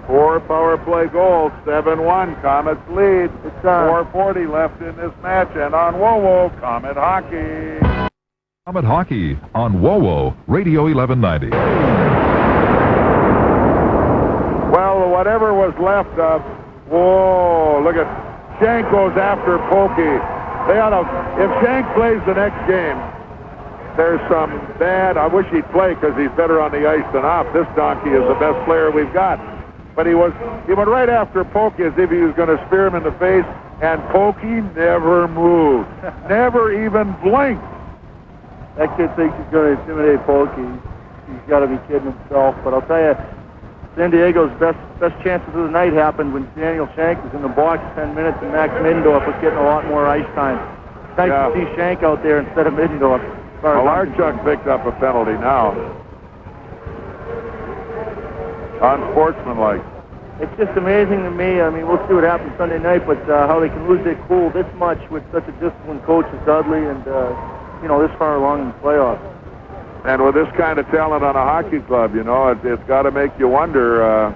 4 power play goals, 7-1, Comets lead. It's 4:40 left in this match, and on Whoa, Comet Hockey. Comet Hockey on Whoa, Radio 1190. Well, whatever was left of, whoa, look at, Shank goes after Pokey. If Shank plays the next game, there's some bad, I wish he'd play because he's better on the ice than off. This donkey is the best player we've got. But he went right after Pokey as if he was going to spear him in the face, and Pokey never moved. Never even blinked. That kid thinks he's going to intimidate Pokey. He's got to be kidding himself. But I'll tell you, San Diego's best chances of the night happened when Daniel Shank was in the box 10 minutes and Max Middendorf was getting a lot more ice time. It's nice to see Shank out there instead of Middendorf. Malarchuk picked up a penalty now. unsportsmanlike. It's just amazing to me. I mean, we'll see what happens Sunday night, but how they can lose their cool this much with such a disciplined coach as Dudley and, this far along in the playoffs. And with this kind of talent on a hockey club, it's got to make you wonder.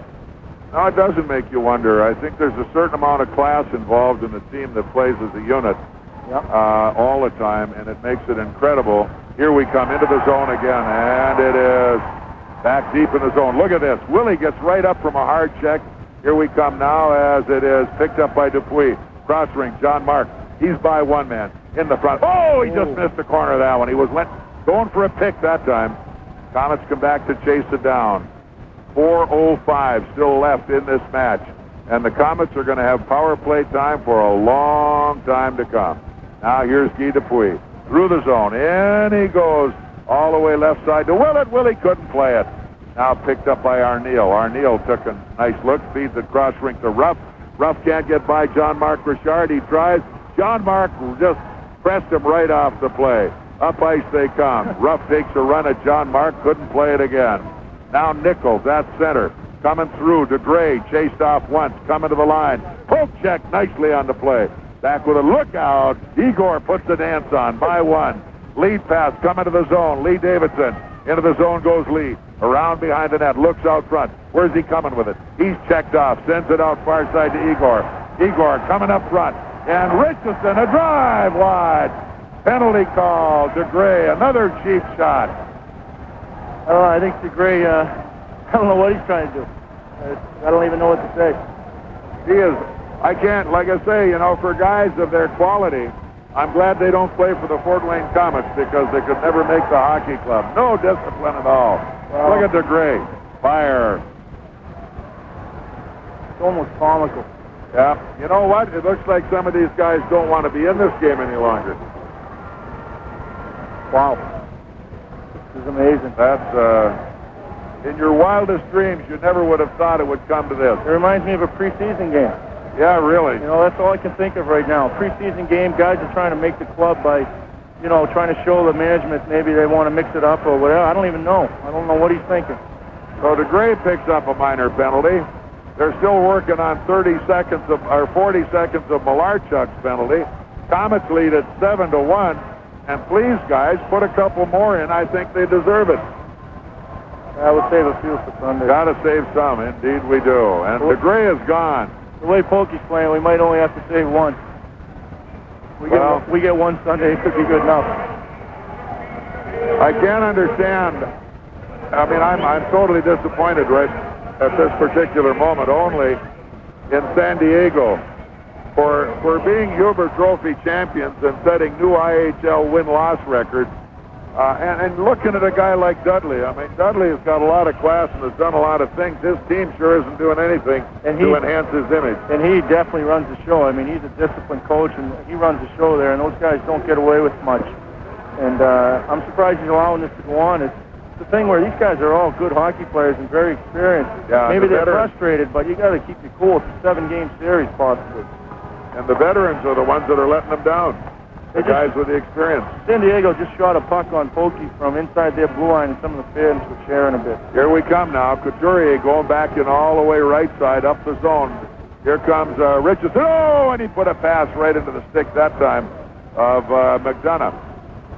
No, it doesn't make you wonder. I think there's a certain amount of class involved in the team that plays as a unit all the time, and it makes it incredible. Here we come into the zone again, and it is back deep in the zone. Look at this. Willie gets right up from a hard check. Here we come now as it is picked up by Dupuis. Cross ring, John Mark. He's by one man in the front. Oh, he just missed the corner of that one. He was going for a pick that time. Komets come back to chase it down. 4:05 still left in this match. And the Komets are going to have power play time for a long time to come. Now here's Guy Dupuis. Through the zone. In he goes. All the way left side to Willett. Willie couldn't play it. Now picked up by Arneal. Arneal took a nice look. Feeds it cross rink to Ruff. Ruff can't get by John Mark Richard. He tries. John Mark just pressed him right off the play. Up ice they come. Ruff takes a run at John Mark. Couldn't play it again. Now Nichols at center. Coming through. DeGray chased off once. Coming to the line. Poke check nicely on the play. Back with a lookout. Igor puts the dance on by one. Lead pass coming to the zone. Lee Davidson. Into the zone goes Lee. Around behind the net. Looks out front. Where's he coming with it? He's checked off. Sends it out far side to Igor. Igor coming up front. And Richison, a drive wide. Penalty call. DeGray, another cheap shot. I think DeGray, I don't know what he's trying to do. I don't even know what to say. He is, I can't, like I say, for guys of their quality, I'm glad they don't play for the Fort Wayne Komets because they could never make the hockey club. No discipline at all. Wow. Look at DeGray. Fire. It's almost comical. Yeah. You know what? It looks like some of these guys don't want to be in this game any longer. Wow. This is amazing. That's, in your wildest dreams, you never would have thought it would come to this. It reminds me of a preseason game. Yeah, really. That's all I can think of right now. Preseason game, guys are trying to make the club by, trying to show the management maybe they want to mix it up or whatever. I don't even know. I don't know what he's thinking. So DeGray picks up a minor penalty. They're still working on 40 seconds of Malarchuk's penalty. Komets lead at 7-1. And please, guys, put a couple more in. I think they deserve it. I would save a few for Sunday. Got to save some. Indeed we do. And DeGray is gone. The way Pokey's playing, we might only have to save one. We get one Sunday, it could be good enough. I can't understand. I mean, I'm totally disappointed right at this particular moment, only in San Diego for being Huber Trophy champions and setting new IHL win-loss records. And looking at a guy like Dudley, I mean, Dudley has got a lot of class and has done a lot of things. His team sure isn't doing anything to enhance his image. And he definitely runs the show. I mean, he's a disciplined coach, and he runs the show there, and those guys don't get away with much. And I'm surprised he's allowing this to go on. It's the thing where these guys are all good hockey players and very experienced. Yeah, maybe they're frustrated, but you got to keep you cool. It's a 7-game series, possibly. And the veterans are the ones that are letting them down. The guys with the experience. San Diego just shot a puck on Pokey from inside their blue line, and some of the fans were sharing a bit. Here we come now. Couturier going back in all the way right side up the zone. Here comes Richison. Oh, and he put a pass right into the stick that time of McDonough.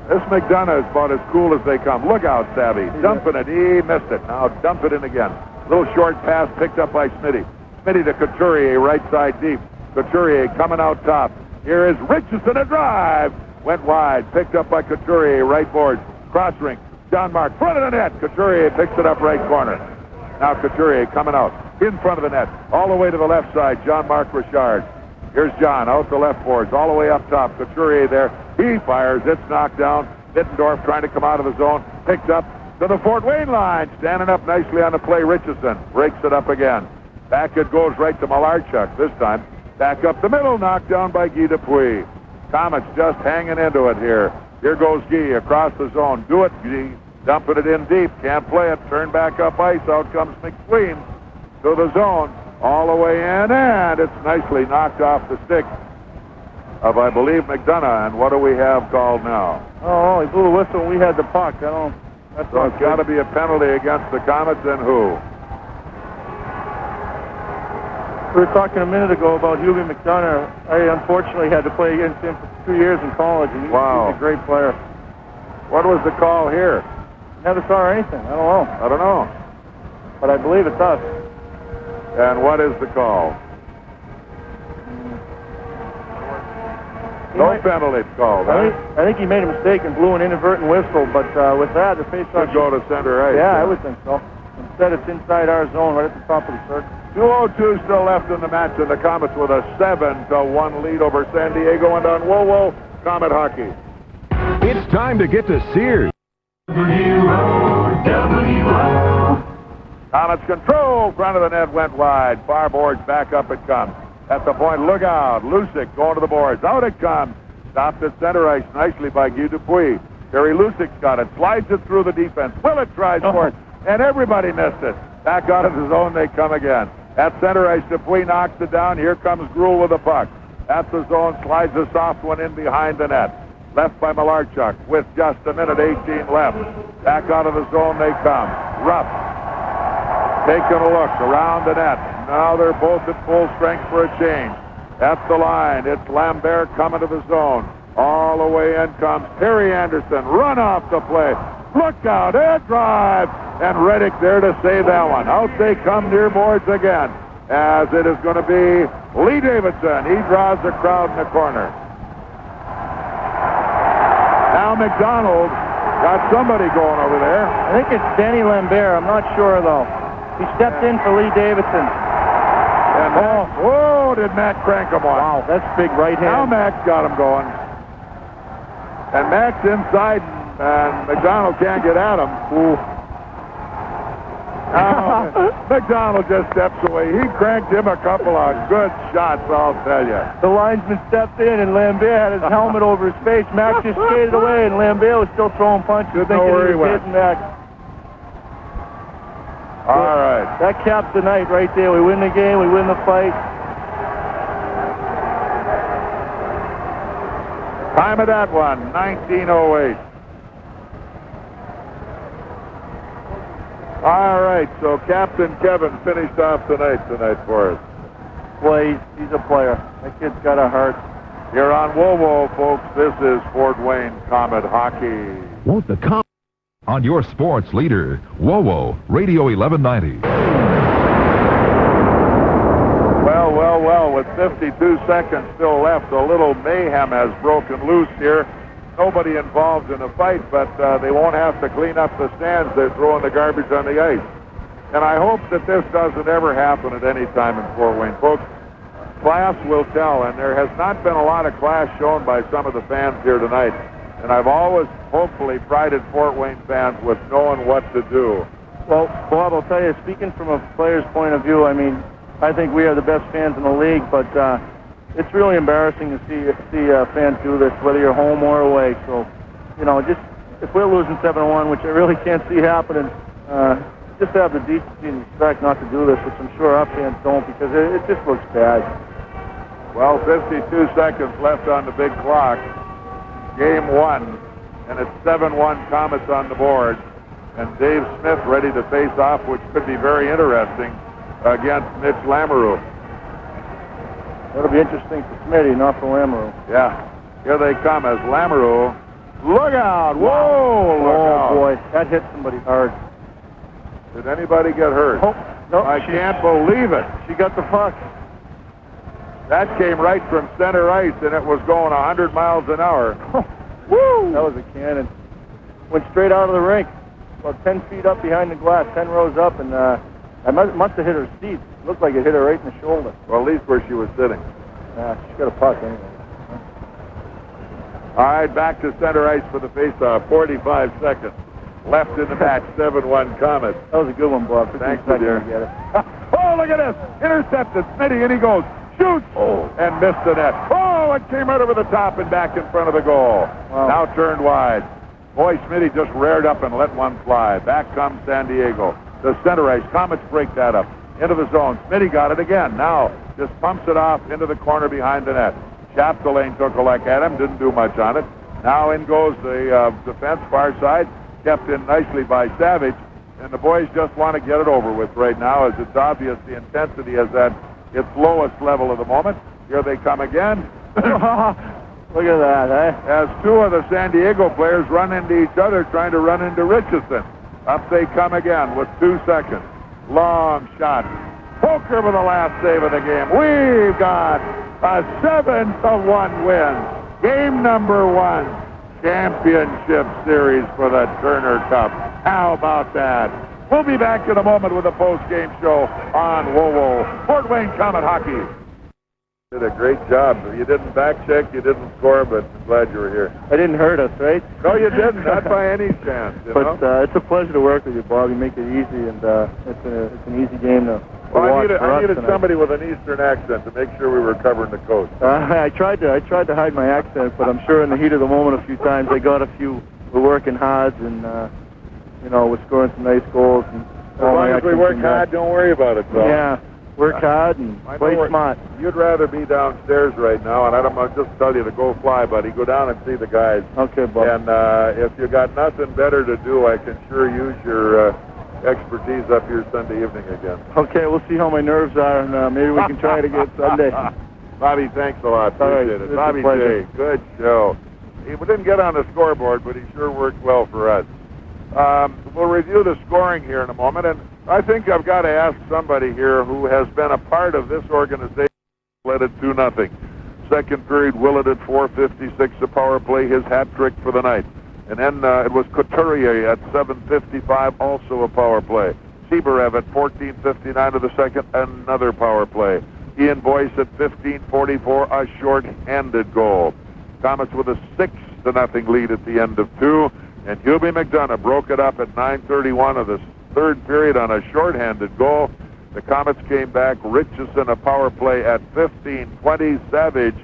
This McDonough is about as cool as they come. Look out, Savvy. Dumping it. He missed it. Now dump it in again. Little short pass picked up by Smitty. Smitty to Couturier, right side deep. Couturier coming out top. Here is Richison, a drive. Went wide. Picked up by Couturier, right board. Cross rink. John Mark, front of the net. Couturier picks it up right corner. Now Couturier coming out in front of the net. All the way to the left side, John Mark Richard. Here's John out the left boards, all the way up top. Couturier there. He fires. It's knocked down. Mittendorf trying to come out of the zone. Picked up to the Fort Wayne line. Standing up nicely on the play, Richison. Breaks it up again. Back it goes right to Malarchuk this time. Back up the middle, knocked down by Guy Dupuis. Komets just hanging into it here. Here goes Guy across the zone. Do it, Guy. Dumping it in deep. Can't play it. Turn back up ice. Out comes McSween to the zone. All the way in, and it's nicely knocked off the stick of, I believe, McDonough. And what do we have called now? Oh, he blew the whistle and we had the puck. That's so it's got to be a penalty against the Komets, and who? We were talking a minute ago about Hubie McDonough. I unfortunately had to play against him for 2 years in college, and he's a great player. What was the call here? Never saw anything. I don't know. But I believe it's us. And what is the call? No penalty called, huh? I think he made a mistake and blew an inadvertent whistle, but with that, the face-off should go to center ice. Yeah, I would think so. Instead, it's inside our zone, right at the top of the circle. 2:02 still left in the match, and the Komets with a 7-1 lead over San Diego. And on WoWo, Komet hockey. It's time to get to Sears. Komets control, front of the net went wide. Far boards, back up it comes. At the point, look out. Lucic going to the boards. Out it comes. Stopped at center ice nicely by Guy Dupuis. Terry Lucic's got it. Slides it through the defense. Willett tries for it, and everybody missed it. Back out of the zone they come again. At center ice, Dupuis knocks it down. Here comes Gruel with the puck. At the zone, slides a soft one in behind the net. Left by Malarchuk with just a minute 18 left. Back out of the zone they come. Ruff taking a look around the net. Now they're both at full strength for a change. At the line, it's Lambert coming to the zone. All the way in comes Terry Anderson. Run off the play. Look out, air drive. And Reddick there to save that one. Out they come near boards again, as it is going to be Lee Davidson. He draws the crowd in the corner. Now McDonald got somebody going over there. I think it's Danny Lambert. I'm not sure, though. He stepped in for Lee Davidson. And did Mac crank him on. Wow, that's big right hand. Now Mac's got him going. And Mac's inside, and McDonald can't get at him. Ooh. Now, McDonald just steps away. He cranked him a couple of good shots, I'll tell you. The linesman stepped in, and Lambert had his helmet over his face. Mac just skated away, and Lambert was still throwing punches. Didn't know where he went. All right. That caps the night right there. We win the game. We win the fight. Time of that one, 19:08. All right, so Captain Kevin finished off tonight for us. Boy, he's a player. That kid's got a heart. Here on WoWo, folks, this is Fort Wayne Komet hockey. Won't the Komets on your sports leader, WoWo, Radio 1190. Well, with 52 seconds still left, a little mayhem has broken loose here. Nobody involved in a fight, but they won't have to clean up the stands. They're throwing the garbage on the ice. And I hope that this doesn't ever happen at any time in Fort Wayne. Folks, class will tell, and there has not been a lot of class shown by some of the fans here tonight. And I've always, hopefully, prided Fort Wayne fans with knowing what to do. Well, Bob, I'll tell you, speaking from a player's point of view, I mean, I think we are the best fans in the league, but it's really embarrassing to see fans do this, whether you're home or away. So, you know, just if we're losing 7-1, which I really can't see happening, just have the decency and respect not to do this, which I'm sure our fans don't, because it just looks bad. Well, 52 seconds left on the big clock. Game 1, and it's 7-1 Komets on the board, and Dave Smith ready to face off, which could be very interesting, against Mitch Lamoureux. That'll be interesting for Smitty, not for Lamoureux. Yeah. Here they come as Lamoureux. Look out! Whoa! Look out. Boy, that hit somebody hard. Did anybody get hurt? Oh, no, I can't believe it. She got the puck. That came right from center ice, and it was going 100 miles an hour. Woo! That was a cannon. Went straight out of the rink, about 10 feet up behind the glass, 10 rows up, and I must have hit her seat. Looked like it hit her right in the shoulder. Well, at least where she was sitting. She got a puck anyway. All right, back to center ice for the faceoff. 45 seconds left in the match. 7-1 Komets. That was a good one, Bob. Thanks, dear. Oh, look at this! Intercepted. Smitty, and he goes. Shoots! Oh, and missed the net. Oh, it came right over the top and back in front of the goal. Wow. Now turned wide. Boy, Smitty just reared up and let one fly. Back comes San Diego. The center ice. Komets break that up. Into the zone. Smitty got it again. Now just pumps it off into the corner behind the net. Chapdelaine took a look at him. Didn't do much on it. Now in goes the defense far side. Kept in nicely by Savage. And the boys just want to get it over with right now, as it's obvious the intensity as that its lowest level of the moment. Here they come again. Look at that, eh? As two of the San Diego players run into each other, trying to run into Richison. Up they come again with 2 seconds. Long shot. Poker with the last save of the game. We've got a 7-1 win. Game number 1. Championship series for the Turner Cup. How about that? We'll be back in a moment with a post-game show on WoWo. Fort Wayne Comet Hockey. Did a great job. You didn't back check, you didn't score, but I'm glad you were here. It didn't hurt us, right? No, you didn't. Not by any chance. But it's a pleasure to work with you, Bob. You make it easy, and it's an easy game to watch. I needed somebody with an Eastern accent to make sure we were covering the coast. I tried to hide my accent, but I'm sure in the heat of the moment a few times I got a few. We're working hard, and we're scoring some nice goals. And as long as we work hard, don't worry about it, though. Yeah. Work hard and play smart. You'd rather be downstairs right now, and I don't want to just tell you to go fly, buddy. Go down and see the guys. Okay, Bob. And if you got nothing better to do, I can sure use your expertise up here Sunday evening again. Okay, we'll see how my nerves are, and maybe we can try it again Sunday. Bobby, thanks a lot. Appreciate it. Bobby J, good show. He didn't get on the scoreboard, but he sure worked well for us. We'll review the scoring here in a moment, and I think I've got to ask somebody here who has been a part of this organization. Led it 2-0. Second period, Willett at 4:56, a power play, his hat trick for the night. And then it was Couturier at 7:55, also a power play. Chibriev at 14:59 of the second, another power play. Ian Boyce at 15:44, a short-handed goal. Komets with a 6-0 lead at the end of 2. And Hubie McDonough broke it up at 9:31 of the third period on a short-handed goal. The Komets came back. Richison a power play at 15:20. Savage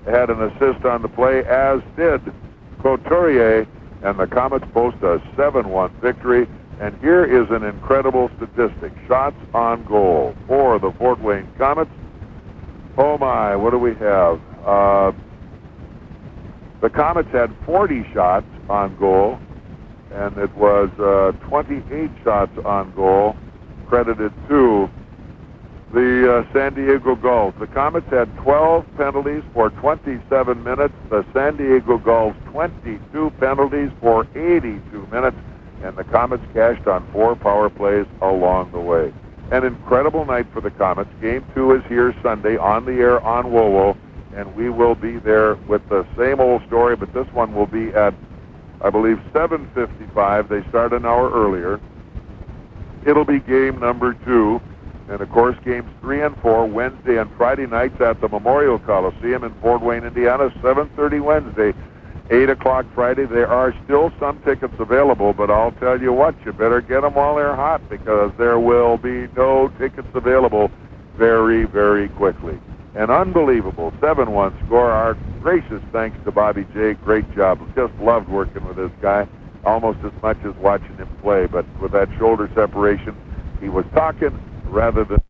had an assist on the play, as did Couturier. And the Komets boast a 7-1 victory. And here is an incredible statistic. Shots on goal for the Fort Wayne Komets. Oh my, what do we have? The Komets had 40 shots on goal, and it was 28 shots on goal credited to the San Diego Gulls. The Komets had 12 penalties for 27 minutes. The San Diego Gulls 22 penalties for 82 minutes. And the Komets cashed on 4 power plays along the way. An incredible night for the Komets. Game 2 is here Sunday on the air on WoWo. And we will be there with the same old story, but this one will be at, I believe, 7:55. They start an hour earlier. It'll be game number 2. And, of course, games 3 and 4, Wednesday and Friday nights at the Memorial Coliseum in Fort Wayne, Indiana, 7:30 Wednesday, 8 o'clock Friday. There are still some tickets available, but I'll tell you what, you better get them while they're hot, because there will be no tickets available very, very quickly. An unbelievable 7-1 score. Our gracious thanks to Bobby J. Great job. Just loved working with this guy, almost as much as watching him play. But with that shoulder separation, he was talking rather than